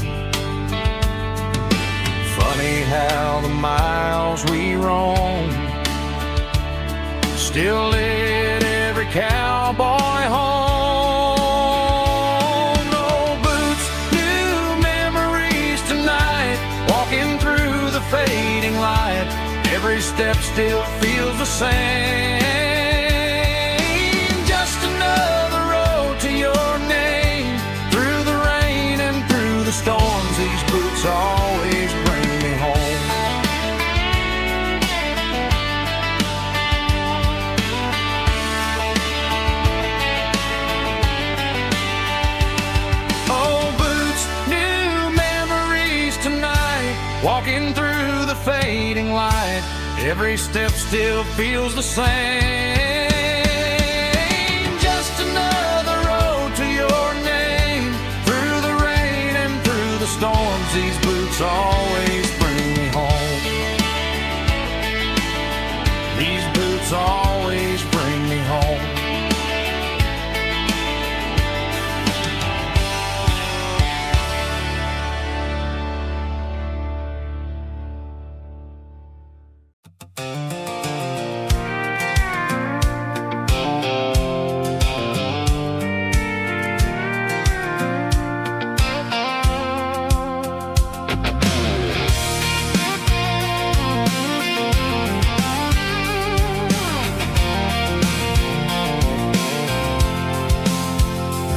Speaker 2: Funny how the miles we roam still lit every cowboy home. Old boots, new memories tonight, walking through the fading light. Every step still feels the same. Just another road to your name. Through the rain and through the storms, these boots always bring me home. Old boots, new memories tonight, walking through the fading light. Every step still feels the same. Just another road to your name. Through the rain and through the storms, these boots always bring me home. These boots always bring me home.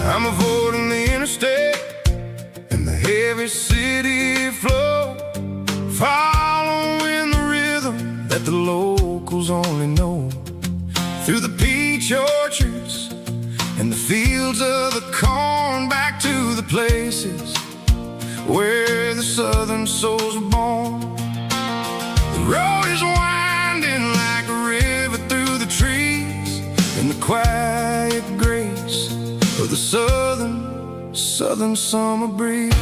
Speaker 2: I'm avoiding the interstate and the heavy city flow, following the rhythm that the locals only know. Through the peach orchards and the fields of the corn, back to the places where the southern souls were born. The road is winding like a river through the trees, in the quiet grace of the southern summer breeze.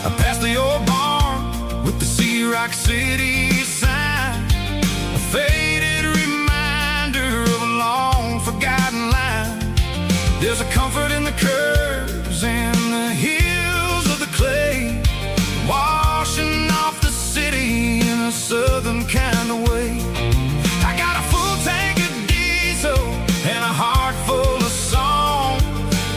Speaker 2: I passed the old barn with the Sea Rock City sign, a faded reminder of a long forgotten line. There's a comfort in the curves and the hills of the clay, washing off the city in a southern kind of way. I got a full tank of diesel and a heart full of song,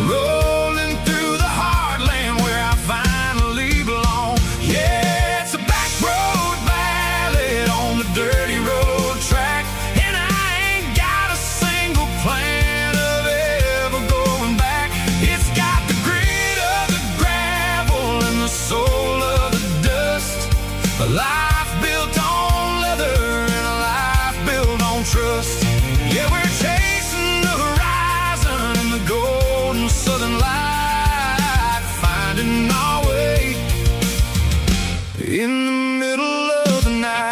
Speaker 2: rolling through the heartland where I finally belong. Yeah, it's a back road ballad on the dirty road track, and I ain't got a single plan of ever going back. It's got the grit of the gravel and the soul of the dust, a life built on leather and a life built on trust. Yeah, we're chasing the horizon in the golden southern light, finding our way in the middle of the night.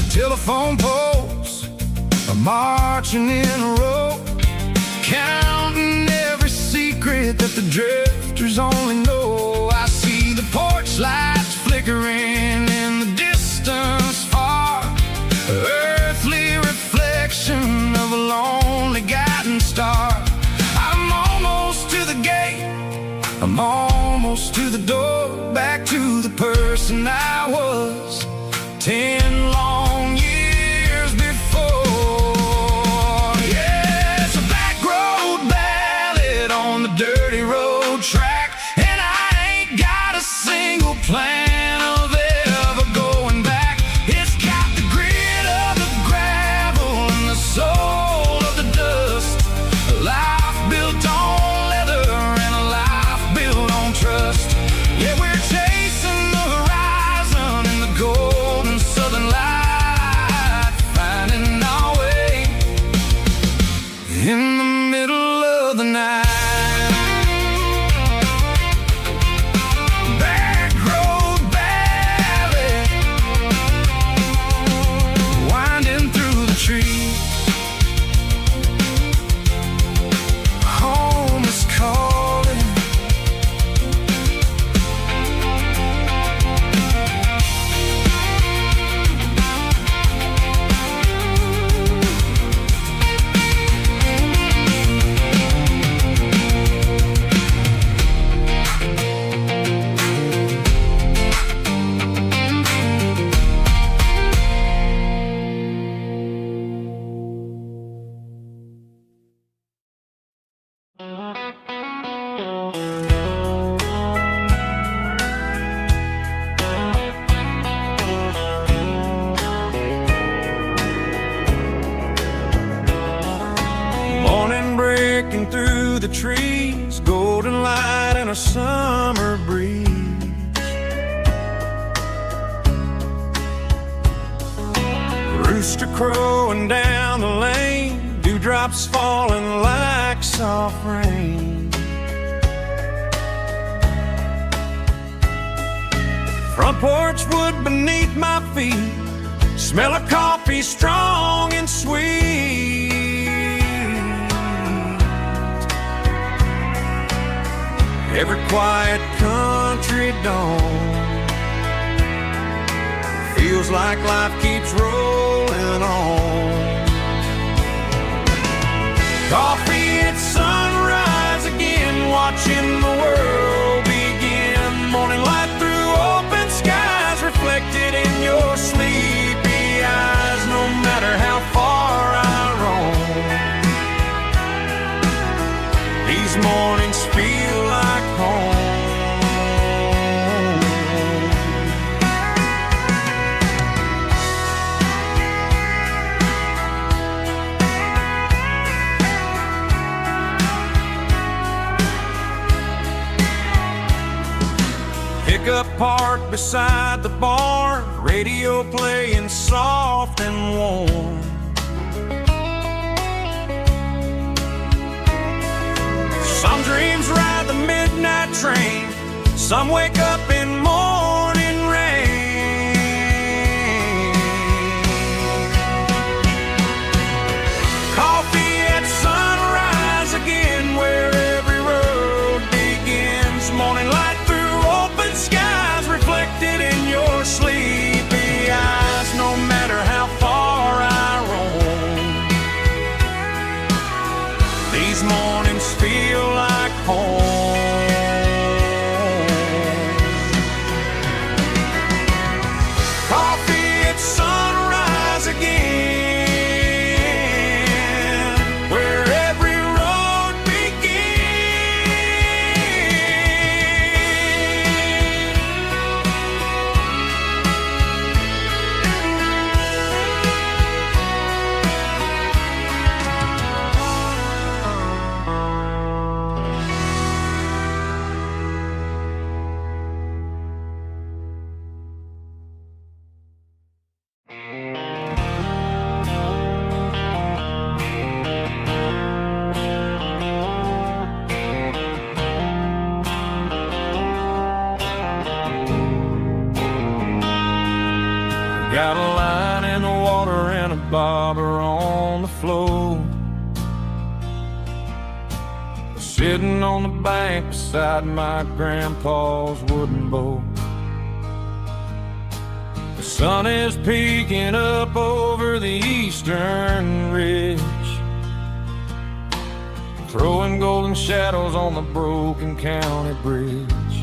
Speaker 2: Telephone poles are marching in a row, counting every secret that the drifters only know. I see the porch lights flickering in the distance far, earthly reflection of a lonely guiding star. I'm almost to the gate, I'm almost to the door, back to the person I was 10 long years before. Yeah, it's a back road ballad on the dirty road track, and I ain't got a single plan of ever going back. It's got the grit of the gravel and the soul of the dust, a life built on leather and a life built on trust. Yeah, we're chasing the horizon in the golden southern light, finding our way in the middle of the night. Back road ballad, winding through the trees. Home is calling. Morning breaking through the trees, golden light and a summer breeze. Rooster crowing down the lane, dewdrops falling like soft rain. Front porch wood beneath my feet, smell of coffee strong and sweet. Every quiet country dawn feels like life keeps rolling on. Coffee at sunrise again, watching the world begin. Morning light through open skies, reflected in your sleepy eyes. No matter how far I roam, these mornings feel like home. Pickup parked beside the barn, radio playing soft and warm. Some dreams ride the midnight train, some wake up in morning rain. Coffee at sunrise again, where every road begins. Morning light through open skies, reflected in your sleepy eyes. No matter how far I roam, these mornings feel like home. Coffee at sunrise again, where every road Got a line in the water and a bobber on the floor.
Speaker 1: sitting on the bank beside my grandpa's wooden boat. The sun is peeking up over the eastern ridge, throwing golden shadows on the broken county bridge.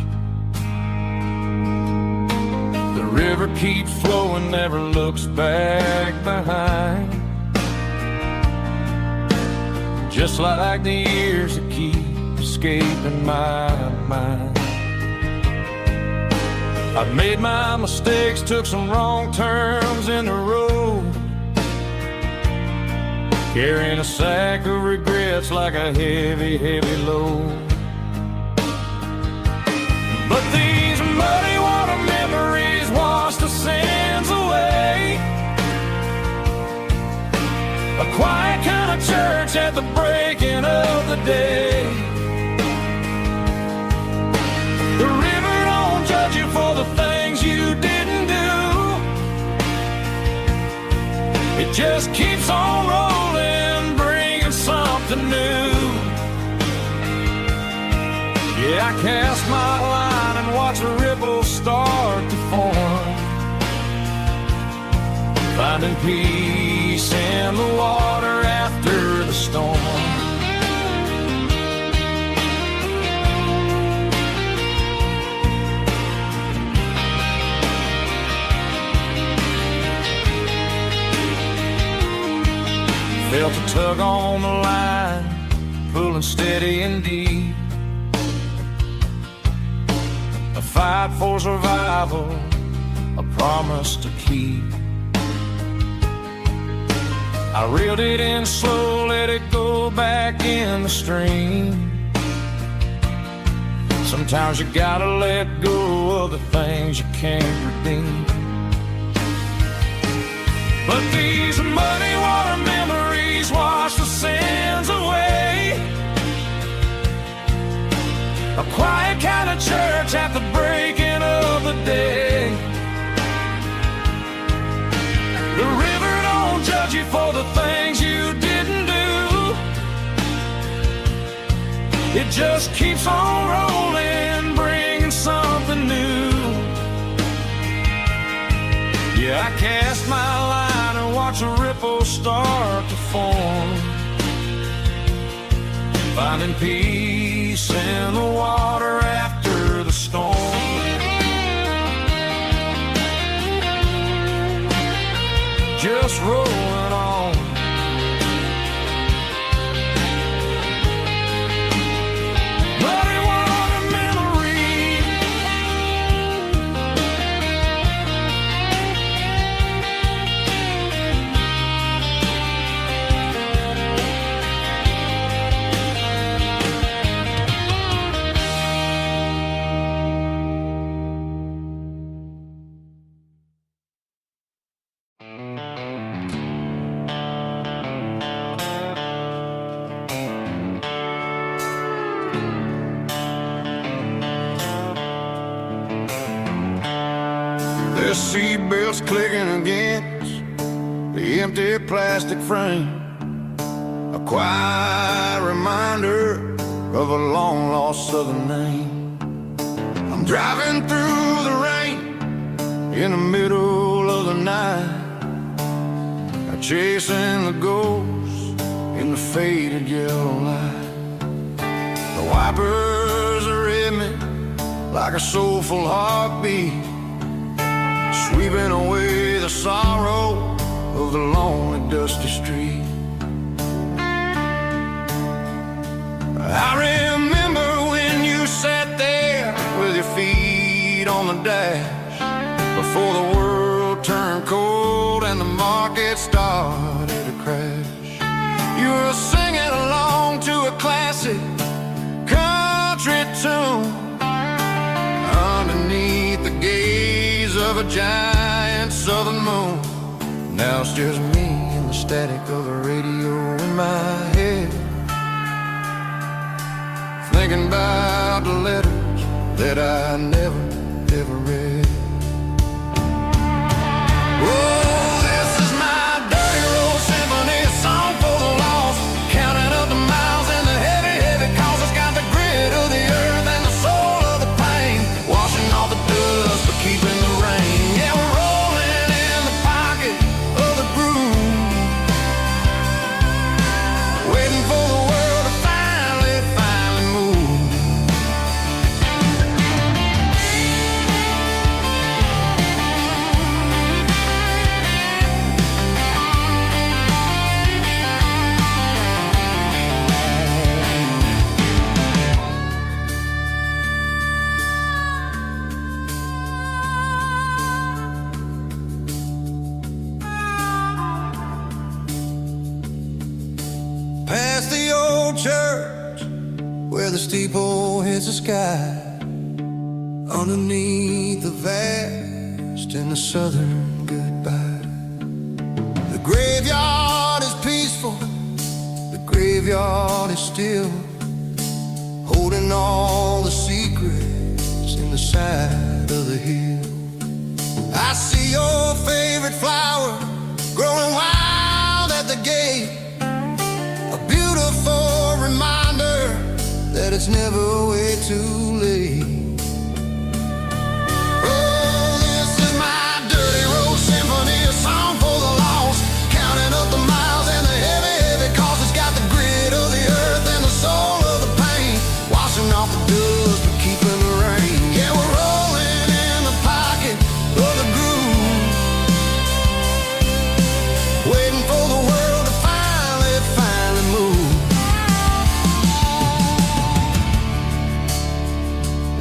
Speaker 1: The river keeps flowing, never looks back behind, just like the years that keep escaping my mind. I've made my mistakes, took some wrong turns in the road, carrying a sack of regrets like a heavy, heavy load. But these muddy water memories wash the sins away. A quiet kind of church at the breaking of the day. The river don't judge you for the things you didn't do. It just keeps on rolling, bringing something new. Yeah, I cast my line and watch the ripples start to form, finding peace in the water after the storm. Felt a tug on the line, pulling steady and deep. A fight for survival, a promise to keep. I reeled it in slow, let it go back in the stream. Sometimes you gotta let go of the things you can't redeem. But these muddy water memories wash the sins away. A quiet kind of church at the breaking of the day. The river don't judge you for the things you didn't do. It just keeps on rolling, bringing something new. Yeah, I cast my line and watch the ripples start to form, finding peace in the water after the storm. Just rolling on. Muddy water memory.
Speaker 2: The seatbelt's clicking against the empty plastic frame, a quiet reminder of a long-lost southern name. I'm driving through the rain in the middle of the night, chasing the ghosts in the faded yellow light. The wipers are in me like a soulful heartbeat, sweeping away the sorrow of the lonely, dusty street. I remember when you sat there with your feet on the dash, before the world turned cold and the market started to crash. You were singing along to a classic country tune underneath the gaze of a giant southern moon. Now it's just me and the static of the radio in my head, thinking about the letters that I never, ever read. Oh, this is my dirty road symphony, a song for the lost, counting up the miles and the heavy, heavy calls. It's got the church where the steeple hits the sky, underneath the vast and the southern goodbye. The graveyard is peaceful, the graveyard is still, holding all the secrets in the side of the hill. I see your favorite flower growing wild at the gate, a beautiful reminder that it's never way too late. Oh, this is my dirty road symphony, a song for the lost, counting up the miles and the heavy, heavy cost. It's got the grit of the earth and the soul of the pain, washing off the dust but keeping the rain. Yeah, we're rolling in the pocket of the groove, waiting for the world to finally move.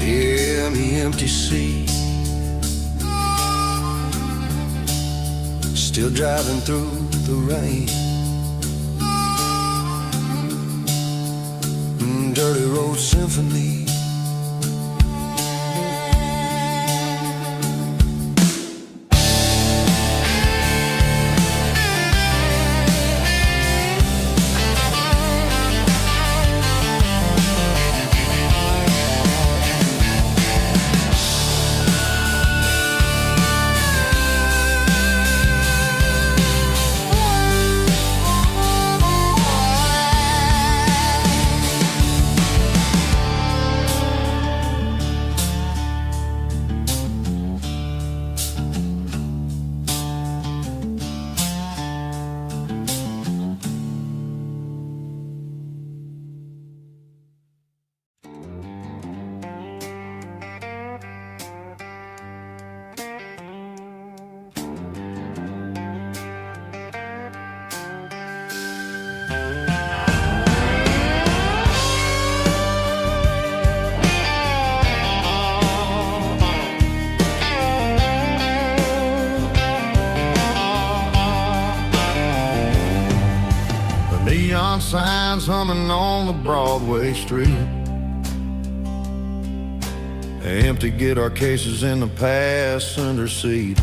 Speaker 2: Yeah, the empty sea, still driving through the rain. Dirty road symphony. Neon signs humming on the Broadway street, empty guitar cases in the passenger seat.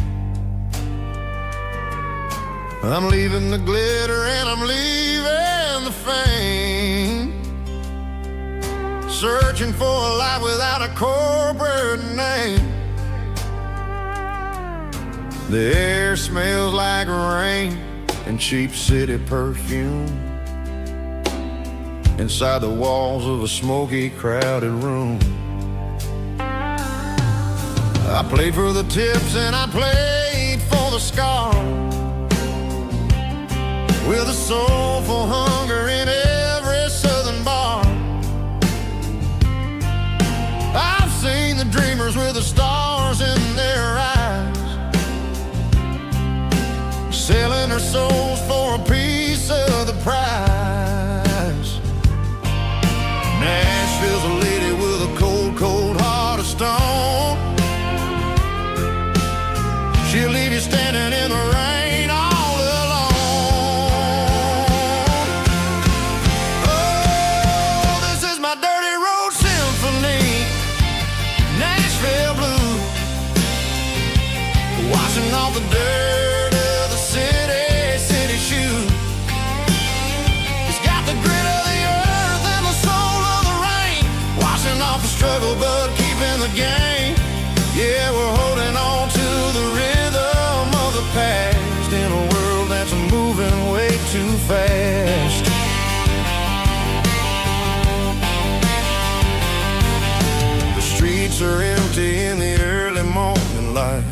Speaker 2: I'm leaving the glitter and I'm leaving the fame, searching for a life without a corporate name. The air smells like rain and cheap city perfume inside the walls of a smoky, crowded room. I played for the tips and I played for the scars, with a soulful hunger in every southern bar. I've seen the dreamers with the stars in their eyes, selling their souls for a piece of the prize. Nashville's a lady with a cold, cold heart of stone. She'll leave you standing in the rain all alone. Oh, this is my dirty road symphony, Nashville blues, washing off the dirt of the city shoes. It's got the grit of the earth and the soul of the rain, washing off the struggle but keeping the game. Yeah, we're holding on to the rhythm of the past in a world that's moving way too fast. The streets are empty in the early morning light,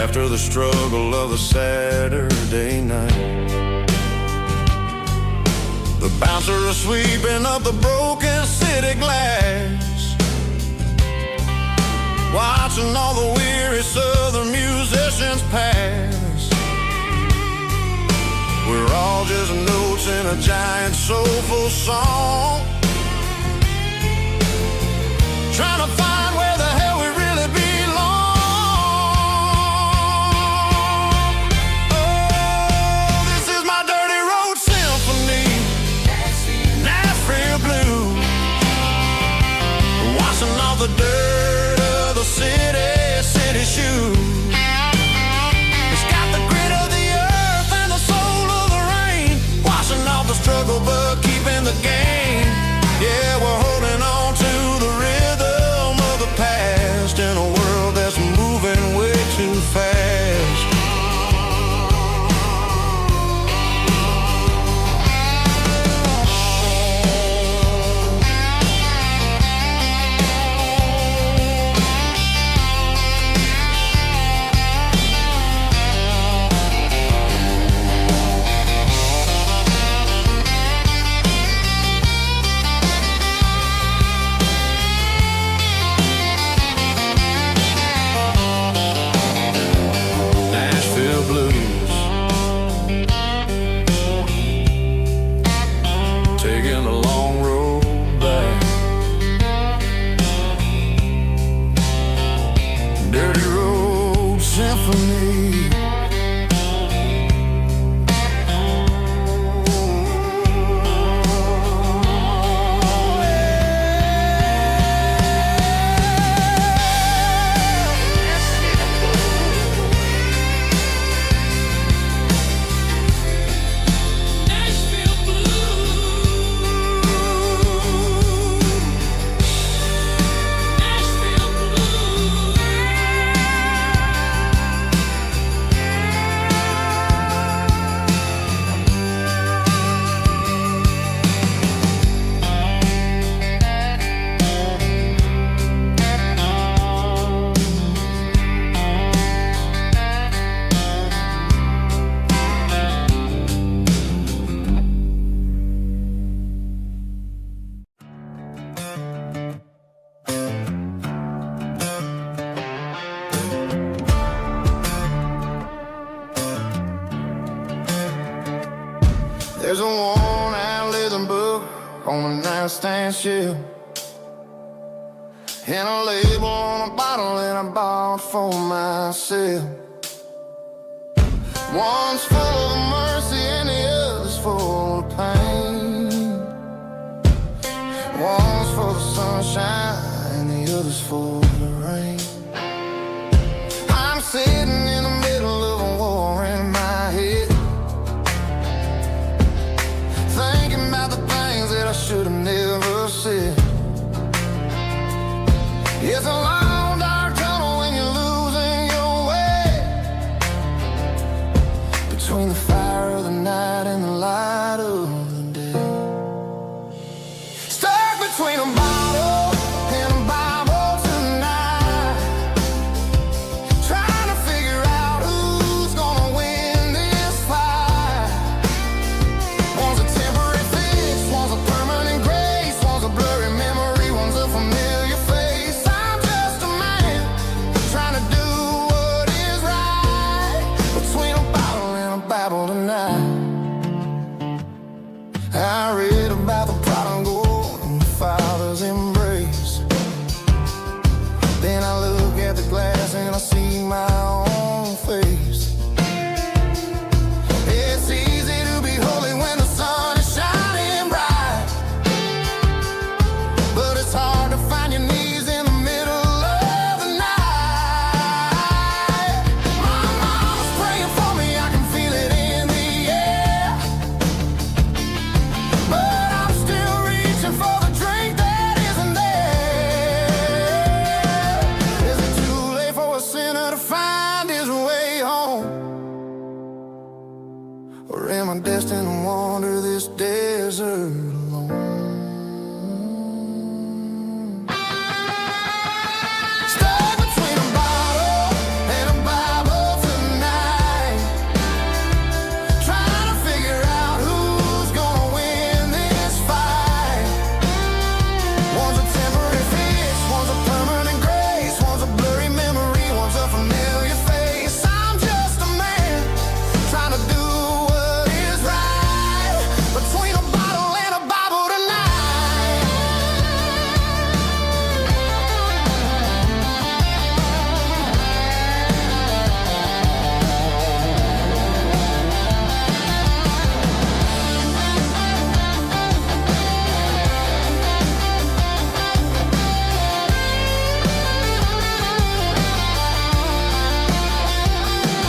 Speaker 2: after the struggle of a Saturday night. The bouncer is sweeping up the broken city glass, watching all the weary southern musicians pass. We're all just notes in a giant soulful song, trying to find where the hell we really belong. Oh, this is my dirty road symphony. symphony. There's a worn-out leather book on a nightstand shelf, and a label on a bottle that I bought for myself. One's full of mercy and the other's full of pain. One's full of sunshine and the other's full of rain. I'm sitting in the middle of a war in my head, thinking about the things that I should have never said. It's a long dark tunnel when you're losing your way, between the fire of the night and the light of the day. Stuck between a bottle and a Bible tonight, trying to figure out who's gonna win this fight. One's a temporary fix, one's a permanent grace, one's a blurry memory, one's a familiar face. I'm just a man trying to do what is right, between a bottle and a Bible tonight. I read about the prodigal and the father's embrace. Then I look at the glass and I see my own face. It's easy to be holy when the sun is shining bright, but it's hard to find your knees in the middle of the night. My mama's praying for me, I can feel it in the air, but I'm still reaching for the drink that isn't there. Is it too late for a sinner to find his way home? Or am I destined to wander this desert alone? Stuck between a bottle and a Bible tonight, trying to figure out who's gonna win this fight. One's a temporary fix, one's a permanent grace, one's a blurry memory, one's a familiar face. I'm just a man trying to do what is right, between a bottle and a Bible tonight.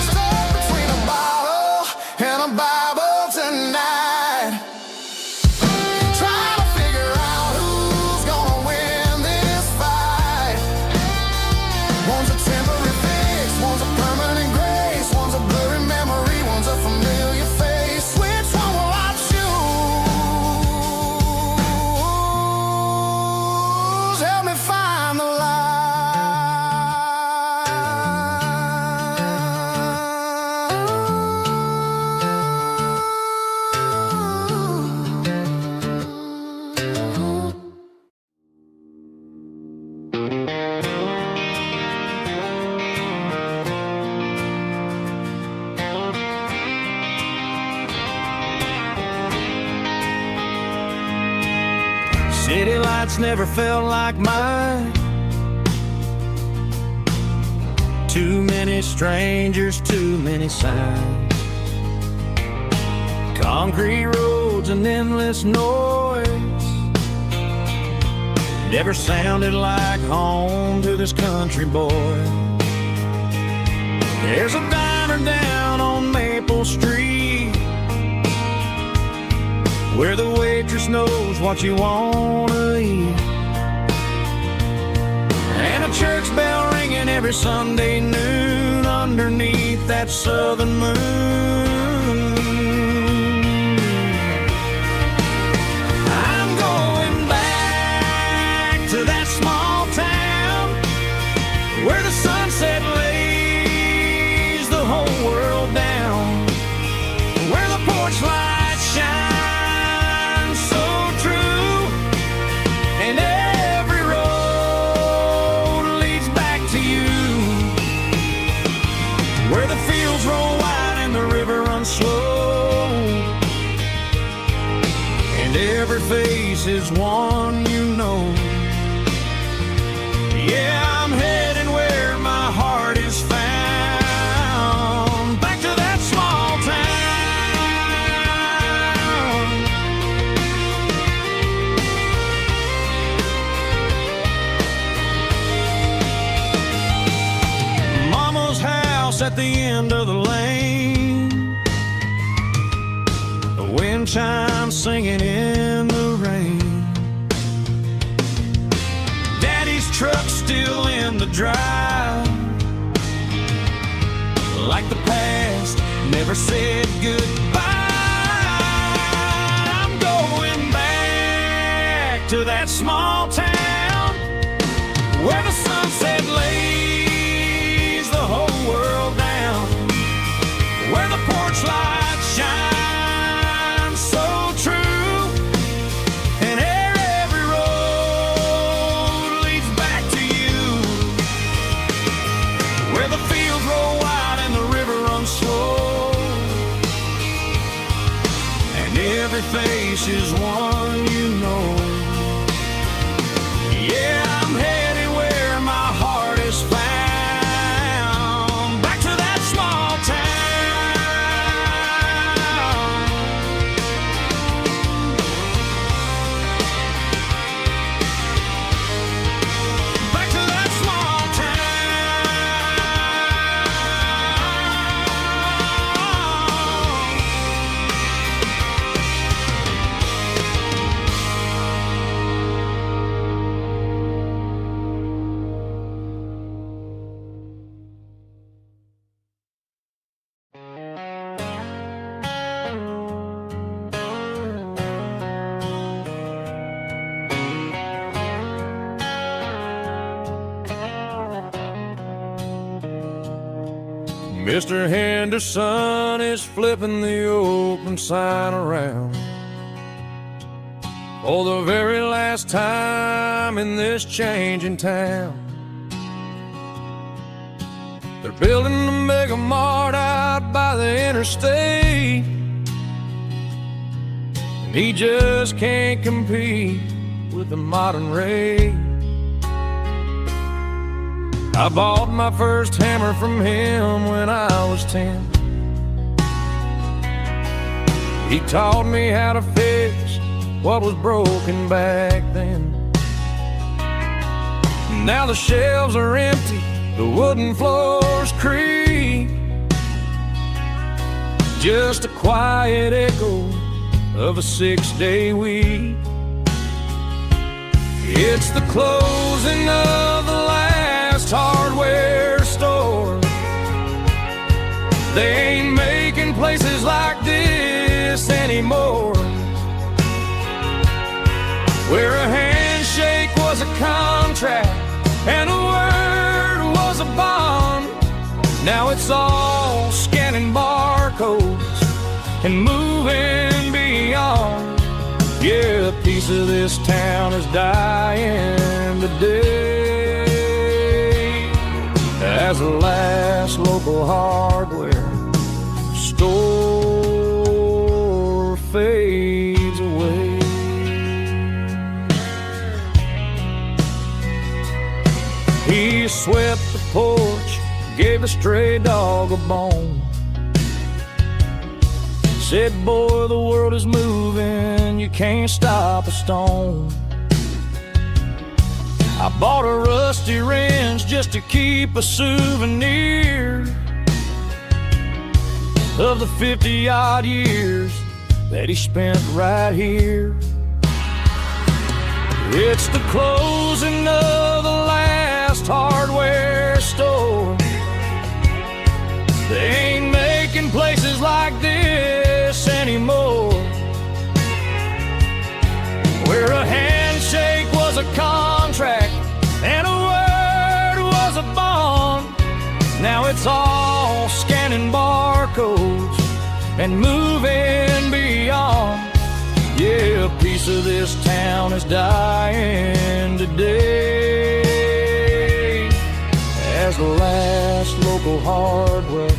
Speaker 2: Stuck between a bottle and a Bible tonight, trying to figure out who's gonna win this fight. One's a temporary fix, one's a permanent grace, one's a blurry memory, one's a familiar face. Which one will I choose? Help me find the light.
Speaker 3: City lights never felt like mine.
Speaker 4: Too many strangers, too many signs, concrete roads and endless noise. Never sounded like home to this country boy. There's a diner down on Maple Street where the waitress knows what you wanna eat, and a church bell ringing every Sunday noon underneath that southern moon. I'm going back to that small town where the sunset lays the whole world down, where the porch lights shine so true, and every road leads back to you, where the fields roll wide and the river runs slow, and every face is one you know. Yeah, I'm heading where my heart is found, back to that small town. Mama's house at the end of the lane, the wind chimes singing in the rain, Daddy's truck still in the drive, like the past never said goodbye. I'm going back to that small town where the sunset lays the whole world down, where the porch lights shine so true, and every road leads back to you, where the fields roll wide and the river runs slow, and every face is one you know. Yeah, I'm headed where my heart is found, back to that small town. Back to that small Mr. Henderson is flipping the open sign around for the very last time in this changing town. They're building a mega mart out by the interstate, and he just can't compete with the modern rate. I bought my first hammer from him when I was 10. He taught me how to fix what was broken back then. Now the shelves are empty, the wooden floors creak, just a quiet echo of a 6-day week. It's the closing of the last hardware store. They ain't making places like this anymore, where a handshake was a contract and a word was a bond. Now it's all scanning barcodes and moving beyond. Yeah, a piece of this town is dying today as the last local hardware store fades away. He swept the porch, gave the stray dog a bone. Said, boy, the world is moving, you can't stop a stone. I bought a rusty wrench just to keep a souvenir of the 50-odd years that he spent right here. It's the closing of the last hardware store. They ain't making places like this anymore, where a handshake was a contract and a word was a bond. Now it's all scanning barcodes and moving beyond. Yeah, a piece of this town is dying today as the last local hardware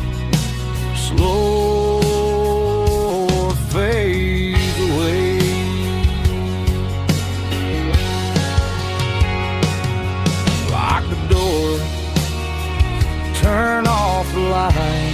Speaker 4: slow fades away. Lock the door, turn off the light.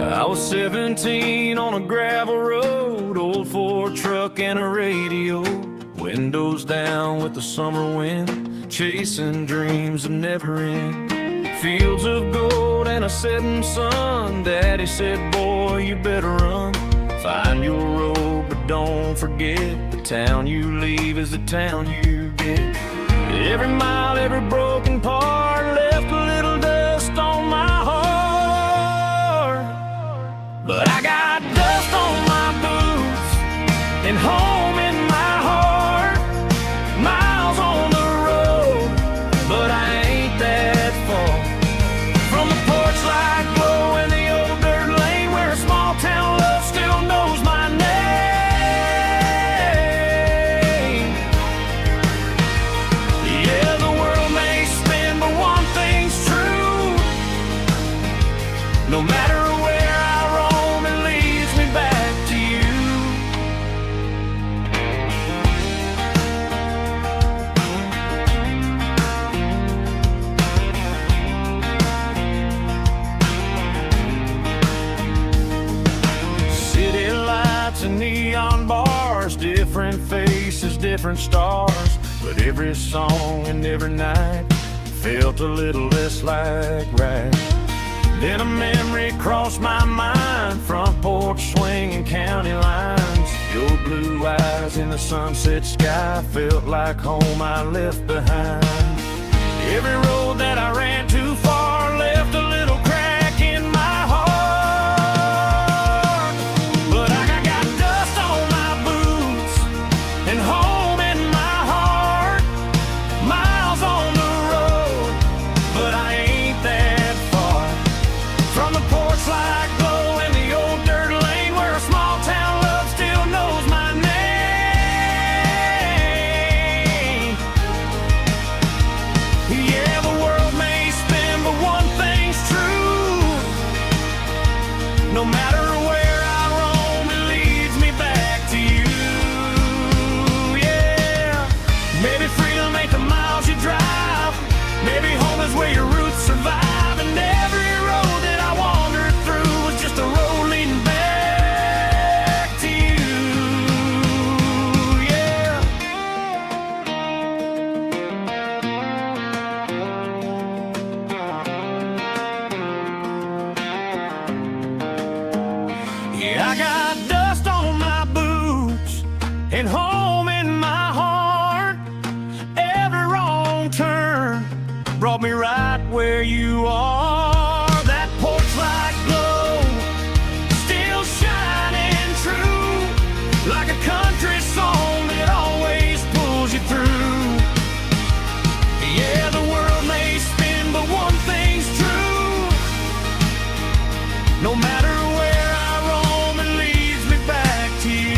Speaker 4: I was 17 on a gravel road, old Ford truck and a radio, windows down with the summer wind, chasing dreams of never end. Fields of gold and a setting sun. Daddy said, boy, you better run. Find your road, but don't forget, the town you leave is the town you get. Every mile, every broken part left a little dust on my heart. But I got dust on my boots and home in my heart. Miles on the road, but I ain't that far from the porch light glow in the old dirt lane, where a small town love still knows my name. Yeah, the world may spin, but one thing's true. No matter where I roam, it leads me back to you. City lights and neon bars, different faces, different stars, but every song and every night felt a little less like right. Then a memory crossed my mind, front porch swinging county lines. Your blue eyes in the sunset sky felt like home I left behind. Every road that I ran too far left a little crack in my heart. But I got dust on my boots and home in my heart. Miles on the road, but I ain't that far from the porch light glow in the old dirt lane, where a small town love still knows my name. Yeah, the world may spin, but one thing's true. No matter where I roam, it leads me back to you. Yeah, maybe freedom ain't the miles you drive. Maybe home is where your roots survive. And every road that I wandered through was just a road leading back to you. Yeah. me right where you are. That porch light glow, still shining true, like a country song that always pulls you through. Yeah, the world may spin, but one thing's true. No matter where I roam, it leads me back to you.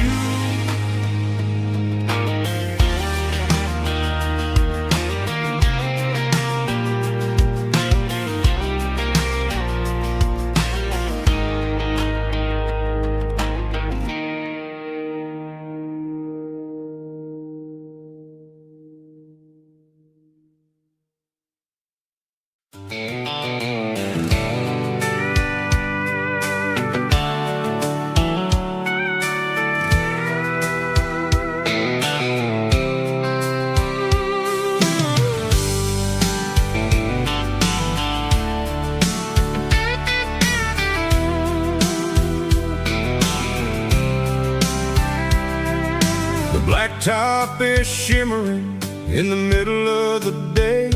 Speaker 2: Blacktop is shimmering in the middle of the day.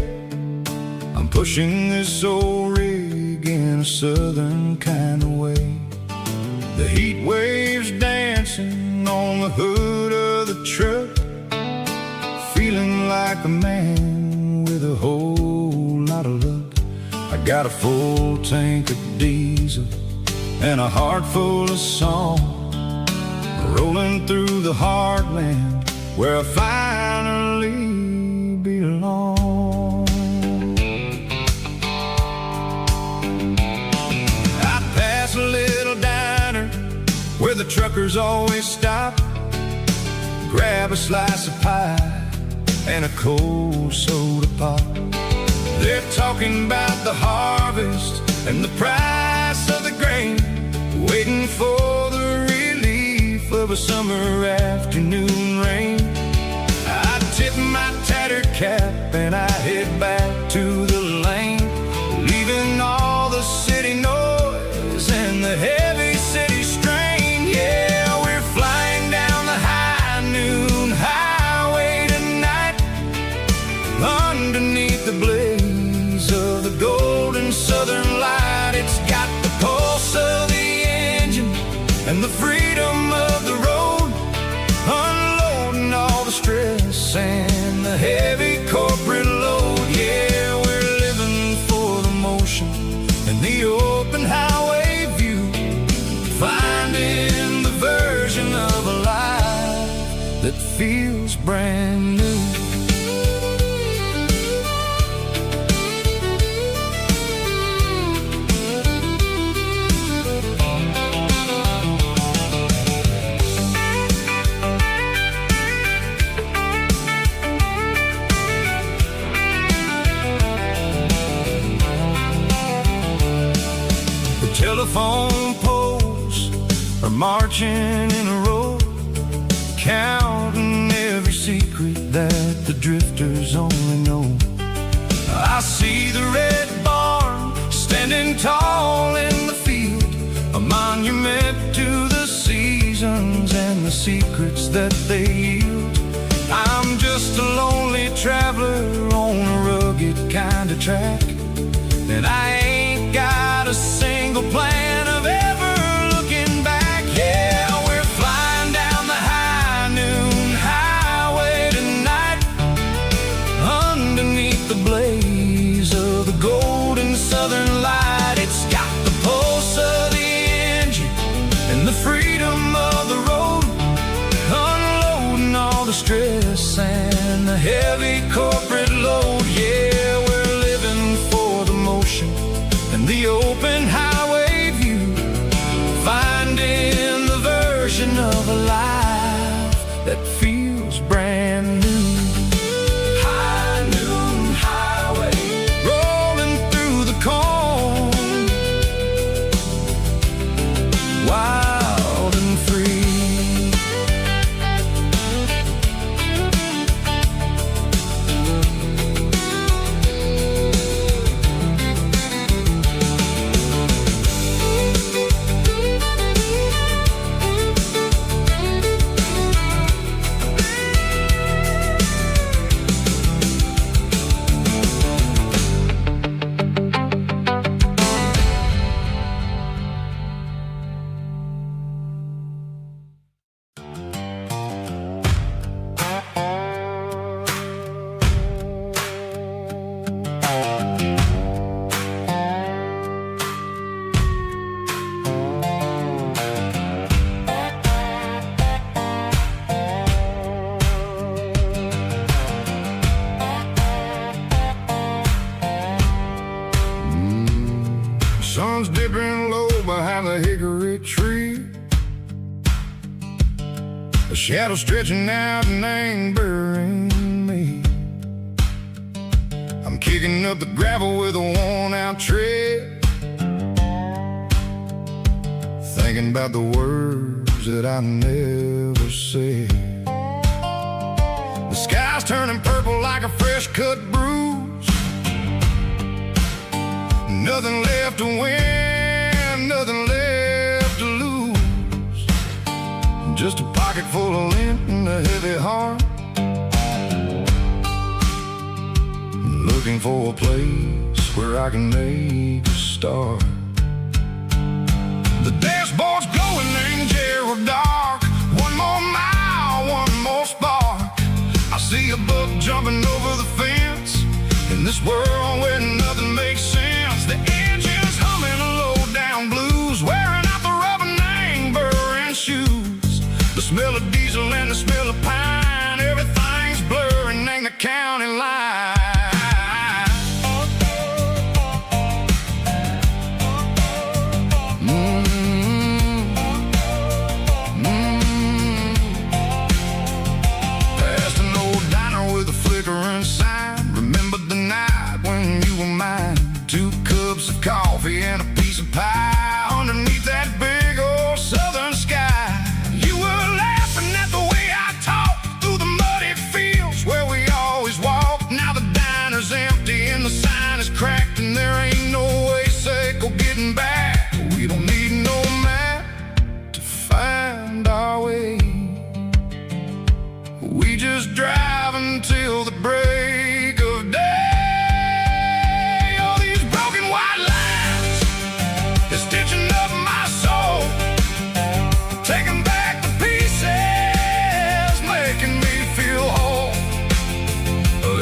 Speaker 2: I'm pushing this old rig in a southern kind of way. The heat waves dancing on the hood of the truck, feeling like a man with a whole lot of luck. I got a full tank of diesel and a heart full of song, rolling through the heartland where I finally belong. I pass a little diner where the truckers always stop, grab a slice of pie and a cold soda pop. They're talking about the harvest and the price of the grain, waiting for the relief of a summer afternoon rain. I tip my tattered cap and I head back to the lane, leaving all the city noise and the heavy city strain. Yeah, we're flying down the high noon highway tonight, underneath the blaze of the golden southern light. It's got the pulse of the engine and the freedom of the road, unloading all the stress and the heavy corporate load. Yeah, we're living for the motion and the open highway view, finding the version of a life that feels brand new. Telephone poles are marching in a row, counting every secret that the drifters only know. I see the red barn standing tall in the field, a monument to the seasons and the secrets that they yield. I'm just a lonely traveler on a rugged kind of track, and I ain't got a single plan of ever looking back. Yeah, we're flying down the high noon highway tonight, underneath the blaze of the golden southern light. It's got the pulse of the engine and the freedom of the road, unloading all the stress and the heavy corporate load. Yeah, we're living for the motion and the open highway view, finding the version of a life that feels brand new. High noon highway, rolling through the corn, wild and free. Sun's dipping low behind the hickory tree. A shadow stretching out and ain't burying me. I'm kicking up the gravel with a worn-out tread, thinking about the words that I never said. The sky's turning purple like a fresh-cut bruise. Nothing left to win, nothing left to lose. Just a pocket full of lint and a heavy heart, looking for a place where I can make a start. The dashboard's glowing, angel dark. One more mile, one more spark. I see a buck jumping over the fence in this world where nothing makes sense. The engine's humming a low-down blues, wearing out the rubber name burring shoes. The smell of diesel and the smell of pine, everything's blurring, ain't the county line. Coffee and a piece of pie underneath that big old southern sky. You were laughing at the way I talked through the muddy fields where we always walked. Now the diner's empty and the sign is cracked, and there ain't no way safe or getting back. We don't need no map to find our way. We just drive until the break of day.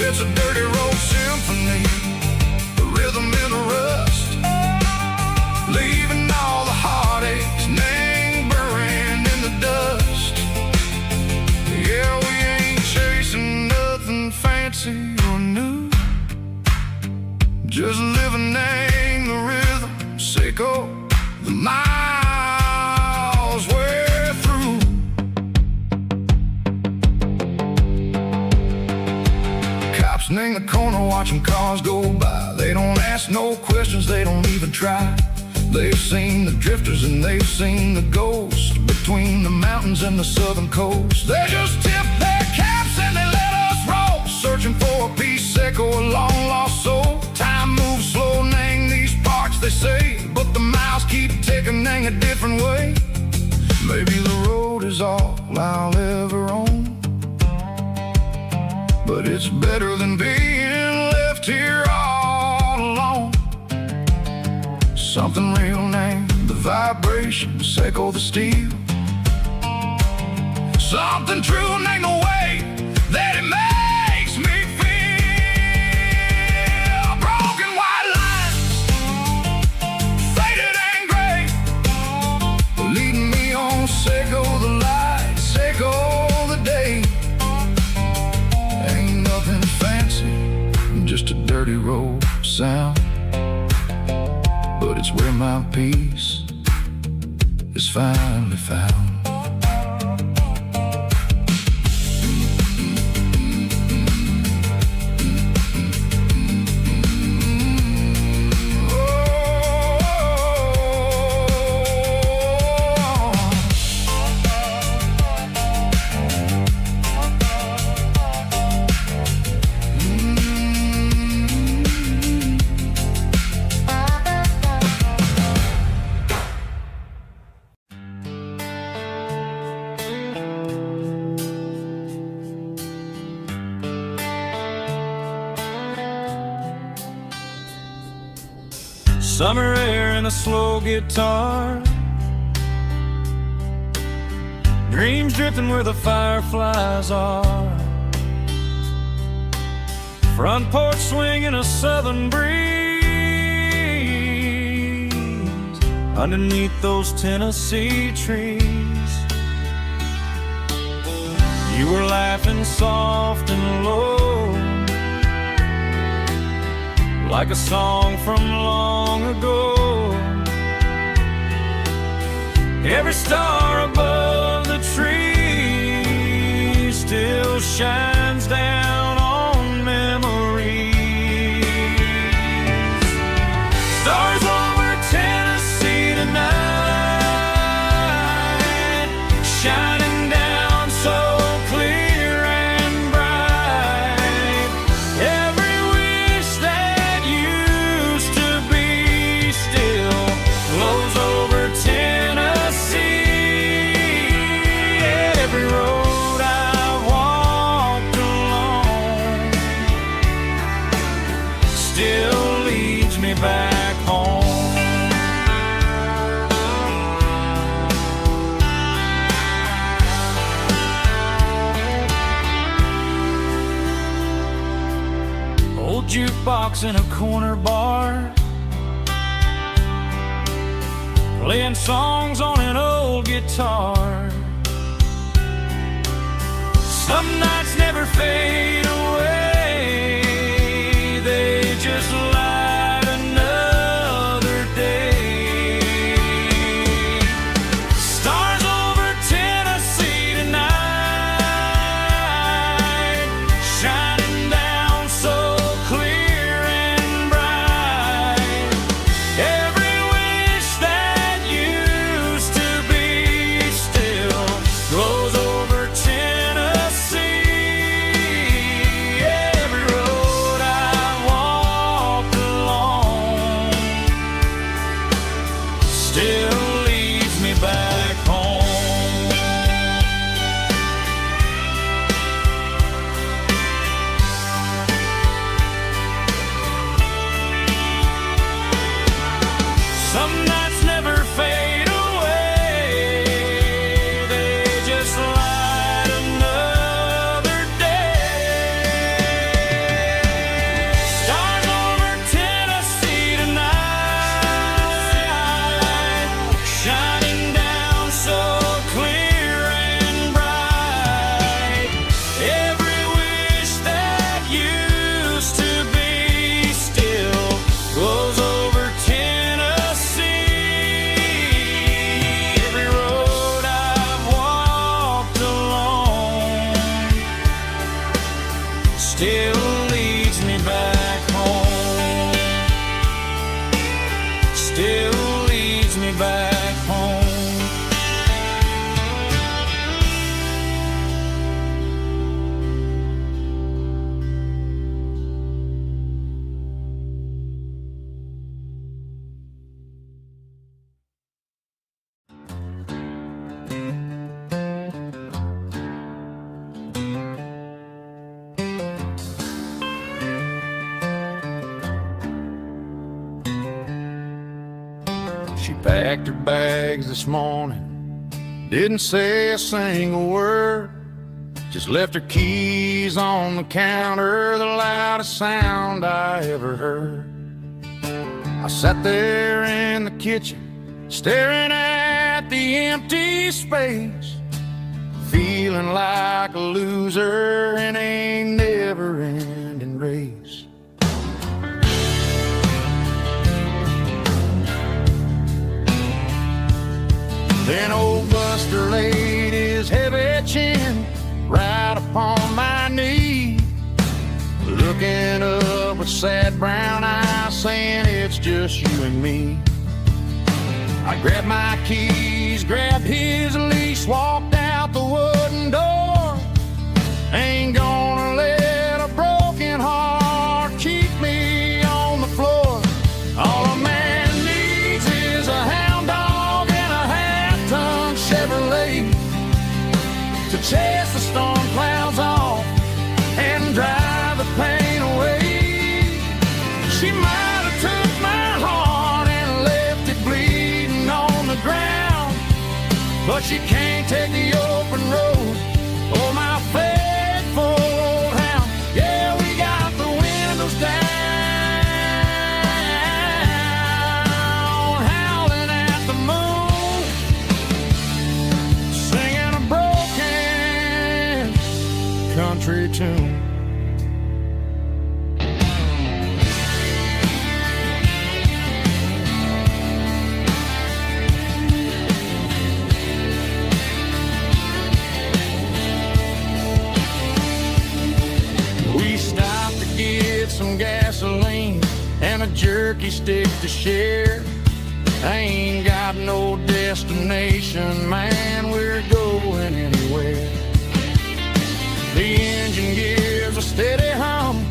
Speaker 2: It's a dirty road symphony, a rhythm in the rust, leaving all the heartaches, name burning in the dust. Yeah, we ain't chasing nothing fancy or new, just living in the rhythm, sick of the miles we're through. In the corner watching cars go by. They don't ask no questions, they don't even try. They've seen the drifters and they've seen the ghosts between the mountains and the southern coast. They just tip their caps and they let us roll, searching for a piece sick or a long lost soul. Time moves slow, nang these parts they say, but the miles keep ticking, nang a different way. Maybe the road is all I'll ever own, but it's better than being left here all alone. Something real named the vibrations echo the steel. Something true named the way that it makes me feel. Broken white lines, faded and gray, leading me on, Seco the light, Seco the day. Just a dirty road sound, but it's where my peace is finally found.
Speaker 4: Summer air and a slow guitar, dreams drifting where the fireflies are. Front porch swinging a southern breeze underneath those Tennessee trees. You were laughing soft and low, like a song from long ago. Every star above the tree still shines down on memories. Stars over Tennessee tonight, shining down so clear and bright. Every wish that used to be still glows over Tennessee. Every road I've walked along still leads me back home. Old jukebox in a corner bar, playing songs on an old guitar. Some nights never fade away, they just light another day. Stars over Tennessee tonight, shining down so clear and bright. Every wish that used to be still glows over Tennessee. Every road I walked along still leads me back home. Some nights never fade away, they just light another day. Stars over Tennessee tonight, shining down so clear and bright. Every wish that used to be still glows over Tennessee. Every road I've walked along still leads me back home. Still leads me back home.
Speaker 2: She packed her bags this morning, didn't say a single word, just left her keys on the counter, the loudest sound I ever heard. I sat there in the kitchen, staring at the empty space, feeling like a loser in a never-ending race. Then old Buster laid his heavy chin right upon my knee, looking up with sad brown eyes, saying it's just you and me. I grabbed my keys, grabbed his leash, walked out the wooden door. Ain't gonna let a broken heart keep me on the floor. All a man needs is a hound dog and a half-ton Chevrolet to chase the storm clouds off and drive the pain away. She might have took my heart and left it bleeding on the ground, but she can't take the open road or my faithful old hound. Yeah, we got the windows down, howling at the moon, singing a broken country tune.
Speaker 1: jerky stick to share. I ain't got no destination, man, we're going anywhere. The engine gives a steady hum,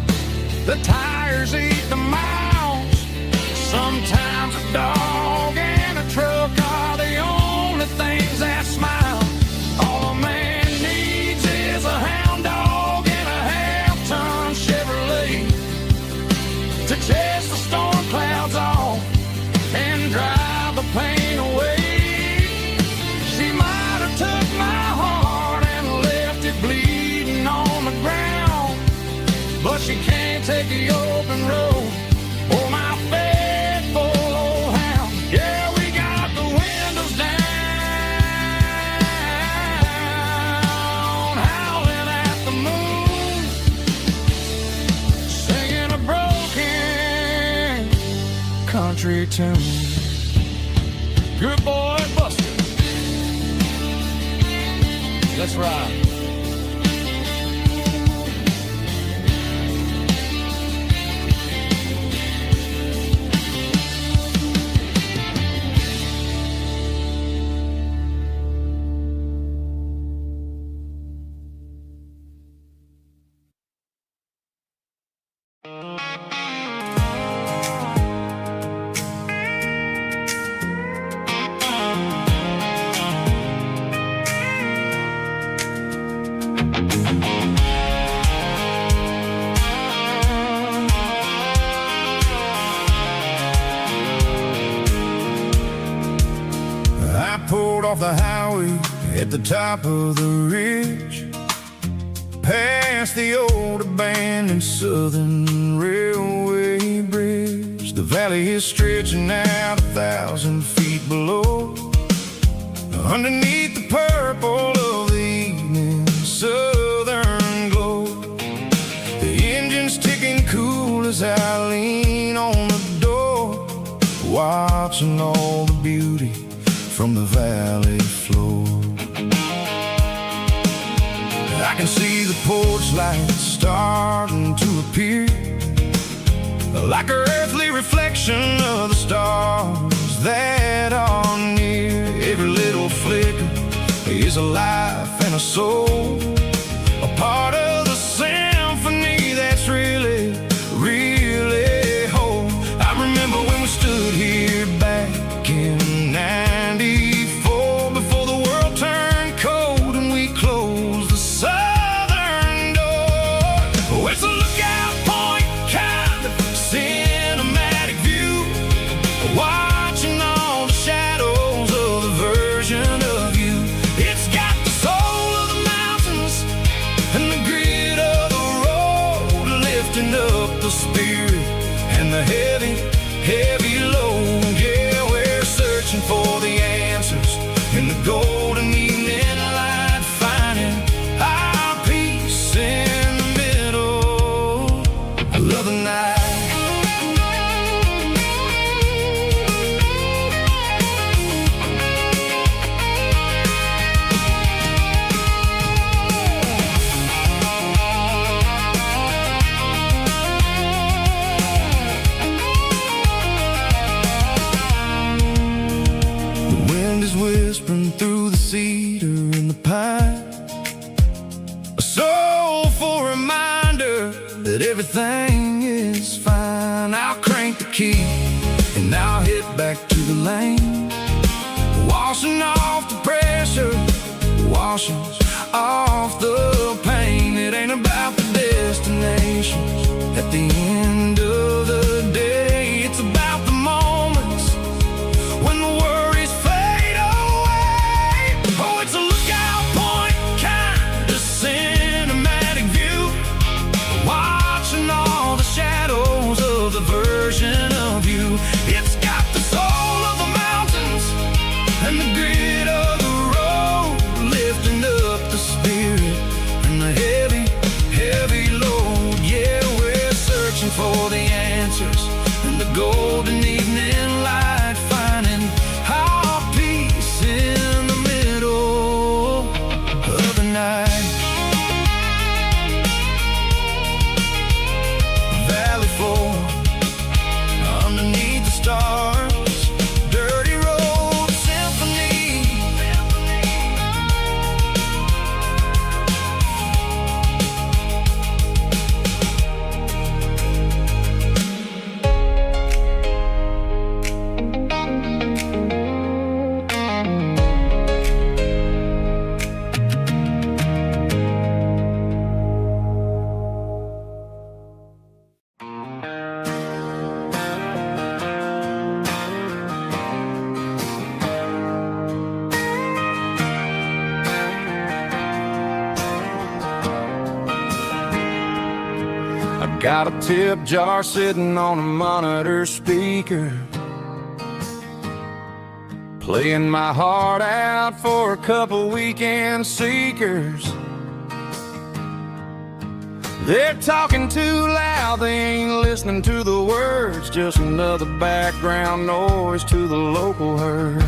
Speaker 1: the tires eat the miles. Sometimes a dog and a truck are the only things that smile. All a man needs is a hound dog and a half-ton Chevrolet to chase the storm clouds off and drive the pain away. She might have took my heart and left it bleeding on the ground, but she can't take the open road or my faithful old hound. Yeah, we got the windows down, howling at the moon, singing a broken country tune. Good boy, Buster. Let's ride.
Speaker 2: I pulled off the highway at the top of the ridge, past the old abandoned Southern Railway bridge. The valley is stretching out 1,000 feet below, underneath the purple of the evening southern glow. The engine's ticking cool as I lean on the door, watching all the beauty from the valley floor. I can see the porch lights starting to appear, like an earthly reflection of the stars that are near. Every little flicker is a life and a soul, a part of the symphony that's really, really whole. I remember when we stood here back in '94, before the world turned cold and we closed the southern door. Oh, it's a lookout point, kind of cinematic view, watching all the shadows of the version of you. It's got the soul of the mountains and the grit of the road, lifting up the spirit and the heavy, heavy load. Yeah, we're searching for the answers in the golden evening light, finding our peace in the middle of the night. The wind is whispering through the cedar and the pine, a soulful reminder that everything is fine. I'll crank the key and I'll hit back to the lane, washing off the pressure, washing off the pain. It ain't about the destinations at the end of the day, it's about the moments when the worries fade away. Oh, it's a lookout point, kind of cinematic view, watching all the shadows of the version of you. It's got the soul of the mountains and the grit of the road, lifting up the spirit and the heavy, heavy load. Yeah, we're searching for the answers
Speaker 4: Got a tip jar sitting on a monitor speaker, playing my heart out for a couple weekend seekers. They're talking too loud, they ain't listening to the words, just another background noise to the local herd.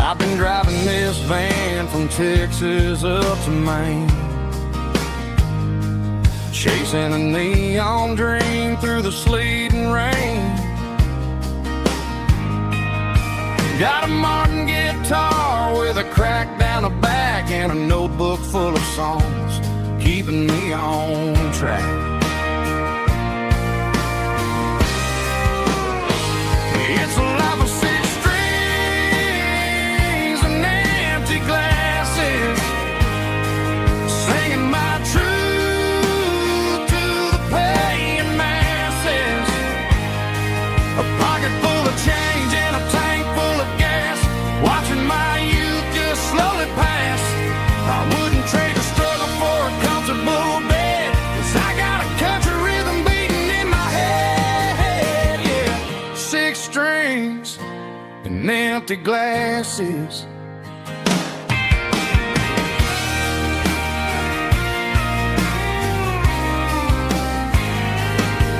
Speaker 4: I've been driving this van from Texas up to Maine, chasing a neon dream through the sleet and rain. Got a Martin guitar with a crack down the back and a notebook full of songs, keeping me on track. It's a life of six strings and empty glasses, singing my truth to the paying masses. A pocket full of change and a tank full of gas, watching my youth just slowly pass. I wouldn't trade the struggle for a comfortable bed, 'cause I got a country rhythm beating in my head, yeah. Six strings and empty glasses.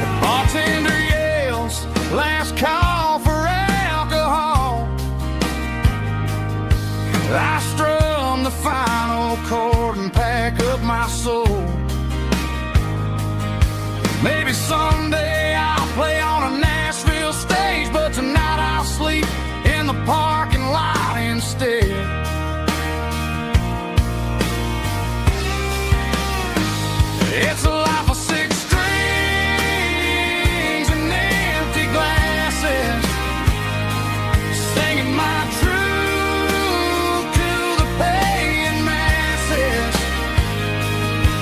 Speaker 4: The bartender yells, last call for alcohol. I strum the final chord and pack up my soul. Maybe someday I'll play on a Nashville stage, but tonight I'll sleep in the parking lot instead. It's a life of six strings and empty glasses, singing my truth to the paying masses.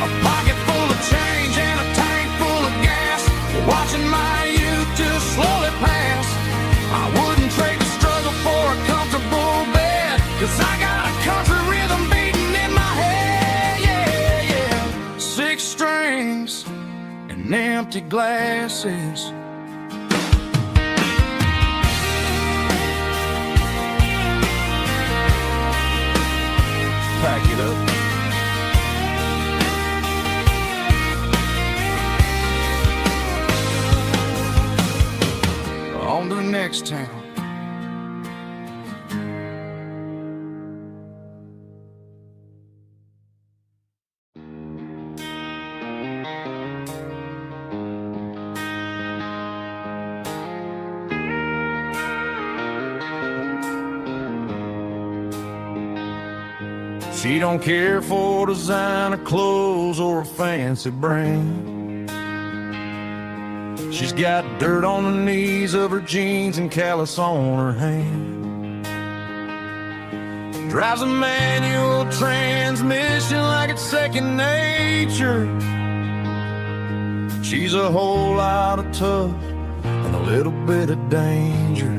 Speaker 4: A pocket full of change and a tank full of gas, watching my youth just slowly pass. I wouldn't trade the struggle for a comfortable bed, 'cause I got a country rhythm beating in my head, yeah, yeah. Six strings and empty glasses. Pack it up. On to the next town. She don't care for designer clothes or a fancy brand. She's got dirt on the knees of her jeans and callus on her hand. Drives a manual transmission like it's second nature. She's a whole lot of tough and a little bit of danger.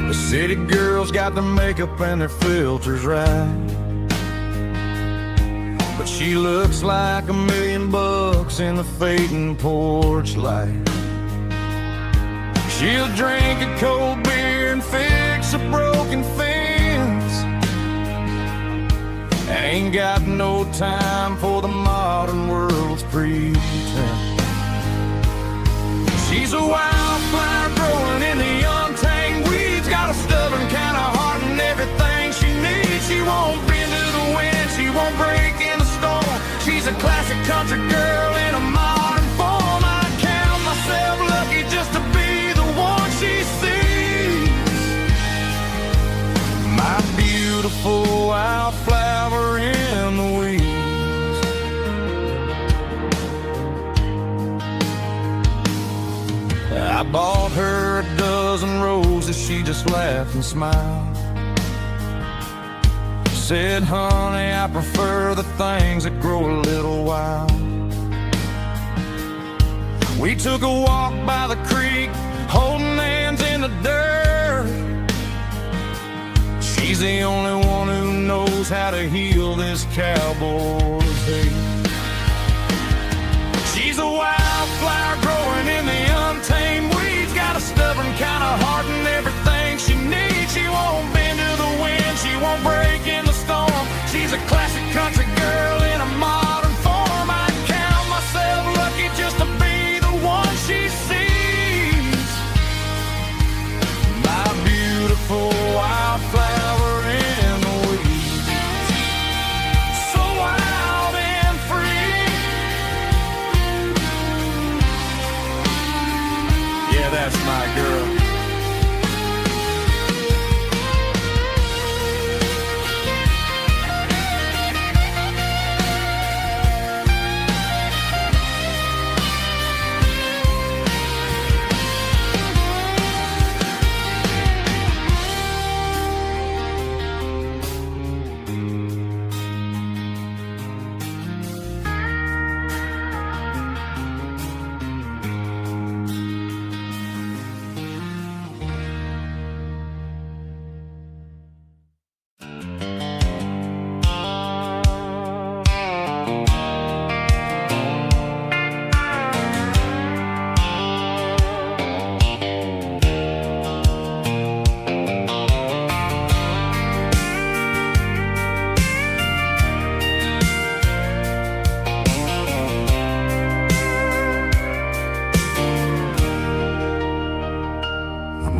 Speaker 4: The city girls got their makeup and their filters right, but she looks like $1,000,000 in the fading porch light. She'll drink a cold beer and fix a broken fence. Ain't got no time for the modern world's pretense. She's a wildflower growing in the untamed weeds, got a stubborn kind of heart and everything she needs. She won't bend to the wind, she won't break in the storm. She's a classic country girl in a modern form. I count myself lucky just to be the one she sees. My beautiful wildflower in the weeds. I bought her a dozen roses, she just laughed and smiled. Said, honey, I prefer the things that grow a little wild. We took a walk by the creek, holding hands in the dirt. She She's the only one who knows how to heal this cowboy's hate. She's a wildflower growing in the untamed weeds. Got a stubborn kind of heart and everything she needs. She won't bend to the wind, she won't break in the storm. She's a classic country girl in a modern form. I count myself lucky just to be the one she sees. My beautiful wildflower in the weeds, so wild and free. Yeah, that's my girl.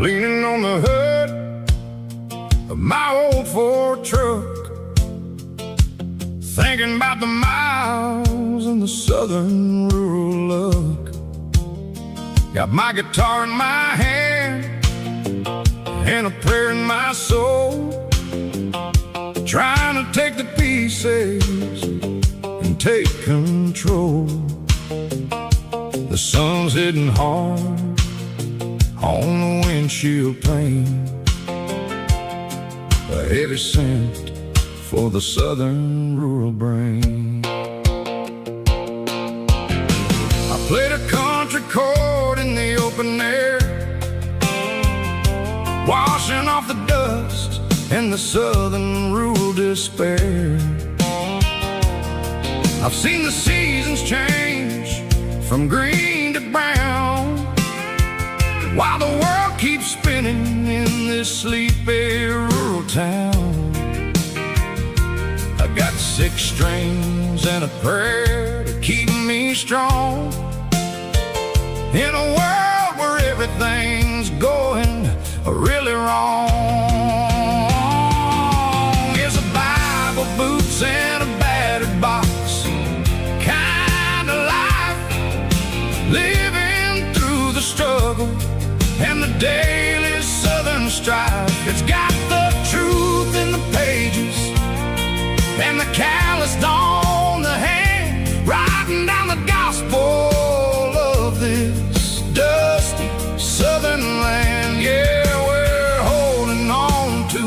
Speaker 2: Leaning on the hood of my old Ford truck, thinking about the miles and the southern rural look. Got my guitar in my hand and a prayer in my soul, trying to take the pieces and take control. The sun's hitting hard on the windshield pane, a heavy scent for the southern rural brain. I played a country chord in the open air, washing off the dust and the southern rural despair. I've seen the seasons change from green to brown, while the world keeps spinning in this sleepy rural town. I got 6 strings and a prayer to keep me strong, in a world where everything's going really wrong. It's a Bible, boots, and a battered box kind of life, living through the struggle and the daily southern strife. It's got the truth in the pages and the calloused on the hand, writing down the gospel of this dusty southern land. Yeah, we're holding on to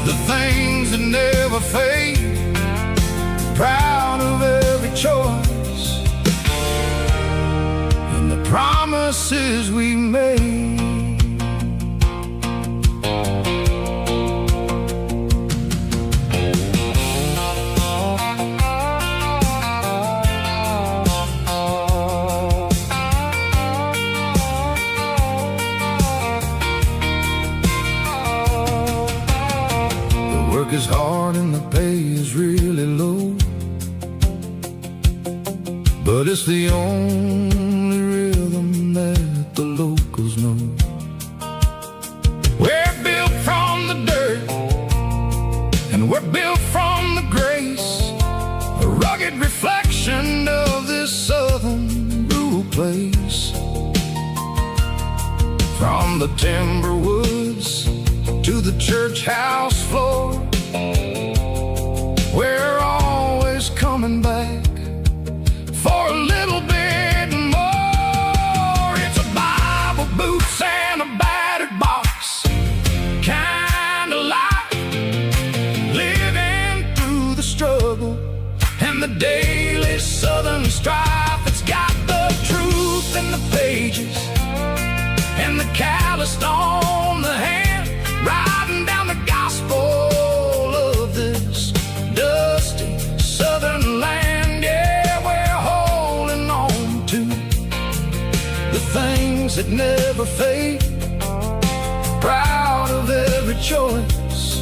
Speaker 2: the things that never fade, proud of every choice and the promises we made. The work is hard and the pay is really low, but it's the only rhythm that the locals know. We're built from the dirt and we're built from the grace, a rugged reflection of this southern rural place. From the timber woods to the church house floor, we're always coming back for a little bit more. It's a Bible, boots, and a battered box kind of life, living through the struggle and the daily southern strife. It's got the truth in the pages and the calloused on the hand, riding down the that never fade, proud of every choice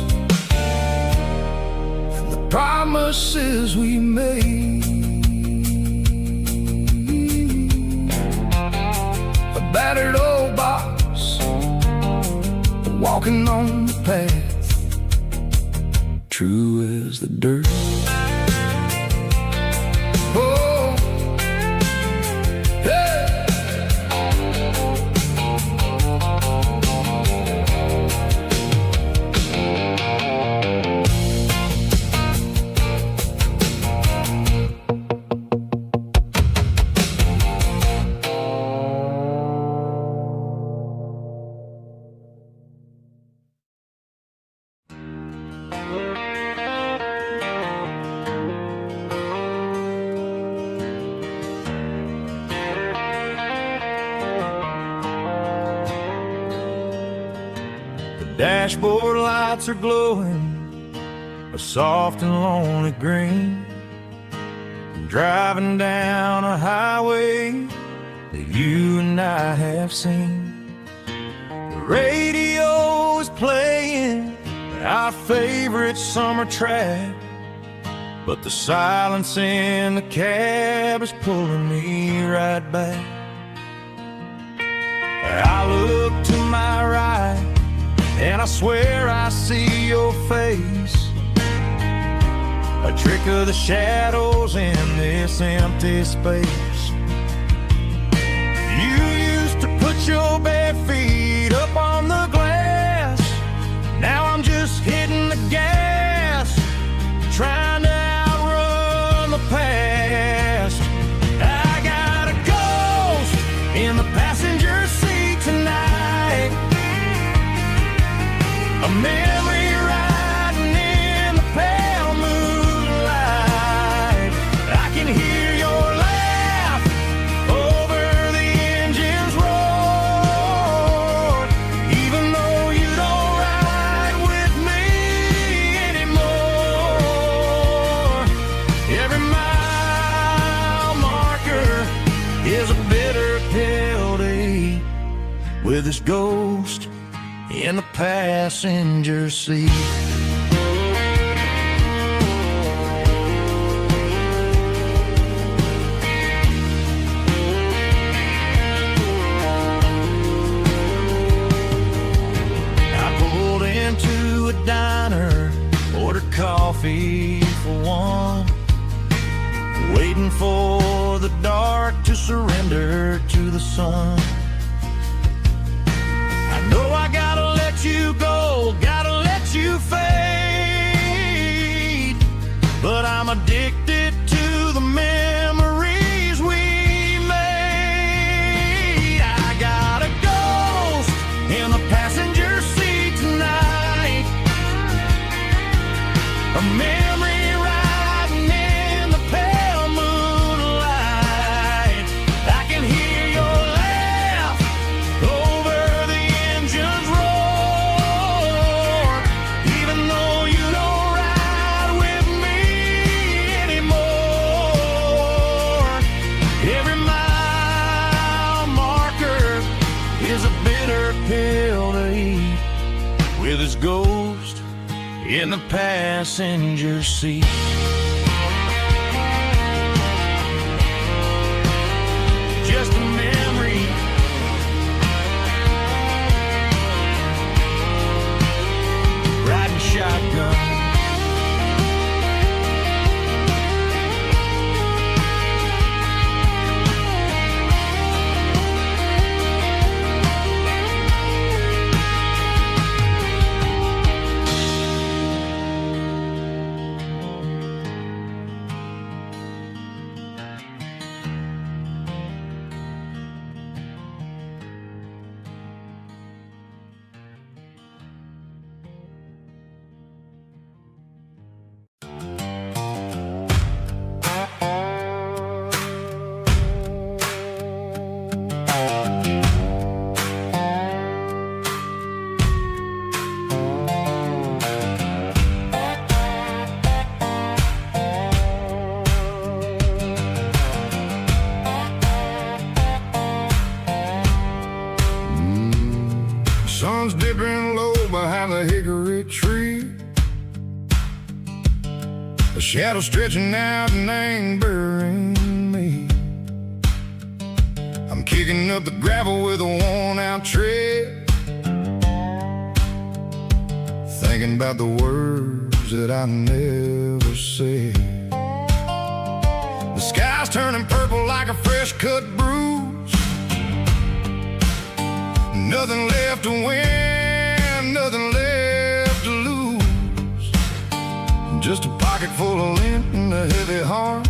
Speaker 2: and the promises we made. A battered old box, walking on the path, true as the dirt. Oh, hey.
Speaker 4: Dashboard lights are glowing a soft and lonely green. I'm driving down a highway that you and I have seen. The radio is playing our favorite summer track, but the silence in the cab is pulling me right back. I look to my right and I swear I see your face, a trick of the shadows in this empty space. You used to put your bare feet up on the glass. Now I'm just hitting the gas, trying to outrun the past. I got a ghost in the passenger seat tonight, a memory riding in the pale moonlight. I can hear your laugh over the engine's roar, even though you don't ride with me anymore. Every mile marker is a bitter pill to eat, with this ghost in the passenger seat. I pulled into a diner, ordered coffee for one, waiting for the dark to surrender to the sun. I know I gotta let you go, gotta let you fade, but I'm addicted to the memories we made. I got a ghost in the passenger seat tonight, a memory riding in the pale moonlight. I can hear your laugh over the engine's roar, even though you don't ride with me anymore. Every mile marker is a bitter pill to eat, with his ghost in the passenger seat. Just a memory, riding shotgun.
Speaker 2: shadow stretching out and ain't burying me. I'm kicking up the gravel with a worn-out tread, thinking about the words that I never said. The sky's turning purple like a fresh-cut bruise. Nothing left to win, nothing left to lose. Just a pocket full of lint and a heavy heart,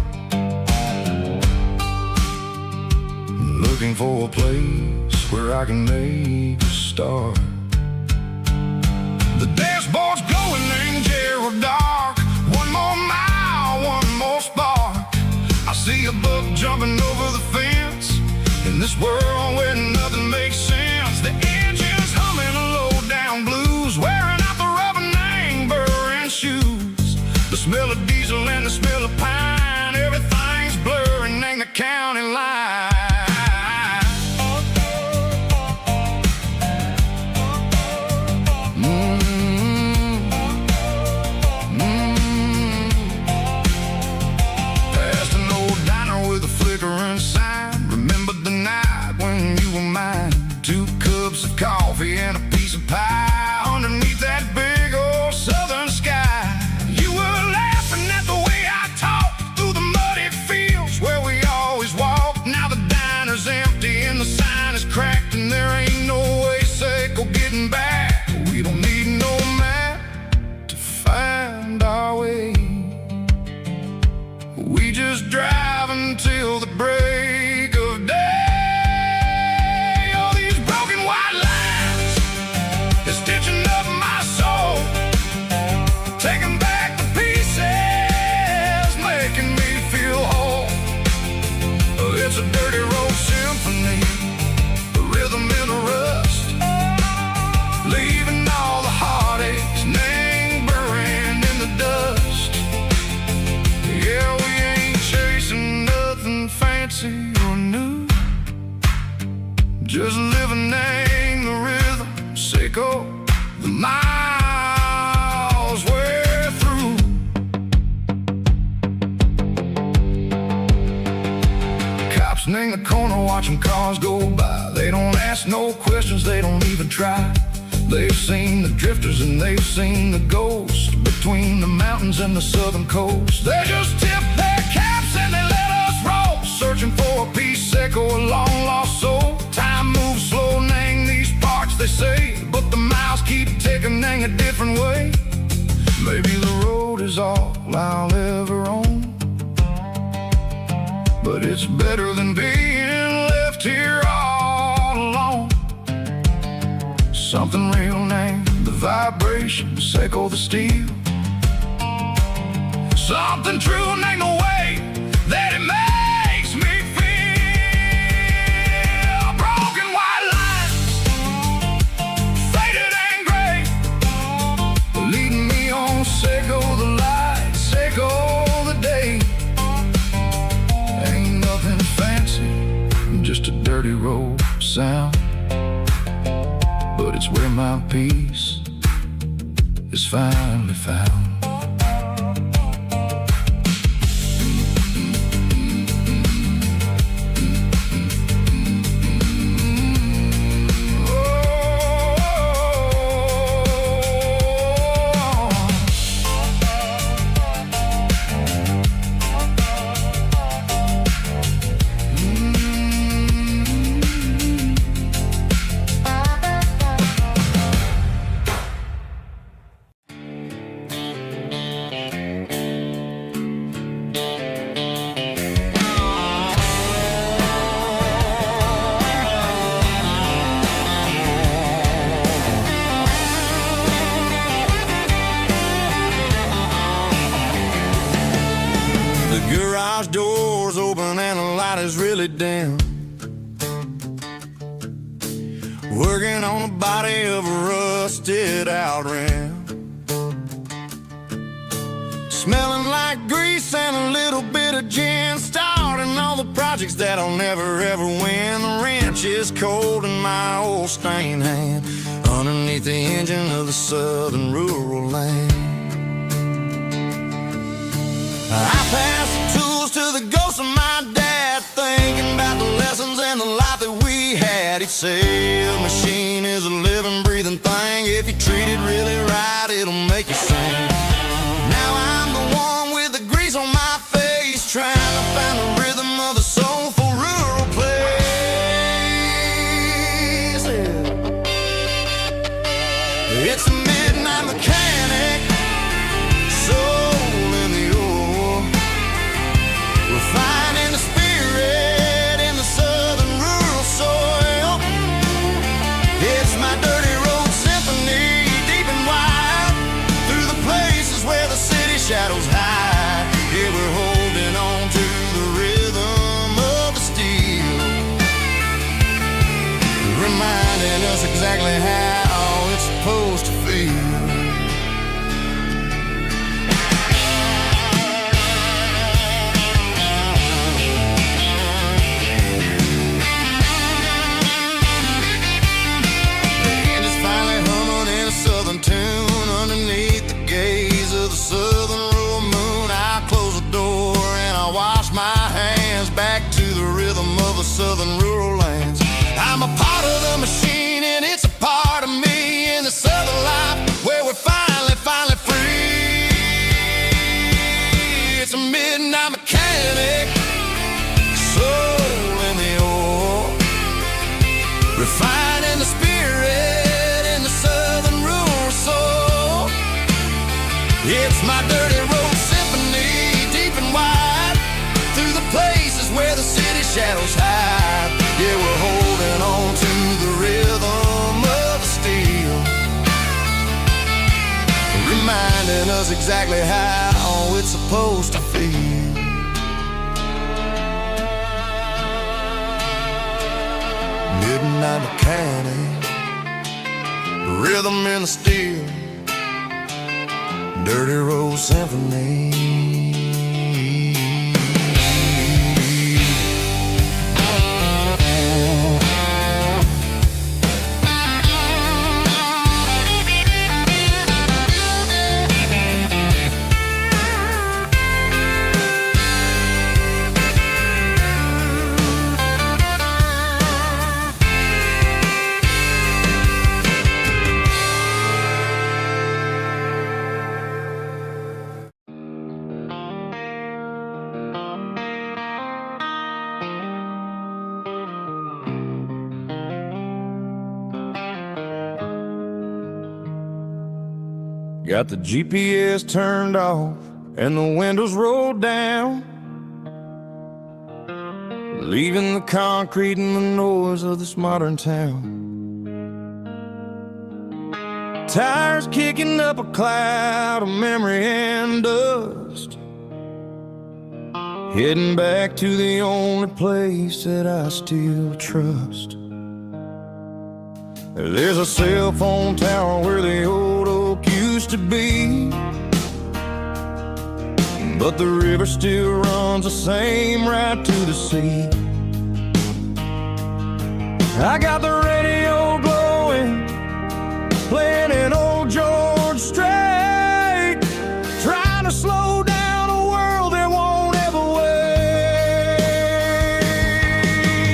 Speaker 2: looking for a place where I can make a start. The dashboard's glowing, angel dark. One more mile, one more spark. I see a buck jumping over the fence in this world where nothing makes sense. The engine's humming a low-down blues, wearing out the rubber name, burring shoes. The smell of diesel and the smell of pine, everything's blurring, ain't the county line. Coffee and a piece of pie underneath that big old southern sky. You were laughing at the way I talked through the muddy fields where we always walked. Now the diner's empty and the sign is cracked, and there ain't no way safe or getting back. We don't need no map to find our way. We just drive until the break of day. Stitching up my soul, taking back the pieces, making me feel whole. It's a dirty road symphony, a rhythm in a rust, leaving all the heartaches, name buried in the dust. Yeah, we ain't chasing nothing fancy or new, just living in the rhythm, sicko. The miles we're through. Cops in the corner watching cars go by. They don't ask no questions, they don't even try. They've seen the drifters and they've seen the ghosts between the mountains and the southern coast. They just tip their caps and they let us roll, searching for a piece or a long lost soul. Time moves slow, nang these parts they say, but the miles keep ticking in a different way. Maybe the road is all I'll ever own, but it's better than being left here all alone. Something real named the vibration, echo the steel. Something true named the way that it makes me feel. Broken white lines, faded and gray, leading me on, echo the light, echo the day. Ain't nothing fancy, just a dirty road sound, but it's where my peace is finally found.
Speaker 1: Garage doors open and the light is really dim. Working on the body of a rusted out rim, smelling like grease and a little bit of gin, starting all the projects that I'll never ever win. The wrench is cold in my old stained hand, underneath the engine of the southern rural land. I pass the tools to the ghost of my dad, thinking about the lessons and the life that we had. He'd say a machine is a living, breathing thing. If you treat it really right, it'll make you sing. Now I'm the one with the grease on my face, trying to find the rhythm of the soulful rural place. It's a midnight mechanic, soul in the ore, refining the spirit in the southern rural soil. It's my dirty road symphony, deep and wide, through the places where the city shadows hide. Yeah, we're holding on to the rhythm of the steel, reminding us exactly how it's supposed to feel. Southern tune underneath the gaze of the southern rural moon. I close the door and I wash my hands back to the rhythm of the southern rural lands. I'm a part of the machine and it's a part of me in the southern life where we're finally free. It's a midnight mechanic, soul in the ore, refining the spirit. It's my dirty road symphony, deep and wide, through the places where the city shadows hide. Yeah, we're holding on to the rhythm of the steel, reminding us exactly how it's supposed to feel. Midnight mechanic, rhythm in the steel, dirty road symphony.
Speaker 4: Got the GPS turned off and the windows rolled down, leaving the concrete and the noise of this modern town. Tires kicking up a cloud of memory and dust, heading back to the only place that I still trust. There's a cell phone tower where the old oak used to be, but the river still runs the same right to the sea. I got the radio glowing, playing an old George Strait, trying to slow down a world that won't ever wait.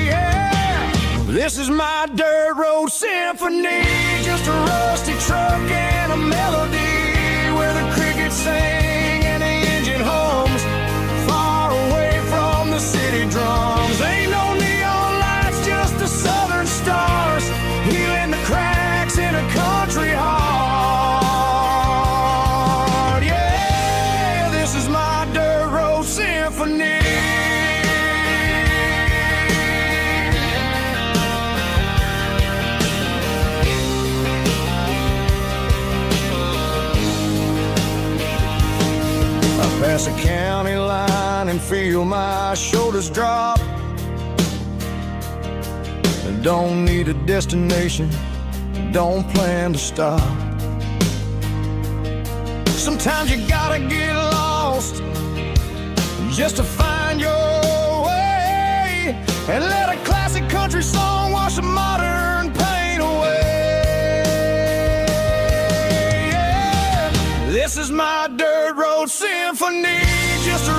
Speaker 4: Yeah. This is my dirt road symphony, just a rusty truck and a melody where the crickets sing and the engine hums, far away from the city drums. Ain't no neon lights, just the southern stars, healing the cracks in a country heart. Yeah, this is my dirt road symphony. Pass a county line and feel my shoulders drop. Don't need a destination, don't plan to stop. Sometimes you gotta get lost just to find your way, and let a classic country song wash a modern pain away. Yeah. This is my dirt road symphony, just a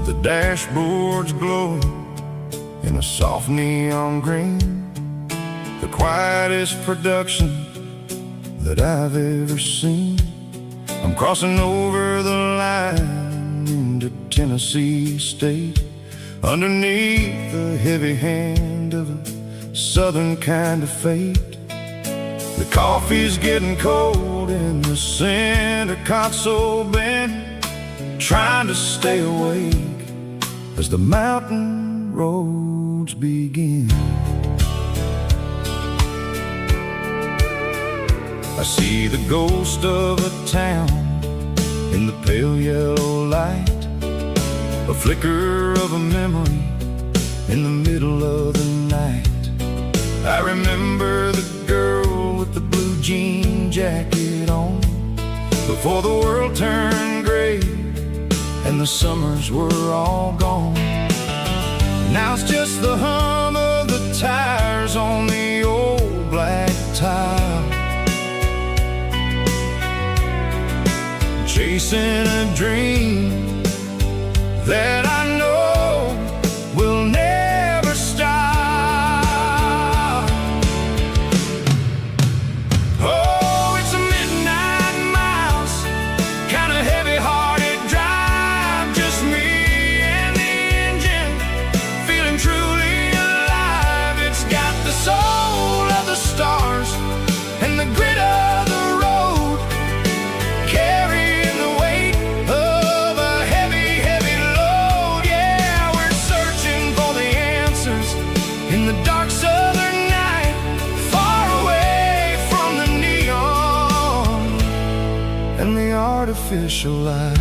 Speaker 2: The dashboard's glowing in a soft neon green, the quietest production that I've ever seen. I'm crossing over the line into Tennessee State, underneath the heavy hand of a southern kind of fate. The coffee's getting cold in the center console bin, trying to stay awake as the mountain roads begin. I see the ghost of a town in the pale yellow light, a flicker of a memory in the middle of the night. I remember the girl with the blue jean jacket on, before the world turned gray and the summers were all gone. Now it's just the hum of the tires on the old black tile, chasing a dream that I know will never stop. Oh, it's a midnight miles, kind of heavy-hearted drive, just me and the engine, feeling truly alive. It's got the soul of the stars and the grit of the road, carrying the weight of a heavy, heavy load. Yeah, we're searching for the answers in the dark southern night, far away from the neon and the artificial light.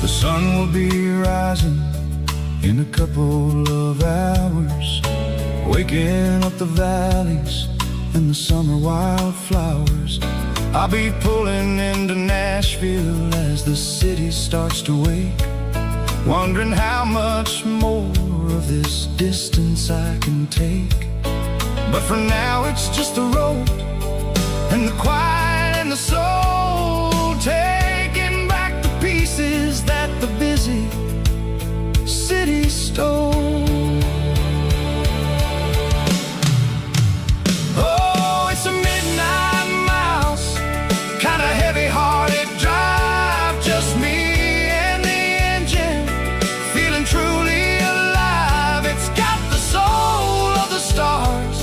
Speaker 2: The sun will be rising in a couple of hours, waking up the valleys and the summer wildflowers. I'll be pulling into Nashville as the city starts to wake, wondering how much more of this distance I can take. But for now it's just the road and the quiet and the soul, taking back the pieces that the busy city stole. Oh, it's a midnight miles, kind of heavy-hearted drive, just me and the engine, feeling truly alive. It's got the soul of the stars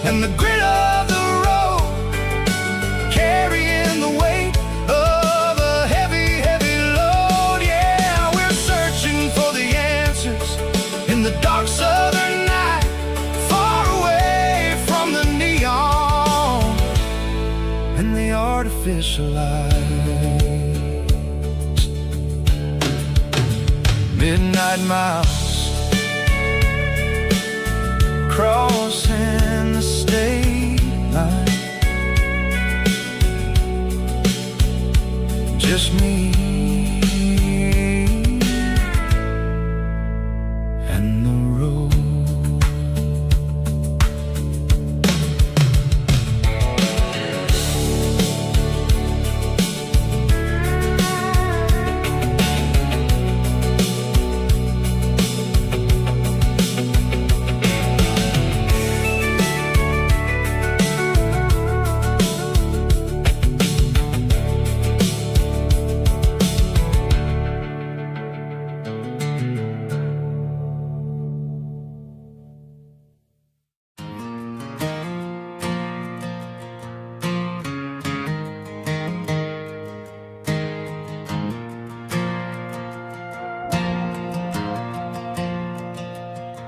Speaker 2: and the grit of the road, carrying the weight of a heavy, heavy load. Yeah, we're searching for the answers in the dark southern night, far away from the neon and the artificial lights. Midnight miles, crossing the state line, just me and the road.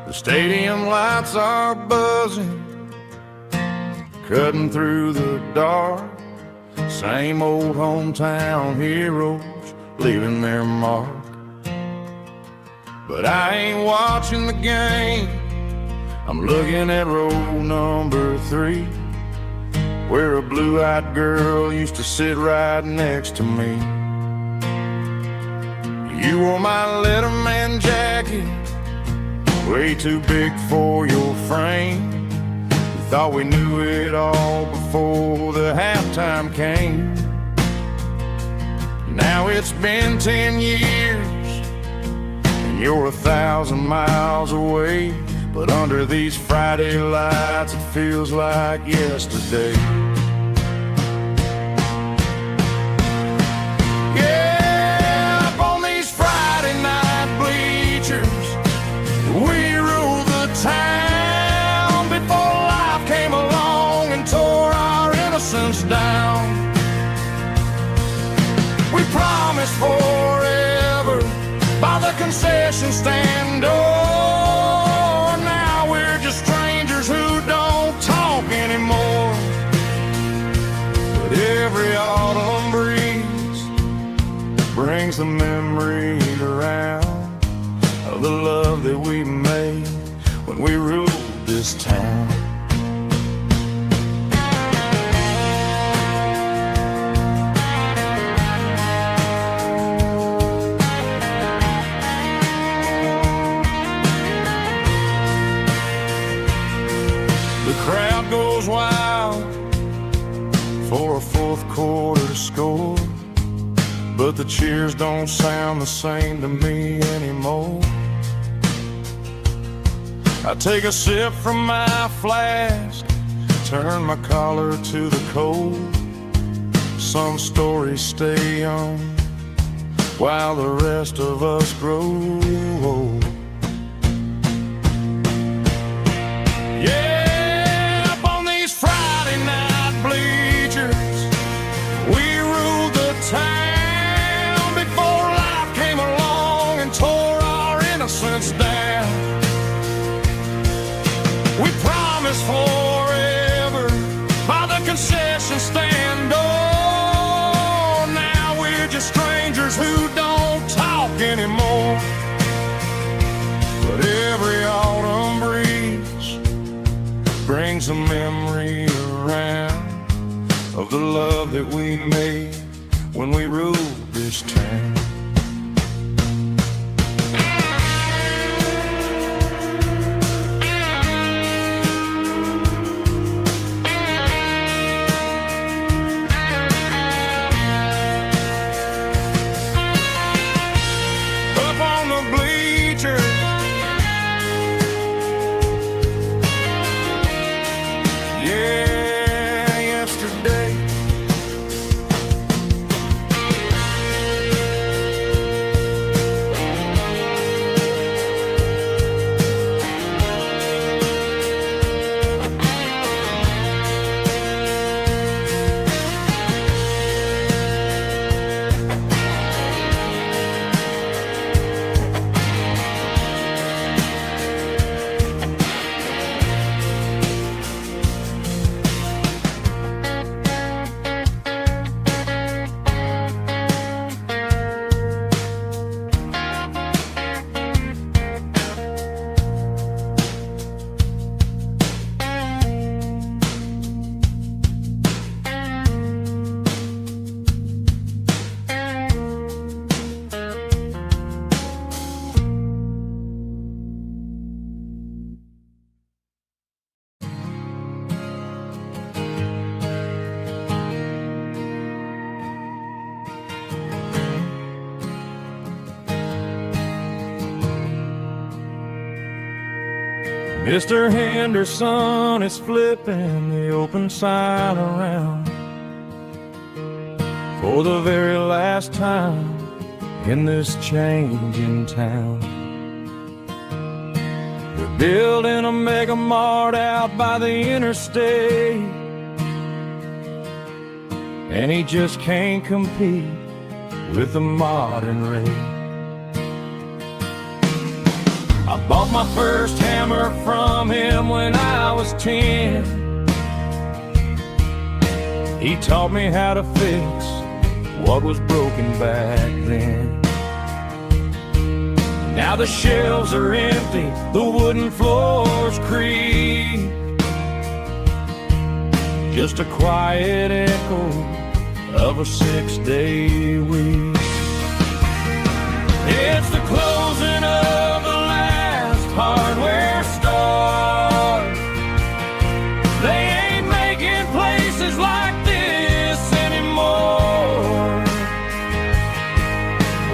Speaker 2: The stadium lights are buzzing, cutting through the dark. Same old hometown heroes leaving their mark. But I ain't watching the game, I'm looking at row number 3, where a blue-eyed girl used to sit right next to me. You wore my Letterman jacket, way too big for your frame. We thought we knew it all before the halftime came. Now it's been 10 years, and you're 1,000 miles away. But under these Friday lights, it feels like yesterday. Yeah, up on these Friday night bleachers, we ruled the town before life came along and tore our innocence down. We promised forever by the concession stand door. Anymore, but every autumn breeze brings the memory around of the love that we made when we ruled this town. Crowd goes wild for a fourth quarter score, but the cheers don't sound the same to me anymore. I take a sip from my flask, turn my collar to the cold. Some stories stay young while the rest of us grow old. Town before life came along and tore our innocence down. We promised forever by the concession stand door. Now we're just strangers who don't talk anymore. But every autumn breeze brings a memory around of the love that we made when we ruled this town. Up on the bleachers, yeah, yesterday. Mr. Henderson is flipping the open sign around for the very last time in this changing town. They're building a mega mart out by the interstate, and he just can't compete with the modern rate. I bought my first hammer from him when I was 10. He taught me how to fix what was broken back then. Now the shelves are empty, the wooden floors creak,
Speaker 4: just a quiet echo of a 6-day week. It's the closing of the last hardware store. They ain't making places like this anymore,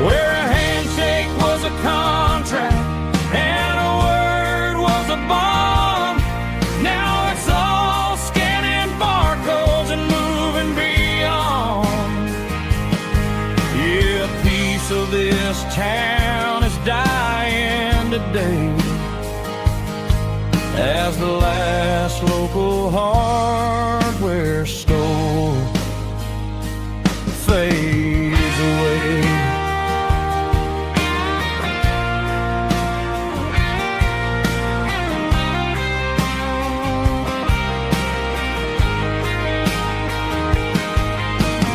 Speaker 4: where a handshake was a contract and a word was a bond. Now it's all scanning barcodes and moving beyond. Yeah, a piece of this town is dying today as the last local hardware store fades away.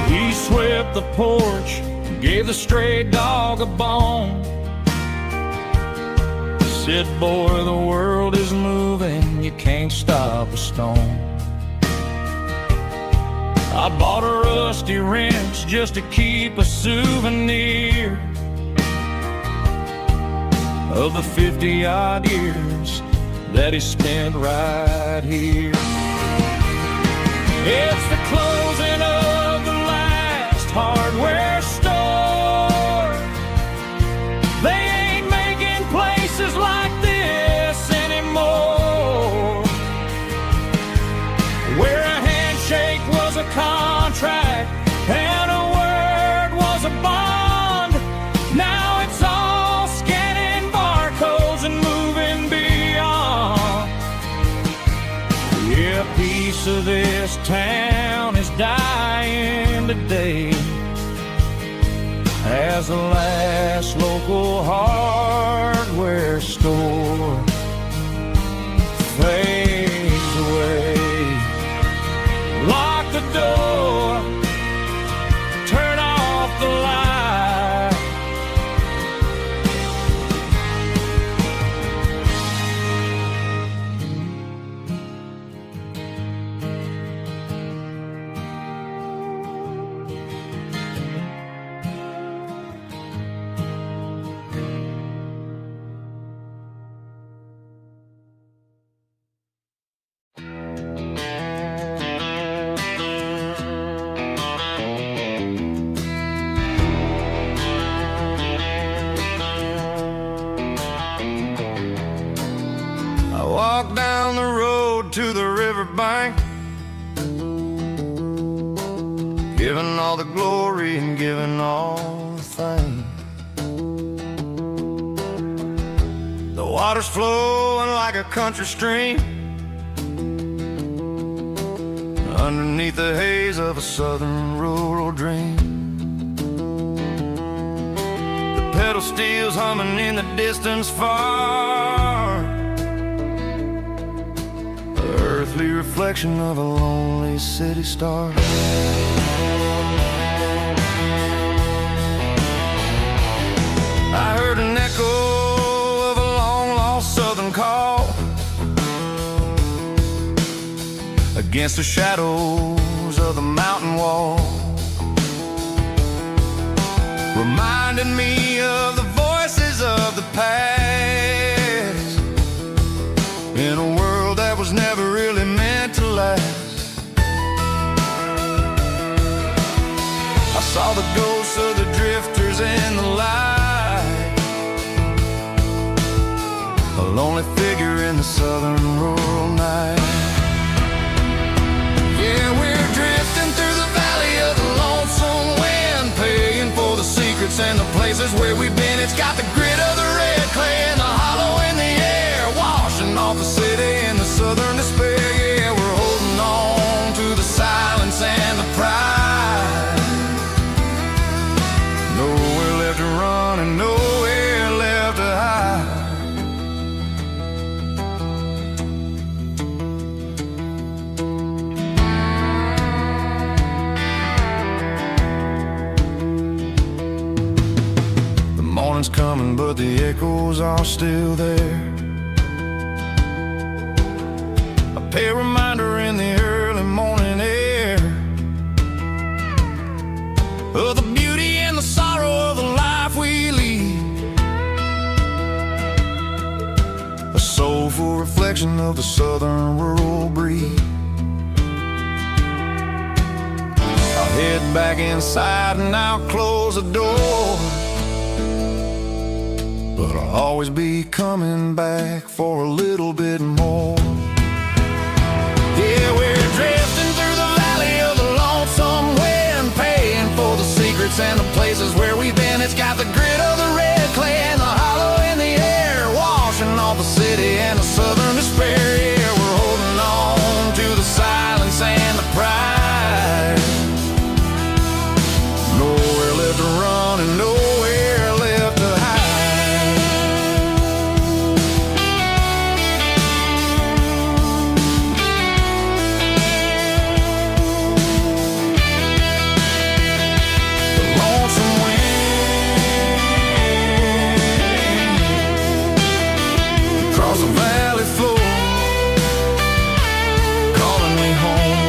Speaker 4: He swept the porch, gave the stray dog a bone, said, boy, the world is moving, you can't stop a stone. I bought a rusty wrench just to keep a souvenir of the 50-odd years that he spent right here. It's the closing of the last hardware store. They ain't making places like this anymore, where a handshake was a contract and a word was a bond. Now it's all scanning barcodes and moving beyond. Yeah, a piece of this town is dying today as the last local hardware store fades away. Lock the door, turn off the light.
Speaker 2: Walk down the road to the riverbank, giving all the glory and giving all the thanks. The water's flowing like a country stream underneath the haze of a southern rural dream. The pedal steel's humming in the distance far, earthly reflection of a lonely city star. I heard an echo of a long-lost southern call against the shadows of the mountain wall, reminding me of the voices of the past in a world that was never really meant to last. I saw the ghosts of the drifters in the light, a lonely figure in the southern rural night. Yeah, we're drifting through the valley of the lonesome wind, paying for the secrets and the places where we've been. It's got the grit of the red clay and the hollow in the air, washing off the city in the southern despair. Yeah, we're holding on to the silence and the pride. Nowhere left to run and nowhere left to hide. The morning's coming, but the echoes are still there. A pale reminder in the early morning air. reflection of the southern rural breeze. I'll head back inside and I'll close the door, but I'll always be coming back for a little bit more. Yeah, we're drifting through the valley of the lonesome wind, paying for the secrets and the places where we've been. It's got the grit of the red clay and the hollow in the air, washing off the city and the southern despair. Yeah, we're holding on to the silence and the pride. Nowhere left to run and nowhere left to hide. The valley floor calling me home.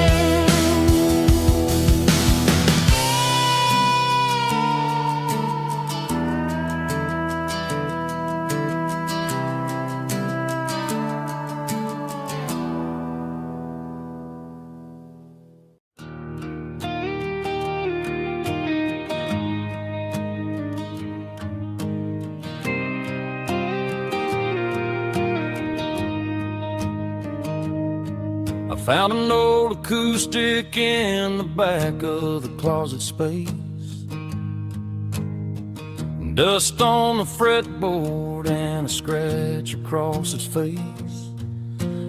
Speaker 4: Found an old acoustic in the back of the closet space. Dust on the fretboard and a scratch across its face.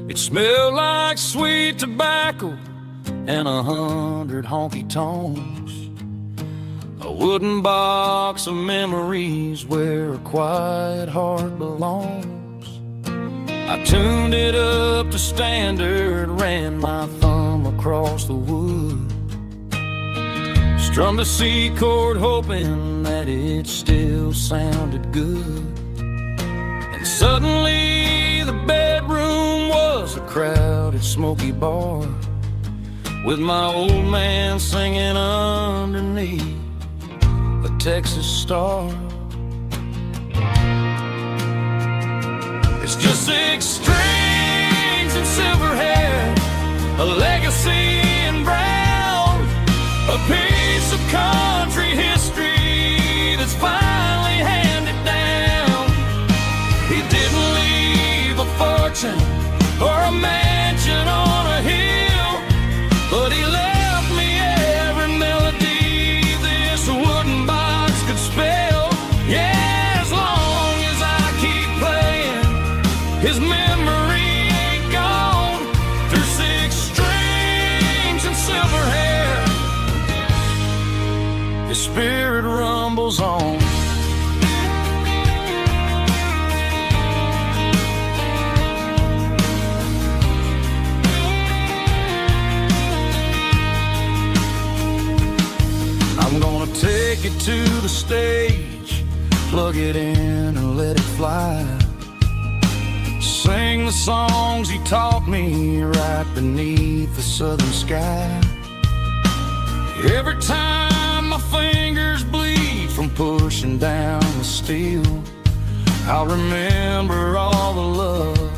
Speaker 4: It smelled like sweet tobacco and 100 honky-tonks. A wooden box of memories where a quiet heart belongs. I tuned it up to standard, ran my thumb across the wood, strummed a C chord hoping that it still sounded good. And suddenly the bedroom was a crowded smoky bar, with my old man singing underneath the Texas star. It's just 6 strings and silver hair, a legacy in brown, a piece of country history that's finally handed down. He didn't leave a fortune or a mansion on a hill, but he left me every melody this wooden box could spell. Yeah. His memory ain't gone through 6 strings and silver hair. His spirit rumbles on. I'm gonna take it to the stage, plug it in and let it fly. Sing the songs he taught me right beneath the southern sky. Every time my fingers bleed from pushing down the steel, I'll remember all the love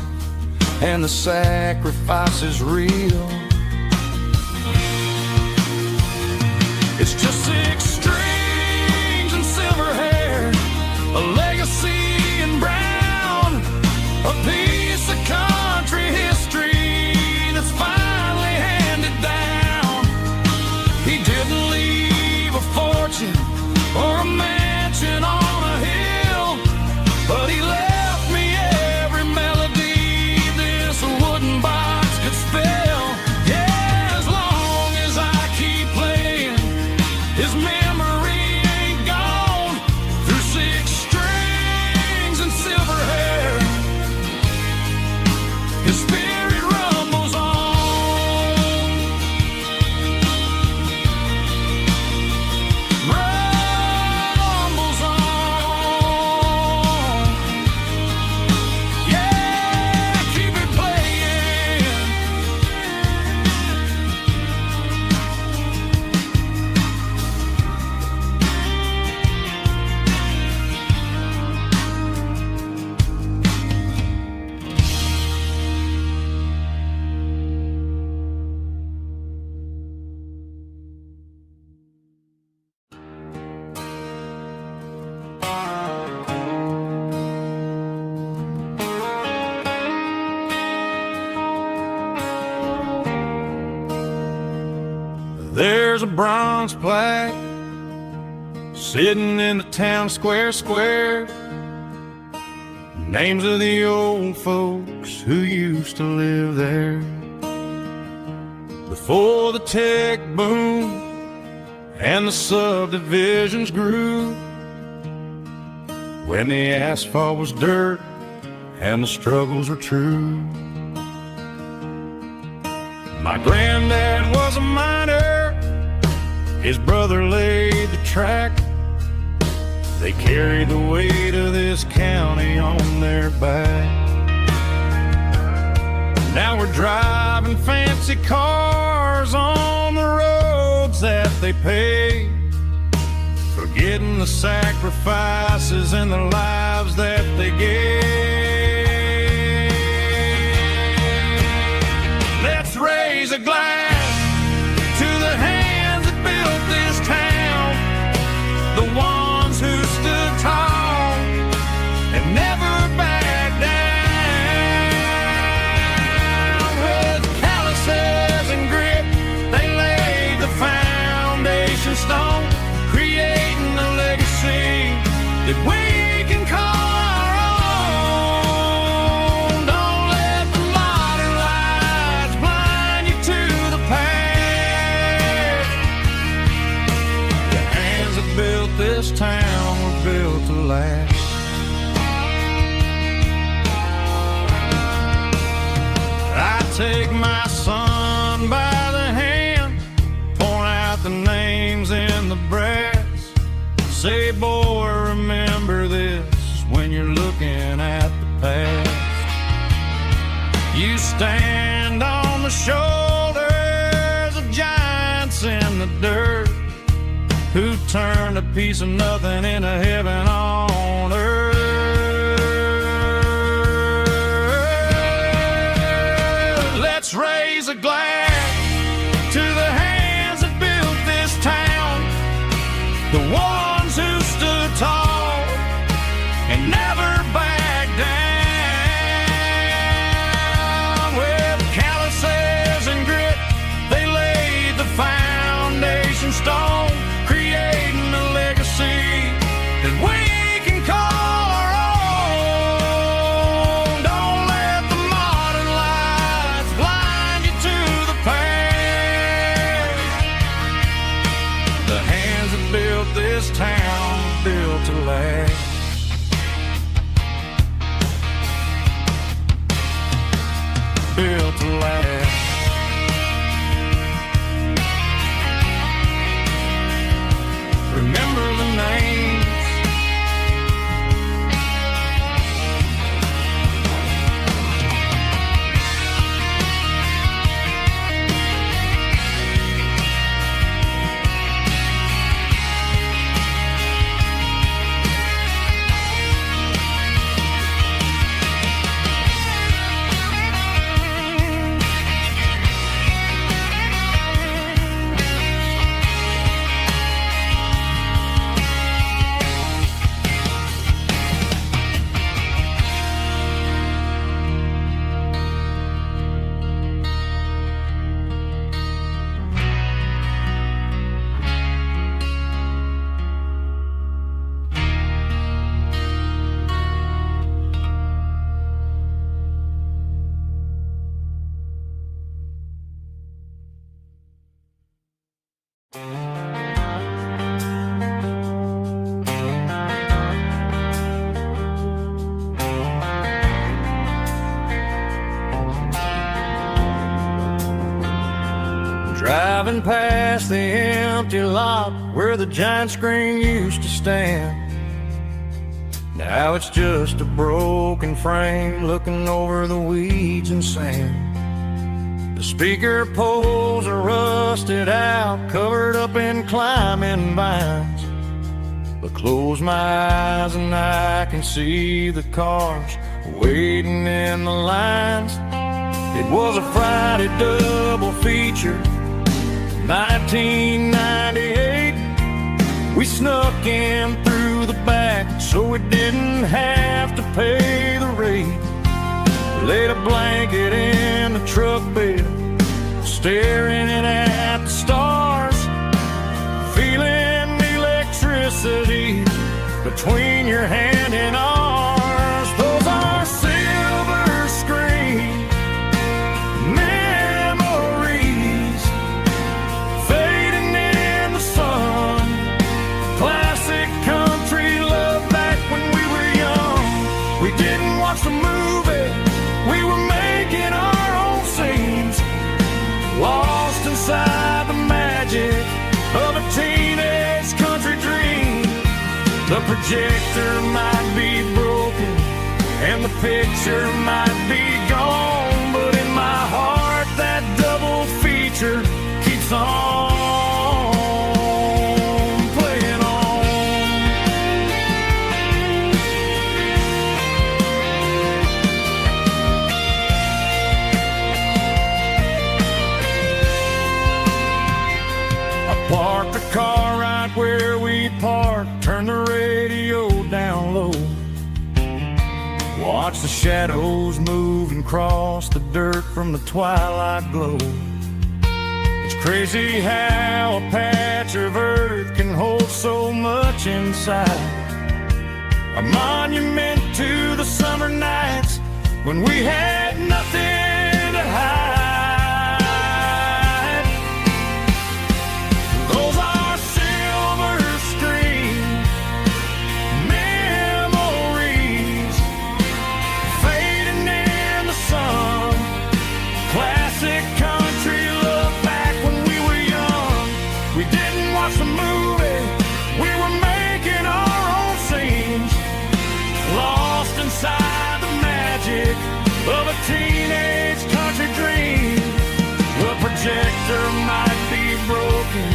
Speaker 4: and the sacrifices real. It's just 6 strings and silver hair, a legacy in brown, a piece of country history that's finally handed down. He didn't leave a fortune or a mansion on a hill, but he left me every melody this wooden box could spell. Yeah, as long as I keep playing, his memory ain't gone through 6 strings and silver hair. His spirit rumbles on. Rumbles on. Yeah, keep it playing. there's a bronze plaque sitting in the town square. Names of the old folks who used to live there before the tech boom and the subdivisions grew, when the asphalt was dirt and the struggles were true. My granddad was a miner, his brother laid the track. They carried the weight of this county on their back. Now we're driving fancy cars on the roads that they paved, forgetting the sacrifices and the lives that they gave. Let's raise a glass to the hands that built this town, the ones who stood tall and never backed down. With calluses and grit, they laid the foundation stone, creating a legacy that we can call our own. Don't let the modern lights blind you to the past. The hands that built this town were built to last. I take my son by the hand, point out the names in the brass. Say, boy, remember this when you're looking at the past. You stand on the shoulders of giants in the dirt, who turned a piece of nothing into heaven on earth. Let's raise a glass to the hands that built this town, the ones who stood tall and never backed down. With calluses and grit, they laid the foundation stone, creating a legacy that we can call our own. Don't let the modern lights blind you to the past. The hands that built this town built to last. Built to last. Remember the names. Driving past the empty lot where the giant screen used to stand. Now it's just a broken frame looking over the weeds and sand. The speaker poles are rusted out, covered up in climbing vines. But close my eyes and I can see the cars waiting in the lines. It was a Friday double feature, 1998. We snuck in through the back so we didn't have to pay the rate. Laid a blanket in the truck bed, staring at the stars. The projector might be broken and the picture might be gone, but in my heart that double feature keeps on playing on. I parked the car right where we parked, turn the radio down low, watch the shadows move and cross the dirt from the twilight glow. It's crazy how a patch of earth can hold so much inside, a monument to the summer nights when we had nothing to hide. Those are silver screen memories fading in the sun. Classic country love back when we were young. We didn't watch the movie, we were making our own scenes, lost inside the magic of a teenage country dream. The projector might be broken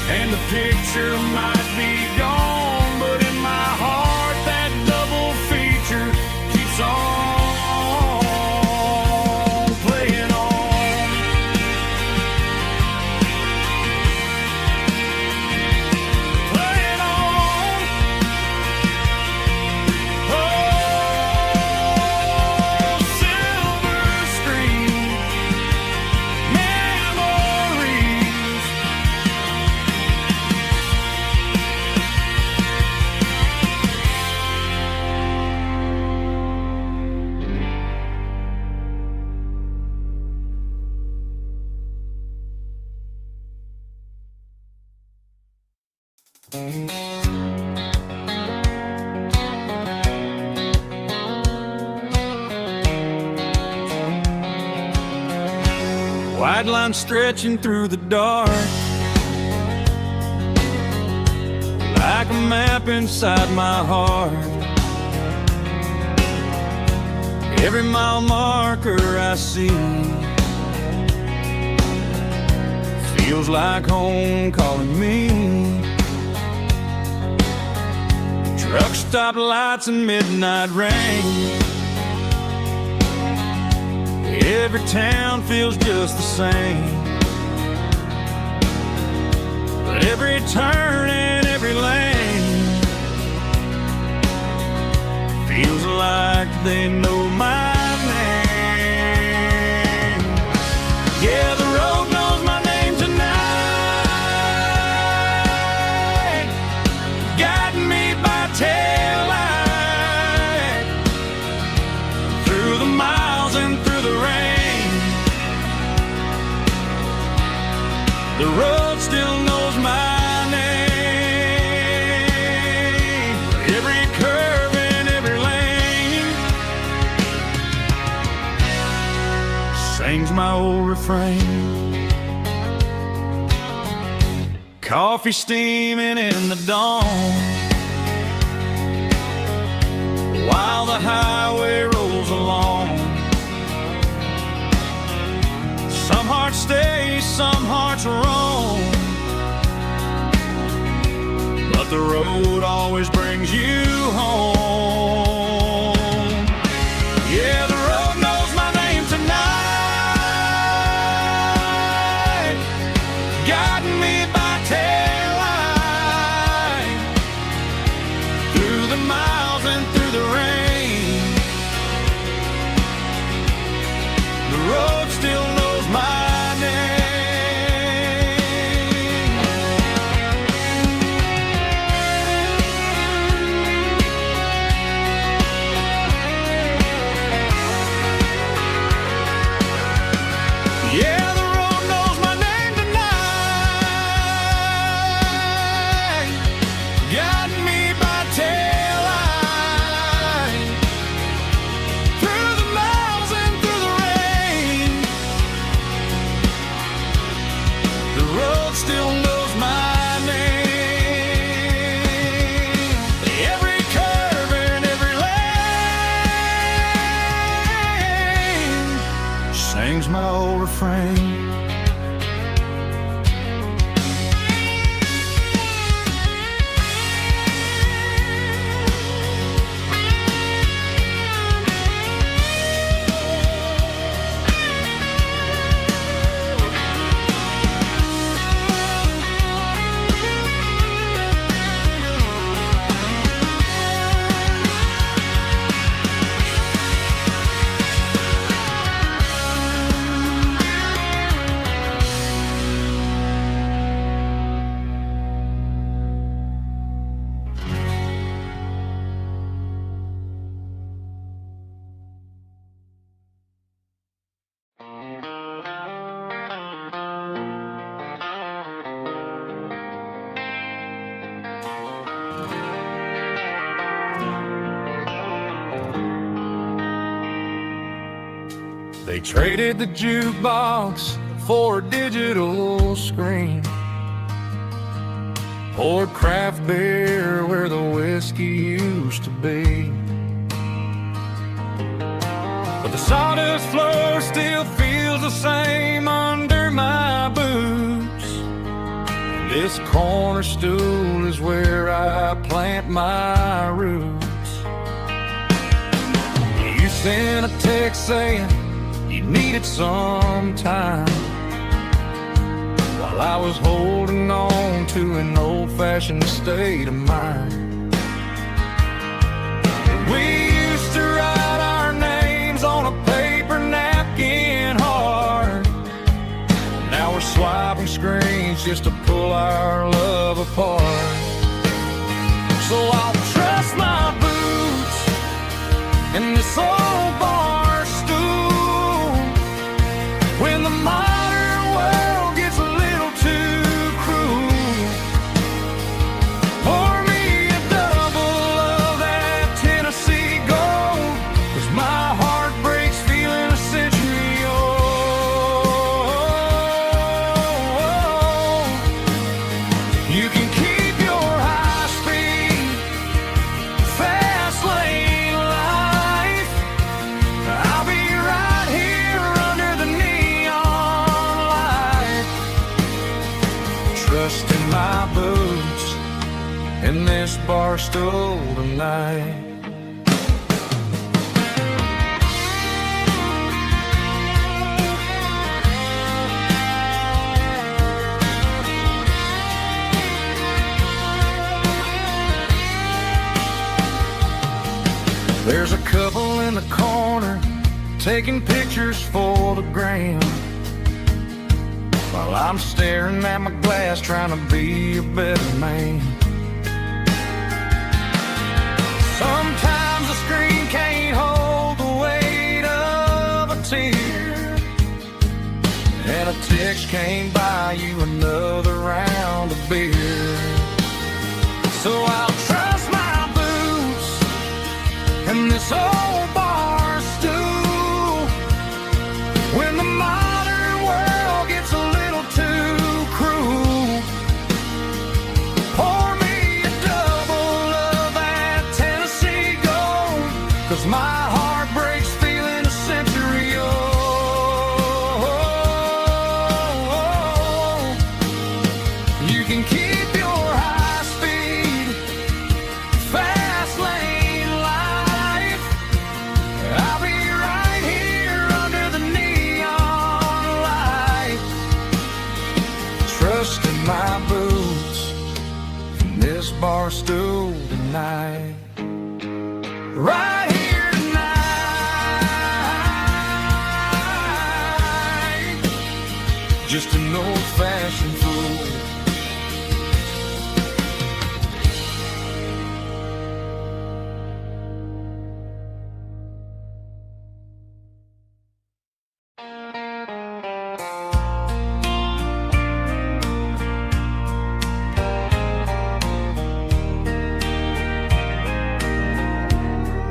Speaker 4: and the picture might be gone, but in my heart that double feature keeps on playing on. Playing on. Oh, silver screen memories. White line stretching through the dark, like a map inside my heart. Every mile marker I see feels like home calling me. Truck stop lights and midnight rain, every town feels just the same, but every turn and every lane feels like they know my name. Yeah, the road knows my name tonight, guiding me by taillight through the miles and through the rain. The road still knows my name, every curve and every lane sings my old refrain. Coffee steaming in the dawn, while the highway rolls along. Some hearts stay, some hearts roam, but the road always brings you home. Yeah, the road knows my name tonight, guiding me by taillight through the miles and through the rain. The road still knows my name. Yeah, the road knows my name tonight, guiding me by taillight through the miles and through the rain. old refrain. They traded the jukebox for a digital screen, poured craft beer where the whiskey used to be. But the sawdust floor still feels the same under my boots. This corner stool is where I plant my roots. You sent a text saying you needed some time, while I was holding on to an old-fashioned state of mind. We used to write our names on a paper napkin hard. Now we're swiping screens just to pull our love apart. So I'll trust my boots and this old bar stool when the modern world gets a little too cruel. Pour me a double of that Tennessee Gold, 'cause my heart breaks feeling a century old. You can keep your high-speed fast lane life. I'll be right here under the neon light, trusting my boots in this bar stool tonight. There's a couple in the corner taking pictures for the gram, while I'm staring at my glass trying to be a better man. Sometimes the screen can't hold the weight of a tear, and a text can't buy you another round of beer. So I'll trust my boots and this old bar stool when the modern world gets a little too cruel. Pour me a double of that Tennessee Gold, 'cause my heart breaks feeling a century old. You can keep your high-speed fast lane life. I'll be right here under the neon light, trusting my boots in this bar stool tonight. Right here tonight, just an old-fashioned fool.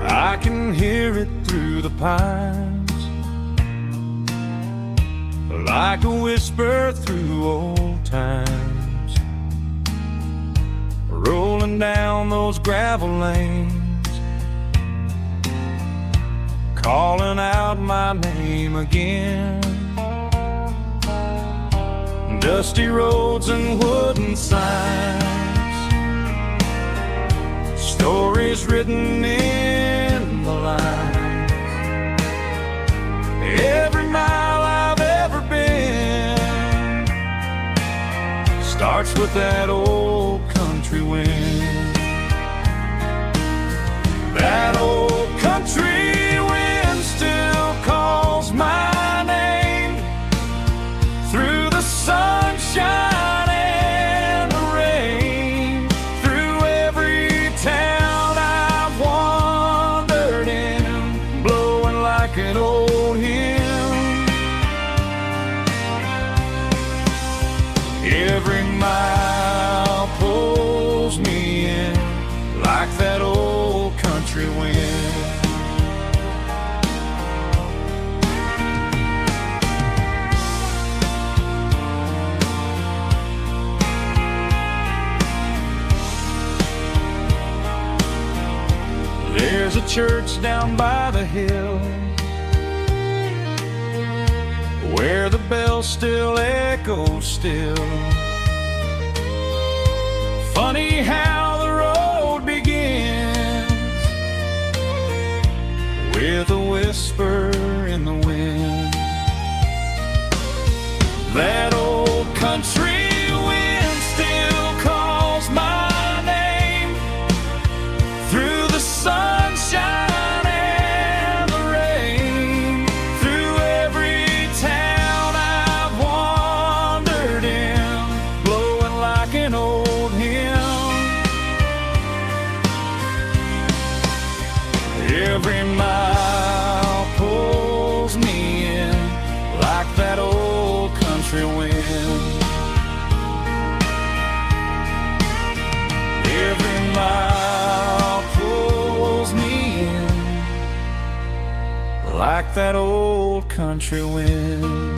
Speaker 4: I can hear it through the pines, like a whisper through old times, rolling down those gravel lanes, calling out my name again. dusty roads and wooden signs, stories written in the lines. Every mile I've ever been starts with that old country wind. That old country wind still calls my name through the sunshine and the rain, through every town I've wandered in, blowing like an old hymn. Every mile pulls me in like that old country wind. There's a church down by the hill where the bell still echoes still. Funny how the road begins with a whisper in the wind. That old country wind still calls my name through the sunshine and the rain, through every town I've wandered in, blowing like an old hymn. Every mile pulls me in like that old country wind. Every mile pulls me in like that old country wind.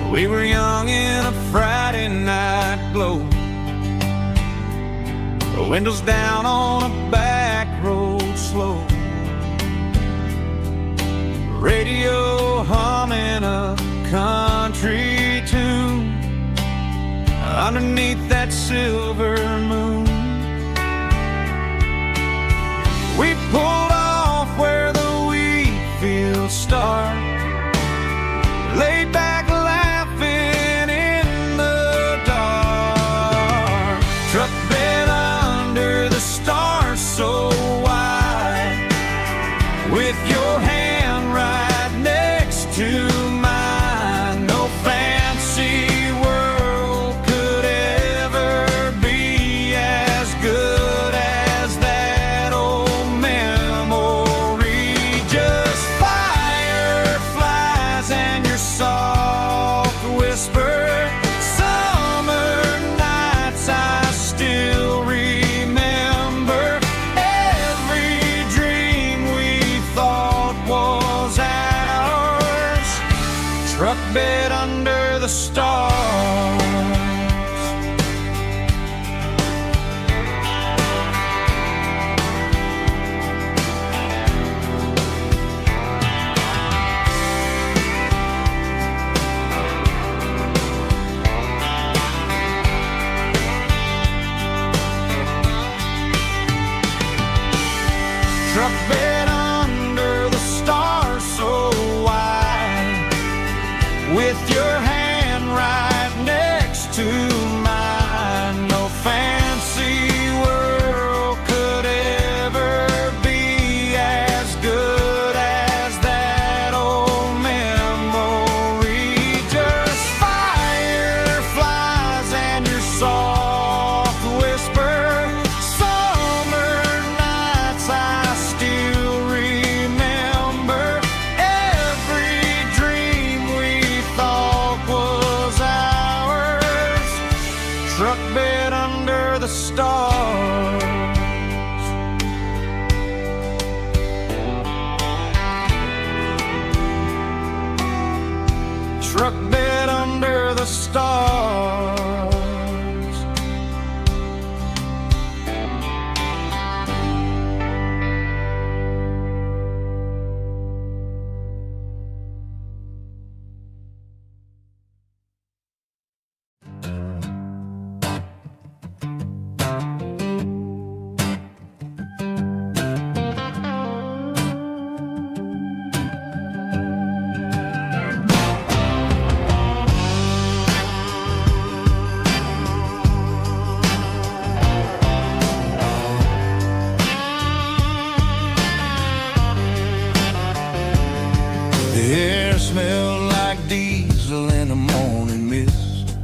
Speaker 4: We were young in a Friday night glow, the windows down on a back road slow, radio humming a country tune underneath that silver moon. We pulled off where the wheat fields start, laid back laughing in the dark, truck bed under the stars so wide, with your hand right next to mine. No fancy world could ever be as good as that old memory. Just fireflies and your soft whisper, summer nights I still remember. Every dream we thought was ours, truck bed under the stars. Truck bed under the stars so wide, with your hand right truck bed under the stars.
Speaker 2: The air smelled like diesel in the morning mist,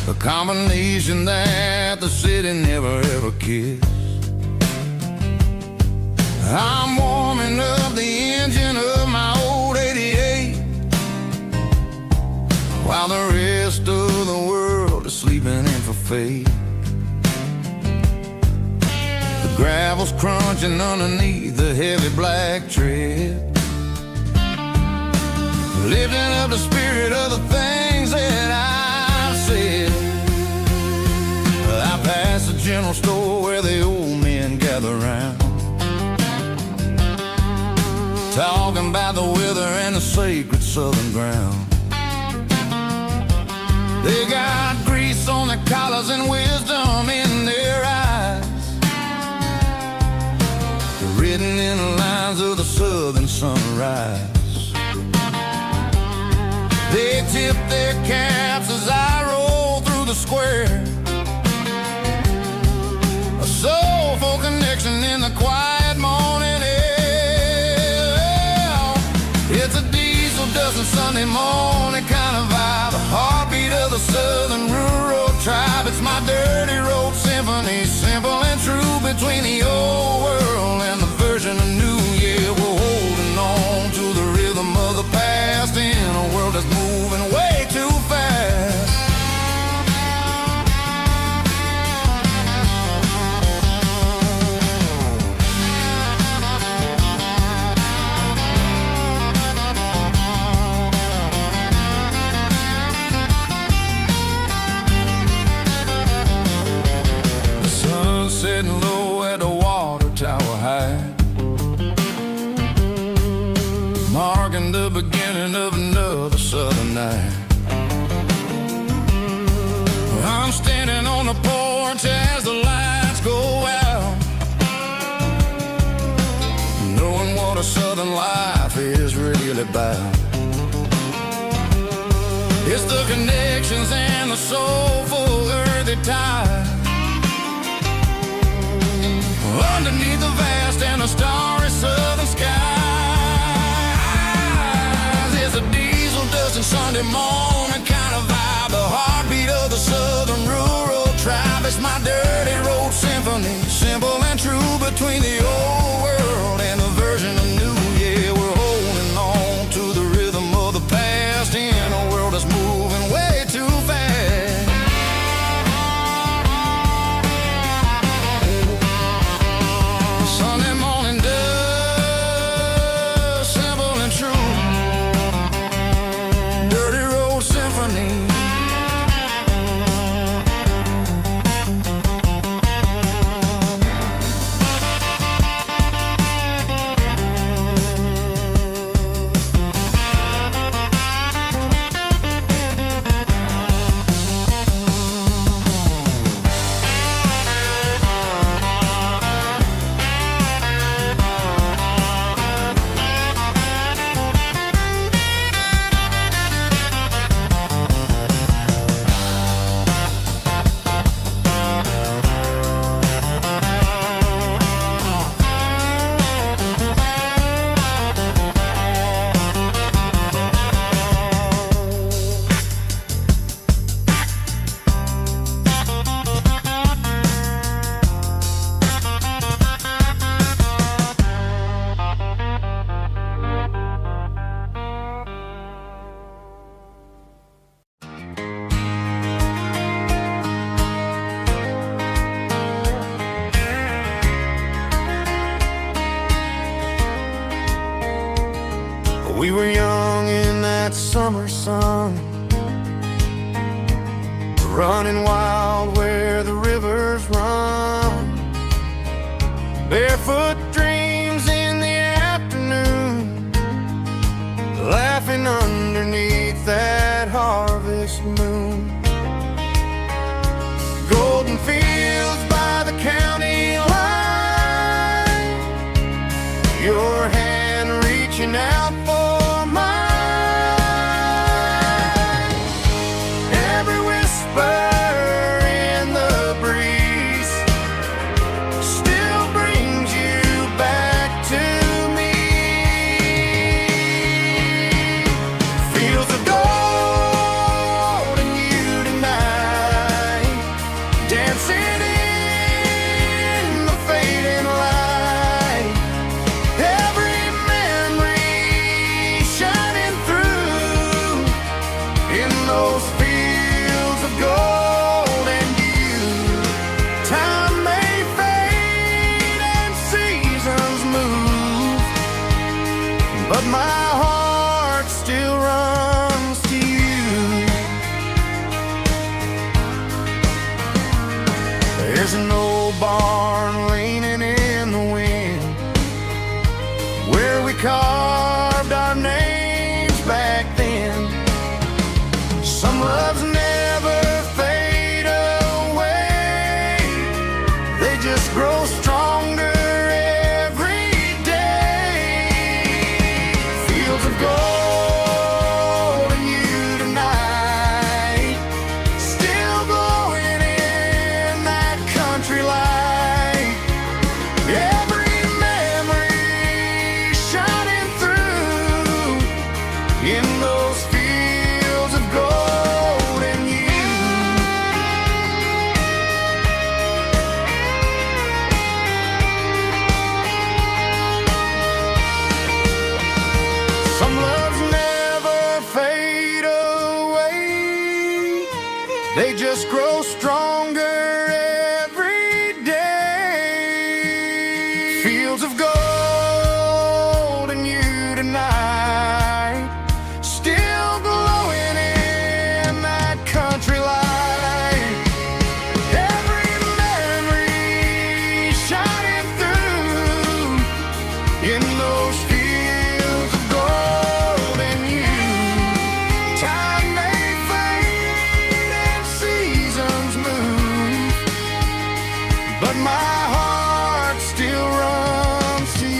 Speaker 2: a combination that the city never ever kissed. I'm warming up the engine of my old 88, while the rest of the world is sleeping in for fate. The gravel's crunching underneath the heavy black tread, lifting up the spirit of the things that I've said. I pass the general store where the old men gather round, talking about the weather and the sacred southern ground. They got grease on their collars and wisdom in their eyes, written in the lines of the southern sunrise. They tip their caps as I roll through the square, a soulful connection in the quiet morning air. It's a diesel dusting Sunday morning kind of vibe, a heartbeat of the southern rural tribe. It's my dirty road symphony, simple and true, between the old world and the version of new. Yeah, we're holding on to the rhythm of the past in a world that's moving way too fast. The sun's setting low at the water tower high, marking the beginning of another southern night. I'm standing on the porch as the lights go out, knowing what a southern life is really about. It's the connections and the soulful earthy tide, underneath the vast and the starry southern skies. It's a diesel dusting Sunday morning kind of vibe, the heartbeat of the southern rural tribe. It's my dirty road symphony, simple and true, between the old world and the version of new. Yeah, we're holding on to the rhythm of the past in a world that's moving way too fast. Sunday morning dust, simple and true, dirty road symphony. We were young in that that summer sun, running wild where the rivers run, barefoot dreams in the afternoon, laughing underneath that harvest moon. Golden fields by the county line, your hand reaching out for mine. Every whisper in the breeze still brings you back to me. Fields of gold and you tonight, dancing in the fading light. Every memory shining through in those fields of gold and you. Time may fade and seasons move, but my heart still runs to you. There's an old barn leaning in the wind where we carved our names back then. Some loves never fade away, they just grow stronger every day. Fields of gold and you tonight, still glowing in that country light. Every memory shining through in those fields of gold and you. Some loves never fade away, they just grow stronger every day. Fields of gold and you tonight, still glowing in that country light. Every memory shining through in those fields of gold and you. Time may fade and seasons move, but my heart still runs to you.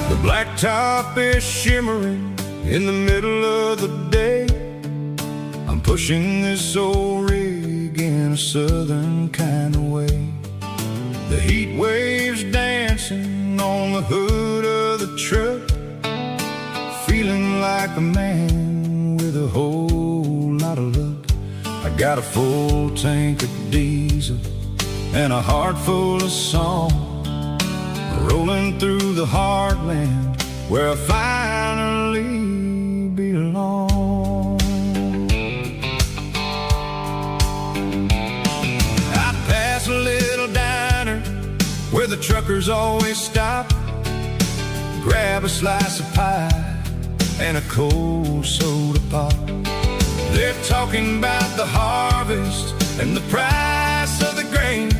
Speaker 2: The blacktop is shimmering in the middle of the day. I'm pushing this old rig in a southern kind of way. The heat waves dancing on the hood of the truck, feeling like a man with a whole lot of luck. I got a full tank of diesel and a heart full of song, rolling through the heartland where I finally belong. I pass a little diner where the truckers always stop, grab a slice of pie and a cold soda pop. They're talking about the harvest and the price of the grain.